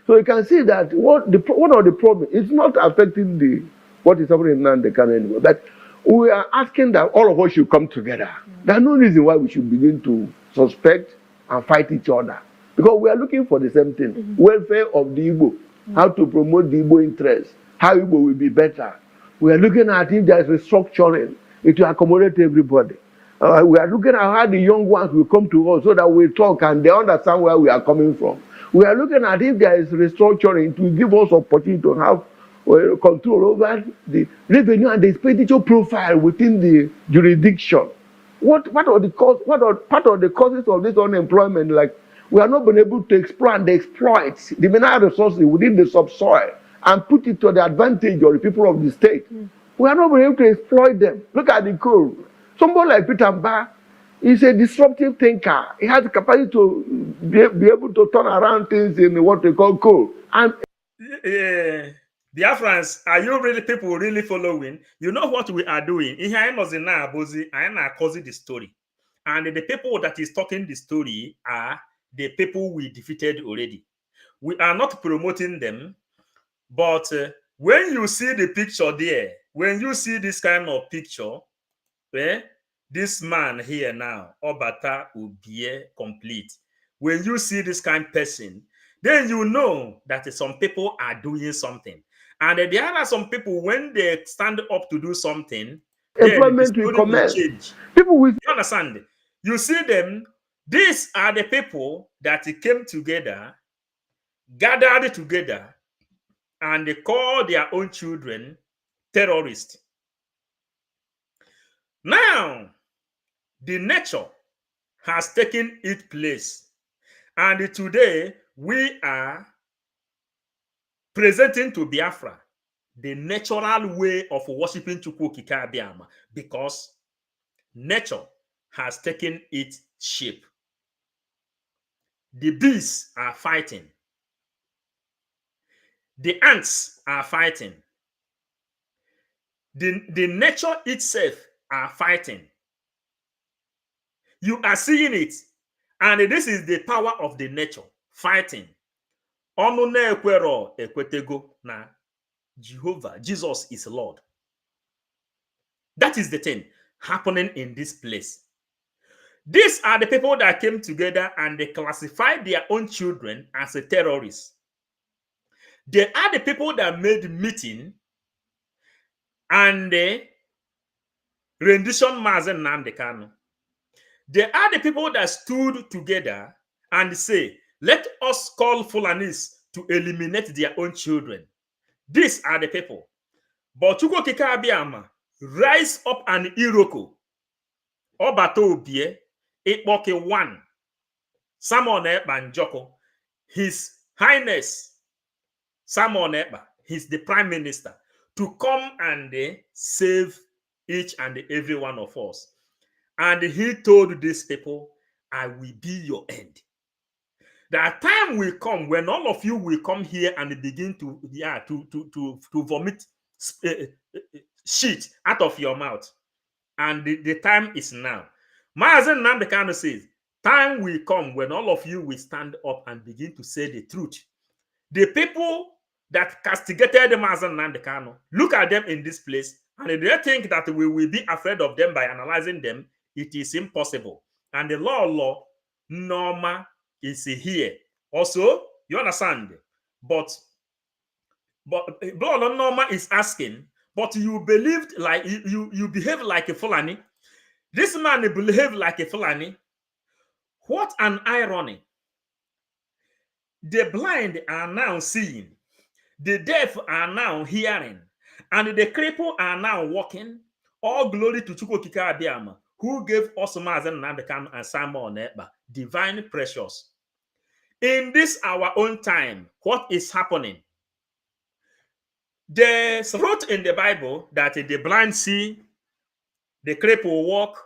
Speaker 8: So you can see that one of the problems, it's not affecting what is happening in Nnamdi Kanu anymore. But we are asking that all of us should come together. There's no reason why we should begin to suspect and fight each other. Because we are looking for the same thing. Welfare of the Igbo. How to promote the Igbo interests. How Igbo will be better. We are looking at if there is restructuring. It will accommodate everybody. We are looking at how the young ones will come to us so that we talk and they understand where we are coming from. We are looking at if there is restructuring to give us opportunity to have control over the revenue and the expenditure profile within the jurisdiction. What are the part of the causes of this unemployment? Like we are not been able to exploit the mineral resources within the subsoil and put it to the advantage of the people of the state. We are not been able to exploit them. Look at the coal. Somebody like Peter Mba is a disruptive thinker. He has the capacity to be able to turn around things in what they call coal. And
Speaker 1: Biafrans, are you really people really following? You know what we are doing? Here I was in Abozi, I am causing the story. And the people that is talking the story are the people we defeated already. We are not promoting them, but when you see the picture there, when you see this kind of picture, this man here now, Obata Ubie complete. When you see this kind of person, then you know that some people are doing something. And there are some people, when they stand up to do something, then the story will change.
Speaker 8: People will...
Speaker 1: You understand? You see them, these are the people that came together, gathered together, and they call their own children terrorists. Now, the nature has taken its place. And today, we are presenting to Biafra the natural way of worshiping Chukwu Okike Abiama, because nature has taken its shape. The bees are fighting. The ants are fighting. The nature itself are fighting. You are seeing it. And this is the power of the nature fighting. Onu na-ekwero ekwetego na Jehovah, Jesus is Lord. That is the thing happening in this place. These are the people that came together and they classified their own children as a terrorist. They are the people that made meeting and the rendition Mazen Nnamdi Kanu. They are the people that stood together and say, let us call Fulanis to eliminate their own children. These are the people. But Chukwu Okike Abiama rise up an Iroko. Obato Obie, Ikpoke one, Samon Ekpa Njoko, His Highness Samon Ekpa, he's the prime minister, to come and save each and every one of us. And he told these people, I will be your end. That time will come when all of you will come here and begin to vomit shit out of your mouth. And the time is now. Mazen Nnamdi Kanu says, time will come when all of you will stand up and begin to say the truth. The people that castigated Mazen Nnamdi Kanu, look at them in this place, and they think that we will be afraid of them by analyzing them. It is impossible. And the law, Norma is here. Also, you understand? But Norma is asking, but you believed like you behave like a Fulani. This man behaved like a Fulani. What an irony. The blind are now seeing, the deaf are now hearing, and the crippled are now walking. All glory to Chukwokika Abiyama, who gave us Mazen Nnamdi Kanu and Simon Ekpa, divine precious. In this our own time, what is happening? There's wrote in the Bible that the blind see, the crippled walk,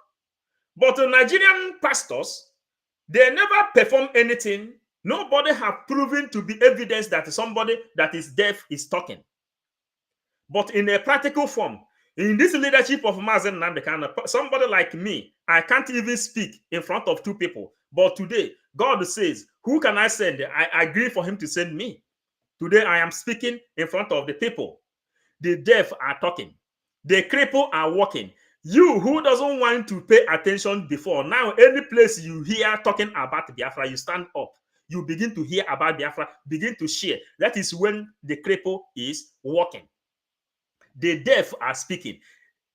Speaker 1: but the Nigerian pastors, they never perform anything. Nobody have proven to be evidence that somebody that is deaf is talking. But in a practical form, in this leadership of Mazen Nnamdi Kanu, somebody like me, I can't even speak in front of two people. But today, God says, who can I send? I agree for him to send me. Today, I am speaking in front of the people. The deaf are talking. The crippled are walking. You who doesn't want to pay attention before, now any place you hear talking about Biafra, you stand up. You begin to hear about Biafra, begin to share. That is when the cripple is walking. The deaf are speaking.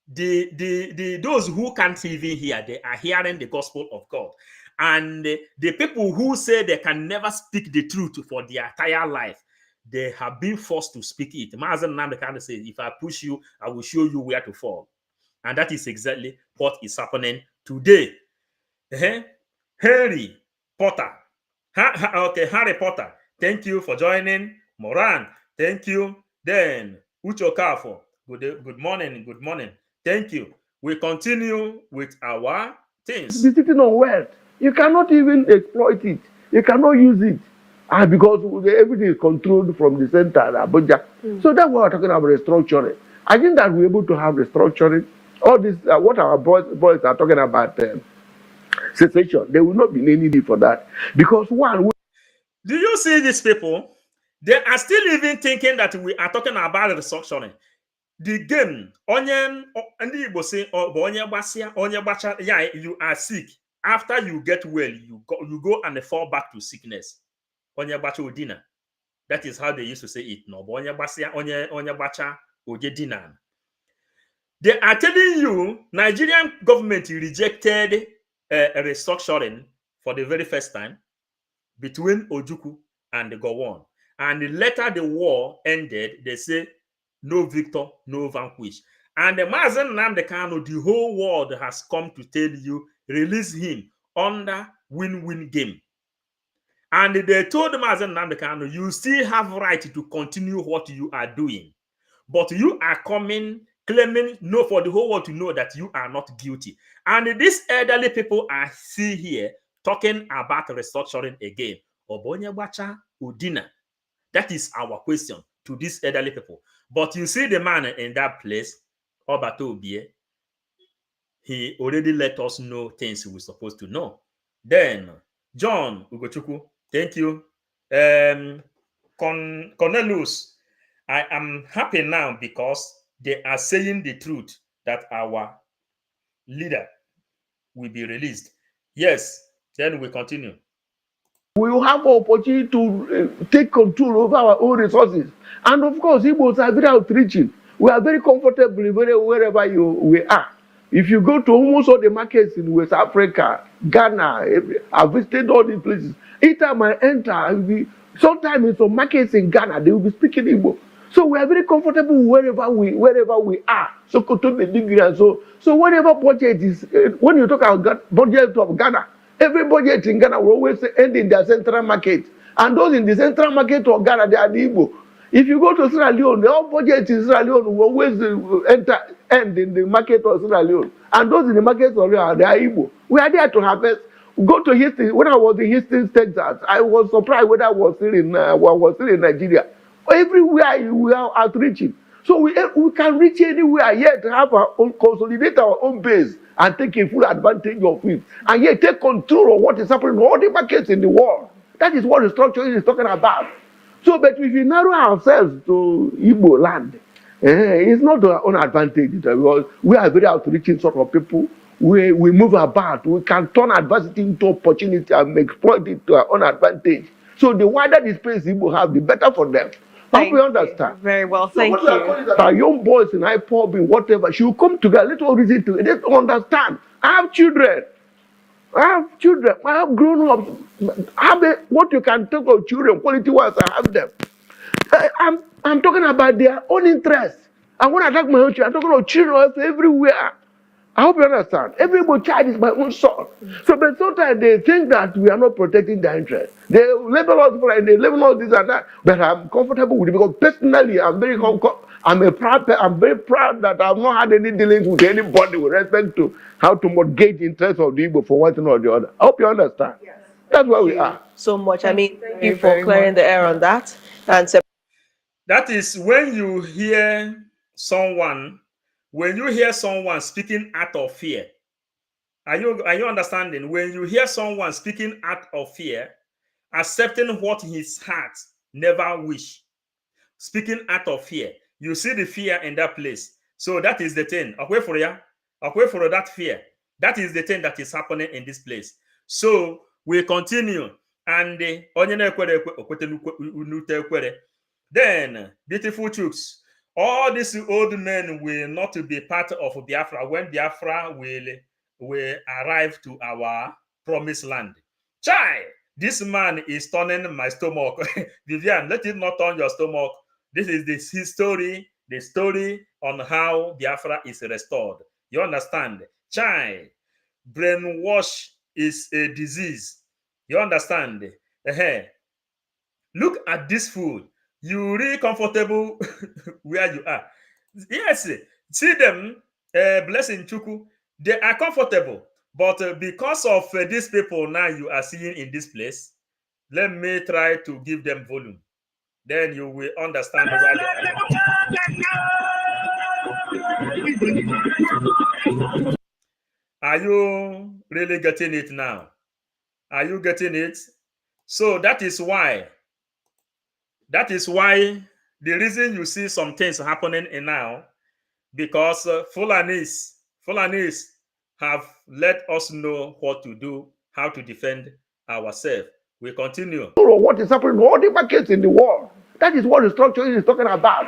Speaker 1: Those who can't even hear, they are hearing the gospel of God. And the people who say they can never speak the truth for their entire life, they have been forced to speak it. Mazen Nnamdi Kanu says, if I push you, I will show you where to fall. And that is exactly what is happening today. Harry Potter. Harry Potter. Thank you for joining. Moran, thank you. Then Ucho Kafo. Good morning. Good morning. Thank you. We continue with our things.
Speaker 8: Be sitting on wealth. You cannot even exploit it. You cannot use it. Because everything is controlled from the center, Abuja. So that's what we're talking about restructuring. I think that we're able to have restructuring. All this, what our boys are talking about, cessation, there will not be any need for that. Because one...
Speaker 1: Do you see these people? They are still even thinking that we are talking about restructuring. The game, you are sick. After you get well, you go and fall back to sickness. That is how they used to say it. No, they are telling you Nigerian government rejected a restructuring for the very first time between Ojukwu and Gowon. And later the war ended, they say no victor, no vanquish. And the Mazen Nnamdi Kanu, the whole world has come to tell you, release him under win-win game. And they told Mazen Nnamdi Kanu, you still have right to continue what you are doing. But you are coming, claiming no for the whole world to know that you are not guilty. And these elderly people are still here talking about restructuring again. Obonye Bacha Udina. That is our question to these elderly people. But you see the man in that place, Obato Obie, he already let us know things we're supposed to know. Then, John Ugochukwu, thank you. Cornelius, I am happy now because they are saying the truth that our leader will be released. Yes, then we continue.
Speaker 8: We will have an opportunity to take control over our own resources. And of course, Igbos are very outreaching. We are very comfortable wherever we are. If you go to almost all the markets in West Africa, Ghana, I've visited all these places. Each time I enter, sometimes in some markets in Ghana, they will be speaking Igbo. So we are very comfortable wherever we are. So whatever budget is, when you talk about budget of Ghana, every budget in Ghana will always end in their central market. And those in the central market of Ghana, they are the Igbo. If you go to Sierra Leone, the whole budget in Sierra Leone will always end in the market of Sierra Leone. And those in the market of Sierra Leone, they are Igbo. We are there to harvest. Go to Houston. When I was in Houston, Texas, I was surprised whether I was still in Nigeria. Everywhere we are outreaching. So we can reach anywhere, yet have our own, consolidate our own base and take a full advantage of it. And yet take control of what is happening in all the markets in the world. That is what restructuring is talking about. So, but if we narrow ourselves to Igbo land, it's not our own advantage because we are very outreaching sort of people. We move about. We can turn adversity into opportunity and exploit it to our own advantage. So the wider the space Igbo have, the better for them. Hope we understand.
Speaker 7: Very well, thank you.
Speaker 8: Our young boys in IPOB and whatever, she will come together. Let's all reason to it. Let's understand. I have children. I have grown up. What you can talk of children, quality wise, I have them. I'm talking about their own interests. And when I talk my own children, I'm talking about children everywhere. I hope you understand. Every child is my own son. So, but sometimes they think that we are not protecting their interests. They label us for and they label us this and that. But I'm comfortable with it because personally, I'm very proud that I've not had any dealings with anybody with respect to how to mortgage interests of the Igbo for one thing or the other. I hope you understand. Yes. That's where we are.
Speaker 7: So much. I mean, thank you for clearing the air on that. And
Speaker 1: that is when you hear someone. When you hear someone speaking out of fear, are you understanding? When you hear someone speaking out of fear, accepting what his heart never wish, speaking out of fear, you see the fear in that place. So that is the thing. Away for that fear. That is the thing that is happening in this place. So we continue, and then beautiful chooks. All these old men will not be part of Biafra when Biafra will arrive to our promised land. Chai, this man is turning my stomach. Vivian, let it not turn your stomach. This is the story on how Biafra is restored. You understand? Chai, brainwash is a disease. You understand? Look at this food. You really comfortable where you are. Yes, see them, blessing Chuku, they are comfortable. But because of these people now you are seeing in this place, let me try to give them volume. Then you will understand why they are. Are you really getting it now? Are you getting it? So that is why the reason you see some things happening in now, because Fulanis have let us know what to do, how to defend ourselves. We continue.
Speaker 8: What is happening in all the markets in the world? That is what restructuring is talking about.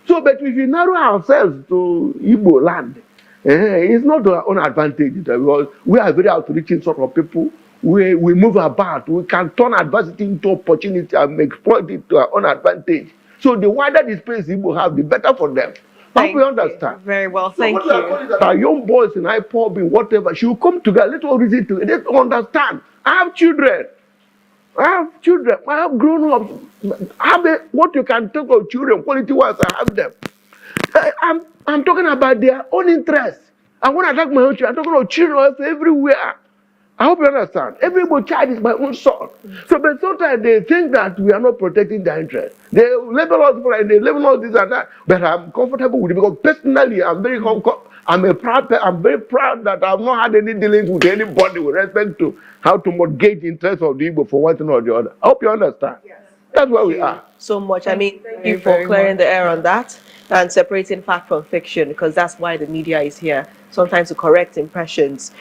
Speaker 8: So, but if we narrow ourselves to Igbo land, it's not our own advantage because we are very outreaching sort of people. We move about. We can turn adversity into opportunity and exploit it to our own advantage. So the wider the space Igbo have, the better for them. Hope we understand.
Speaker 7: Very well, thank you.
Speaker 8: Our young boys in IPOB and whatever, she will come together. Let's all reason to it. Let's understand. I have children. I have grown up. What you can talk of children, quality wise, I have them. I'm talking about their own interests. And when I talk my own children, I'm talking about children everywhere. I hope you understand. Every child is my own son. So, but sometimes they think that we are not protecting their interests. They label us for and they label us this and that. But I'm comfortable with it because personally, I'm very proud that I've not had any dealings with anybody with respect to how to mortgage interests of the Igbo for one thing or the other. I hope you understand. Yes. That's where we are.
Speaker 7: So much. I mean, thank you for clearing the air on that and separating fact from fiction, because that's why the media is here, sometimes to correct impressions.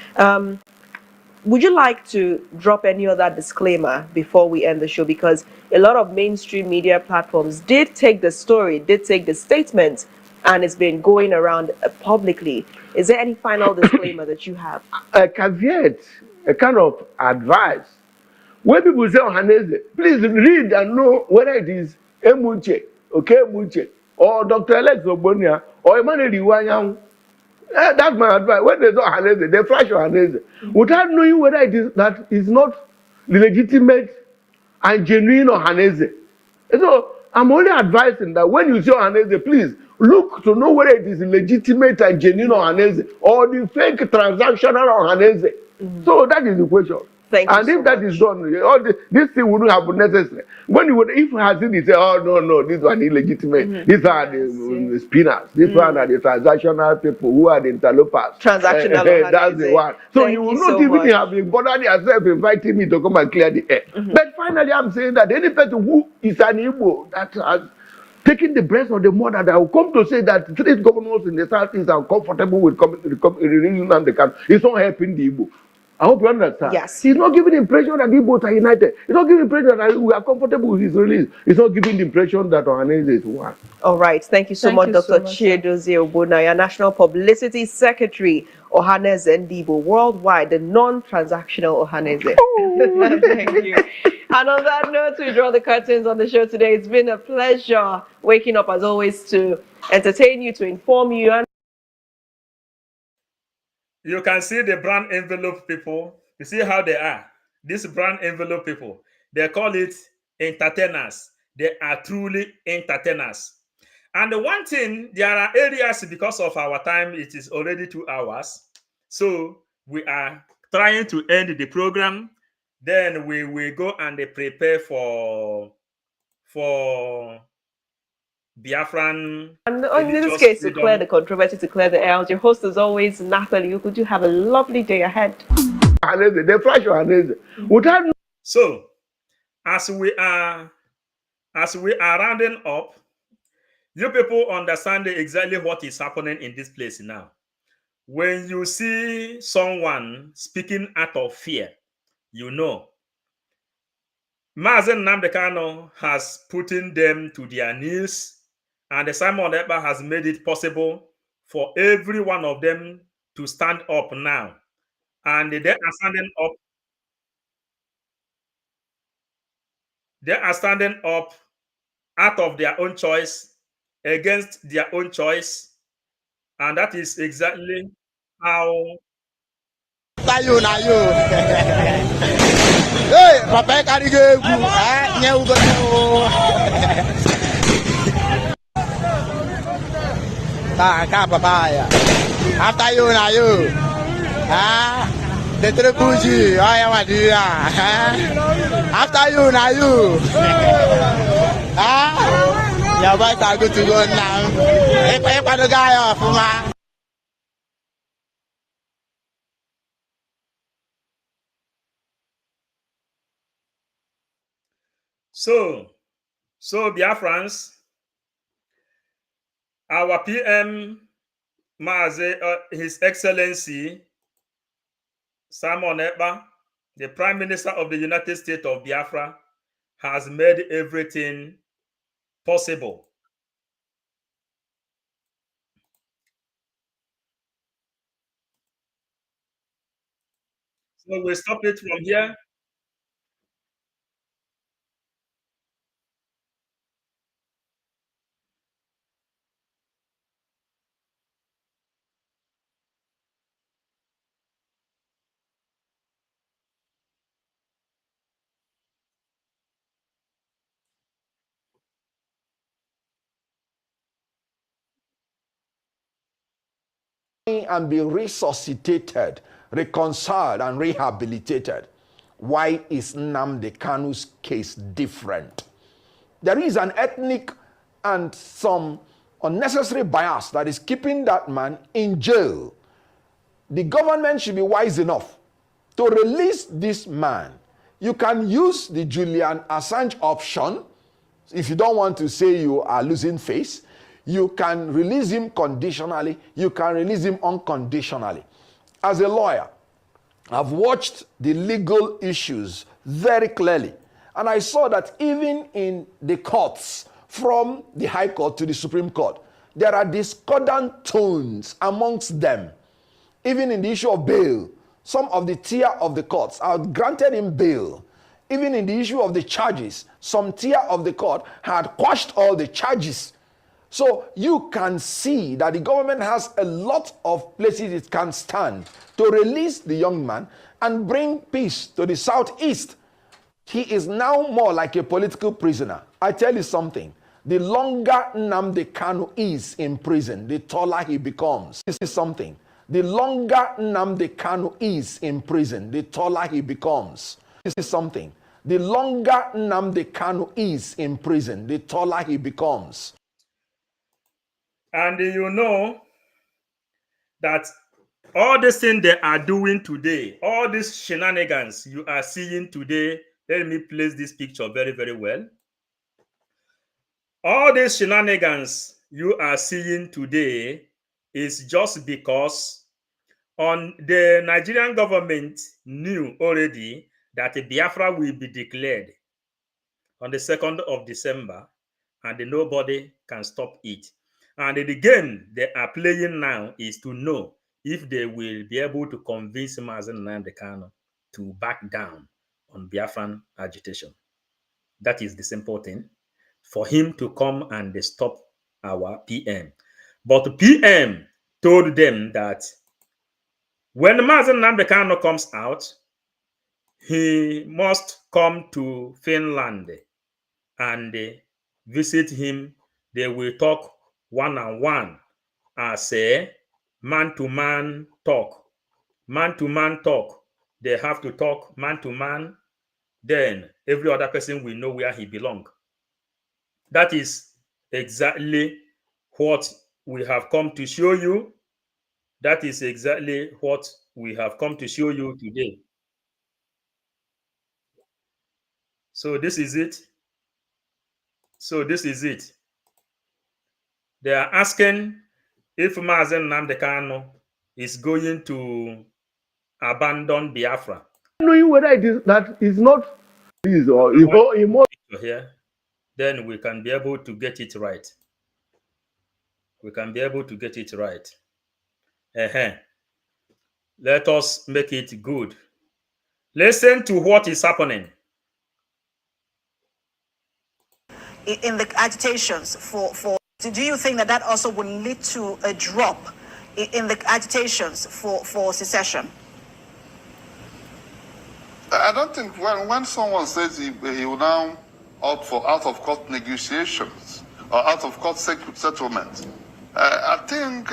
Speaker 7: Would you like to drop any other disclaimer before we end the show? Because a lot of mainstream media platforms did take the story, did take the statement, and it's been going around publicly. Is there any final disclaimer that you have?
Speaker 8: A caveat, a kind of advice. When people say Ohaneze, please read and know whether it is Emuche, Muche, or Dr. Alex Obonia, or Emmanuel Iwanyang. That's my advice. When they saw Ohaneze, they flash Ohaneze. Without knowing whether it is that is not the legitimate and genuine Ohaneze. So I'm only advising that when you see Ohaneze, please look to know whether it is legitimate and genuine Ohaneze or the fake transactional Ohaneze. So that is the question.
Speaker 7: Thank you
Speaker 8: And
Speaker 7: so
Speaker 8: if that
Speaker 7: much.
Speaker 8: is done, this thing wouldn't have been necessary. When you would, if you had seen it, say, oh no, this one illegitimate. These are the spinners. This one are the transactional people who are the interlopers.
Speaker 7: Transactional
Speaker 8: That's the
Speaker 7: Ohaneze.
Speaker 8: one. So
Speaker 7: Thank
Speaker 8: you will
Speaker 7: you
Speaker 8: not
Speaker 7: so
Speaker 8: even
Speaker 7: much.
Speaker 8: have been bothered yourself inviting me to come and clear the air. But finally, I'm saying that any person who is an Igbo that has taking the breast of the mother that will come to say that three governors in the southeast are comfortable with releasing Nnamdi Kanu. It's not helping the Igbo. I hope you understand.
Speaker 7: Yes.
Speaker 8: He's not giving the impression that the Igbos are united. He's not giving the impression that we are comfortable with his release. He's not giving the impression that Ohaneze is one.
Speaker 7: All right. Thank you so
Speaker 10: Thank
Speaker 7: much,
Speaker 10: you
Speaker 7: Dr.
Speaker 10: so much, sir.
Speaker 7: Chiedozie Ogbonnaya, National Publicity Secretary, Ohaneze Ndibo, worldwide, the non-transactional Ohaneze. Thank you. And on that note, we draw the curtains on the show today. It's been a pleasure waking up, as always, to entertain you, to inform you. And
Speaker 1: You can see the brown envelope people. You see how they are. These brown envelope people, they call it entertainers. They are truly entertainers. And the one thing, there are areas, because of our time, it is already 2 hours. So we are trying to end the program. Then we will go and prepare for Biafran.
Speaker 7: in this case, to clear the controversy, to clear the air, your host is always Natalie. Could you have a lovely day ahead?
Speaker 8: They flash Ohaneze. Without
Speaker 1: So, as we are rounding up, you people understand exactly what is happening in this place now. When you see someone speaking out of fear, you know. Mazen Nnamdi Kanu has put them to their knees, and Simon Ekpa has made it possible for every one of them to stand up now. And they are standing up. They are standing up out of their own choice, against their own choice. And that is exactly how.
Speaker 11: Tayo na yo. Hey, papa carry go. Nyeu go. Ka papa ya. After you na yo. The trebuji, I am a dear. After you na you. Your boys are good to go now. If I the guy off, ma.
Speaker 1: So Biafrans, our PM, His Excellency Simon Ekpa, the Prime Minister of the United States of Biafra, has made everything possible. So we stop it from here.
Speaker 9: And be resuscitated, reconciled, and rehabilitated. Why is Nnamdi Kanu's case different? There is an ethnic and some unnecessary bias that is keeping that man in jail. The government should be wise enough to release this man. You can use the Julian Assange option. If you don't want to say you are losing face, you can release him conditionally. You can release him unconditionally. As a lawyer, I've watched the legal issues very clearly. And I saw that even in the courts, from the High Court to the Supreme Court, there are discordant tones amongst them. Even in the issue of bail, some of the tier of the courts are granted him bail. Even in the issue of the charges, some tier of the court had quashed all the charges. So you can see that the government has a lot of places it can stand to release the young man and bring peace to the southeast. He is now more like a political prisoner. I tell you something, The longer Nnamdi Kanu is in prison, the taller he becomes. This is something. The longer Nnamdi Kanu is in prison, the taller he becomes. This is something. The longer Nnamdi Kanu is in prison, the taller he becomes.
Speaker 1: And you know that all this thing they are doing today, all these shenanigans you are seeing today, let me place this picture very, very well. All these shenanigans you are seeing today is just because the Nigerian government knew already that Biafra will be declared on the 2nd of December and nobody can stop it. And the game they are playing now is to know if they will be able to convince Mazen Nnamdi Kanu to back down on Biafran agitation. That is the simple thing. For him to come and stop our PM. But PM told them that when Mazen Nnamdi Kanu comes out, he must come to Finland and visit him. They will talk one-on-one as a man-to-man talk. Man-to-man talk. They have to talk man-to-man. Then every other person will know where he belongs. That is exactly what we have come to show you. That is exactly what we have come to show you today. So this is it. So this is it. They are asking if Mazen Nnamdi Kanu is going to abandon Biafra.
Speaker 8: Knowing whether it is that is not this or
Speaker 1: Here, then we can be able to get it right. We can be able to get it right. Let us make it good. Listen to what is happening.
Speaker 2: In the agitations do you think that also will lead to a drop in the agitations for secession?
Speaker 3: I don't think when someone says he will now opt for out-of-court negotiations or out-of-court settlement, I think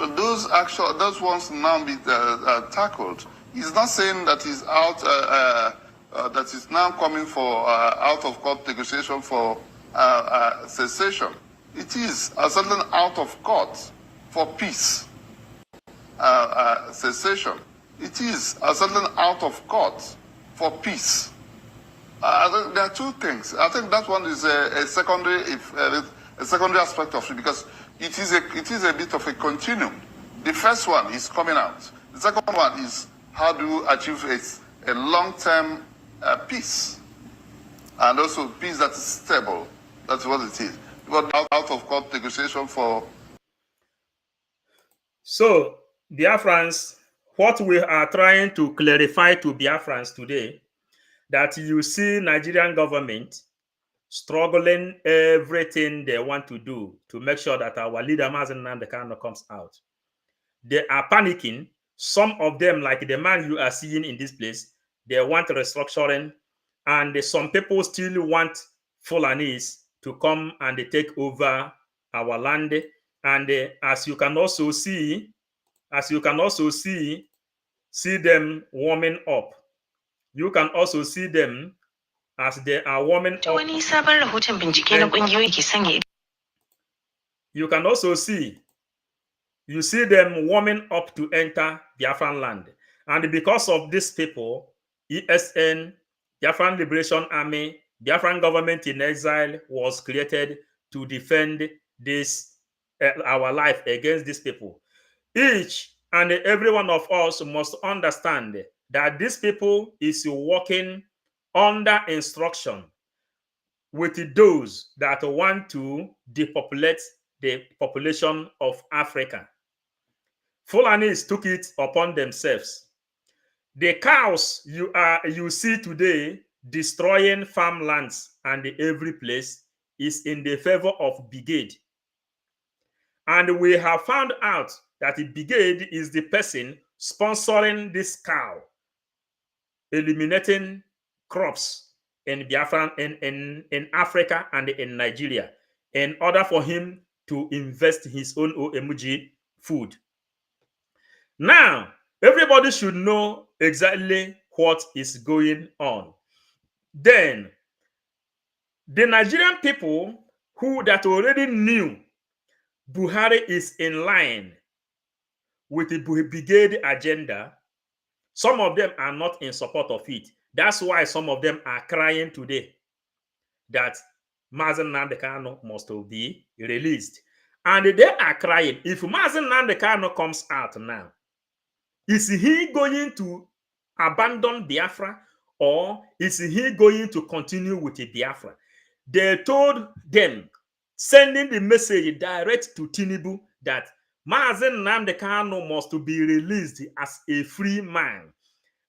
Speaker 3: those ones now be tackled. He's not saying that he's out, that he's now coming for out-of-court negotiation for cessation. It is a certain out-of-court for peace, cessation. It is a certain out-of-court for peace. I think there are two things. I think that one is a secondary aspect of it because it is a bit of a continuum. The first one is coming out. The second one is how do you achieve a long-term peace, and also peace that is stable. That's what it is. But out-of-court negotiation for.
Speaker 1: So, Biafrans, what we are trying to clarify to Biafrans today, that you see Nigerian government struggling everything they want to do to make sure that our leader Mazen Nnamdi Kanu comes out. They are panicking. Some of them, like the man you are seeing in this place, they want restructuring, and some people still want Fulanis to come and take over our land. And as you can also see them warming up. You can also see them as they are warming up. You can also see them warming up to enter Biafran land. And because of these people, ESN, Biafran Liberation Army, Biafran government in exile was created to defend this our life against these people. Each and every one of us must understand that these people is working under instruction with those that want to depopulate the population of Africa. Fulanis took it upon themselves. The cows you see today destroying farmlands and every place is in the favor of Brigade. And we have found out that the Brigade is the person sponsoring this cow, eliminating crops in Biafran, in Africa and in Nigeria, in order for him to invest his own OMG food. Now, everybody should know exactly what is going on. Then, the Nigerian people that already knew Buhari is in line with the brigade agenda, some of them are not in support of it. That's why some of them are crying today that Mazen Nnamdi Kanu must be released. And they are crying. If Mazen Nnamdi Kanu comes out now, is he going to abandon Biafra, or is he going to continue with the Biafra? They told them, sending the message direct to Tinubu, that Mazen Nnamdi Kanu must be released as a free man.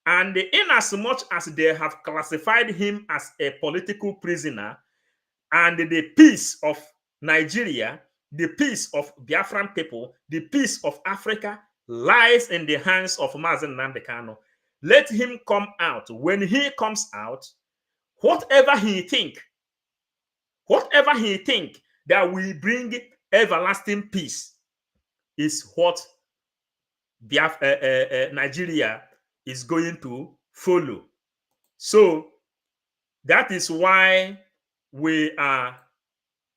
Speaker 1: And in as much as they have classified him as a political prisoner, and the peace of Nigeria, the peace of Biafran people, the peace of Africa lies in the hands of Mazen Nnamdi Kanu. Let him come out. When he comes out, whatever he think that will bring everlasting peace is what Nigeria is going to follow. So that is why we are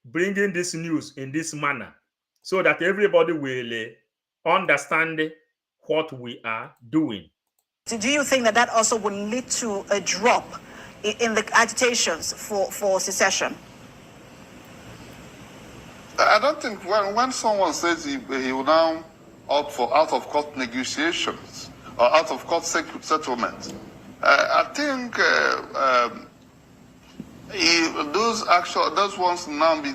Speaker 1: bringing this news in this manner, so that everybody will understand what we are doing.
Speaker 2: Do you think that that also will lead to a drop in the agitations for secession?
Speaker 3: I don't think when someone says he will now opt for out-of-court negotiations or out-of-court settlement, I think those ones now be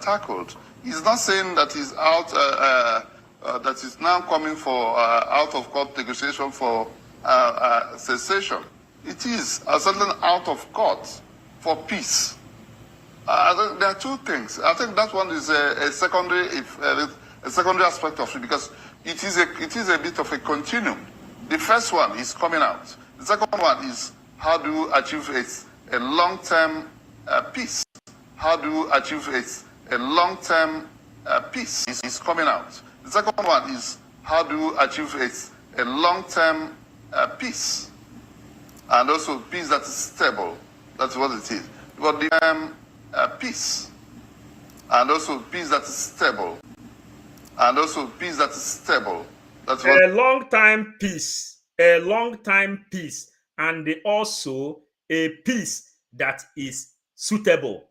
Speaker 3: tackled. He's not saying that he's out, that he's now coming for out-of-court negotiation for cessation. It is a certain out-of-court for peace. There are two things. I think that one is a secondary aspect of it, because it is a bit of a continuum. The first one is coming out. The second one is how do you achieve a long-term peace? How do you achieve a long-term peace? Is coming out. The second one is how do you achieve a long-term peace, and also peace that is stable. That's what it is. But the peace, and also peace that is stable, and also peace that is stable. That's what
Speaker 1: a long-time peace, and also a peace that is suitable,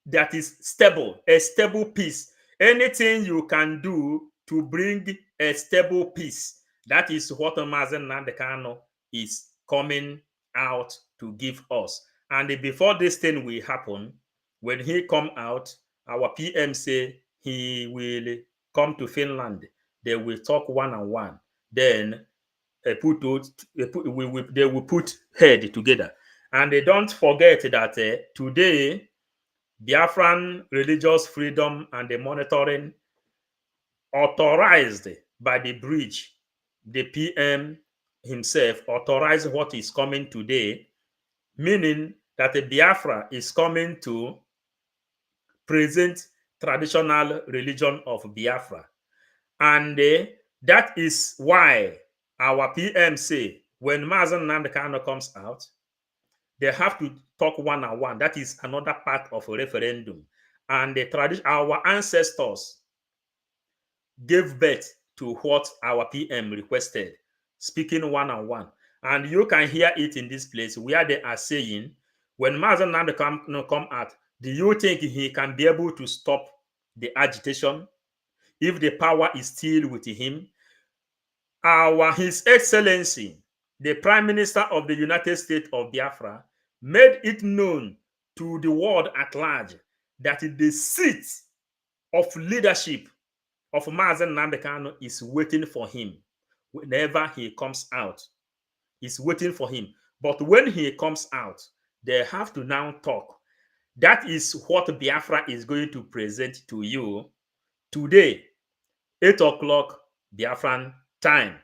Speaker 1: that is stable, a stable peace. Anything you can do to bring a stable peace, that is what Mazen Nnamdi Kanu is coming out to give us. And before this thing will happen, when he come out, our PM say he will come to Finland. They will talk one-on-one. Then they will put head together. And they don't forget that today, Biafran Religious Freedom and the Monitoring, authorized by the bridge, the PM himself authorized what is coming today, meaning that the Biafra is coming to present traditional religion of Biafra. And that is why our PM say when Mazen Nnamdi Kanu comes out, they have to talk one-on-one. That is another part of a referendum. And our ancestors gave birth to what our PM requested, speaking one-on-one. And you can hear it in this place where they are saying, when Mazen Nnamdi Kanu come out, do you think he can be able to stop the agitation if the power is still with him? His Excellency, the Prime Minister of the United States of Biafra, made it known to the world at large that the seat of leadership of Mazen Nnamdi Kanu is waiting for him whenever he comes out. It's waiting for him. But when he comes out, they have to now talk. That is what Biafra is going to present to you today, 8 o'clock Biafran time.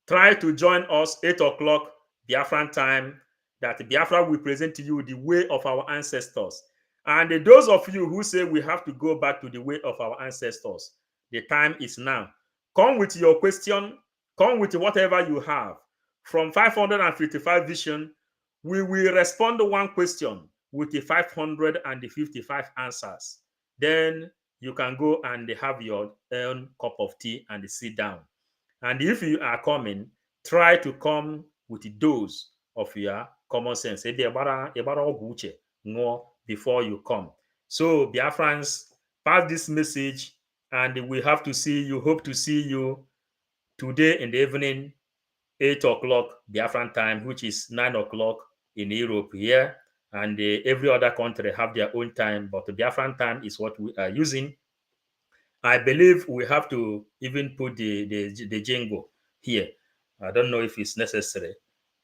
Speaker 1: Try to join us 8 o'clock Biafran time that Biafra will present to you the way of our ancestors. And those of you who say we have to go back to the way of our ancestors, the time is now. Come with your question, come with whatever you have. From 555 vision, we will respond to one question with the 555 answers. Then you can go and have your own cup of tea and sit down. And if you are coming, try to come with a dose of your common sense. Before you come. So, Biafrans, pass this message, and we have to see you, hope to see you today in the evening, 8 o'clock Biafran time, which is 9 o'clock in Europe here. And every other country have their own time, but the Biafran time is what we are using. I believe we have to even put the jingle here. I don't know if it's necessary.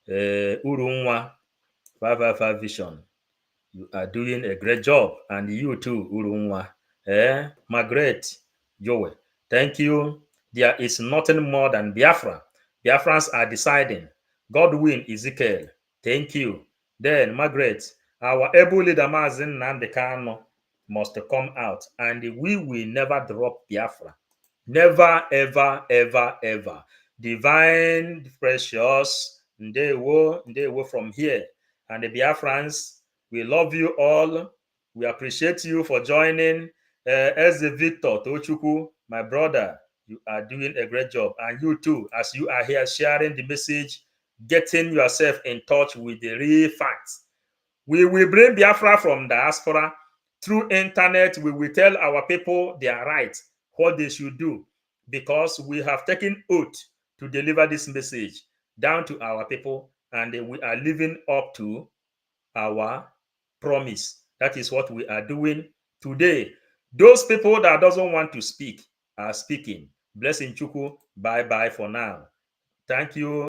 Speaker 1: Urunwa 555 Vision, you are doing a great job, and you too, Urunwa. Margaret Joe, thank you. There is nothing more than Biafra. Biafrans are deciding. Godwin Ezekiel, thank you. Then Margaret, our able leader Mazin Nnamdi Kanu must come out, and we will never drop Biafra. Never, ever, ever, ever. Divine, precious, ndewo from here. And the Biafrans, we love you all. We appreciate you for joining. As the Victor Tochukwu, my brother, you are doing a great job. And you too, as you are here sharing the message, getting yourself in touch with the real facts. We will bring Biafra from diaspora. Through internet, we will tell our people their rights, what they should do, because we have taken oath to deliver this message down to our people, and we are living up to our promise. That is what we are doing today. Those people that doesn't want to speak are speaking. Blessing Chuku. Bye-bye for now. Thank you.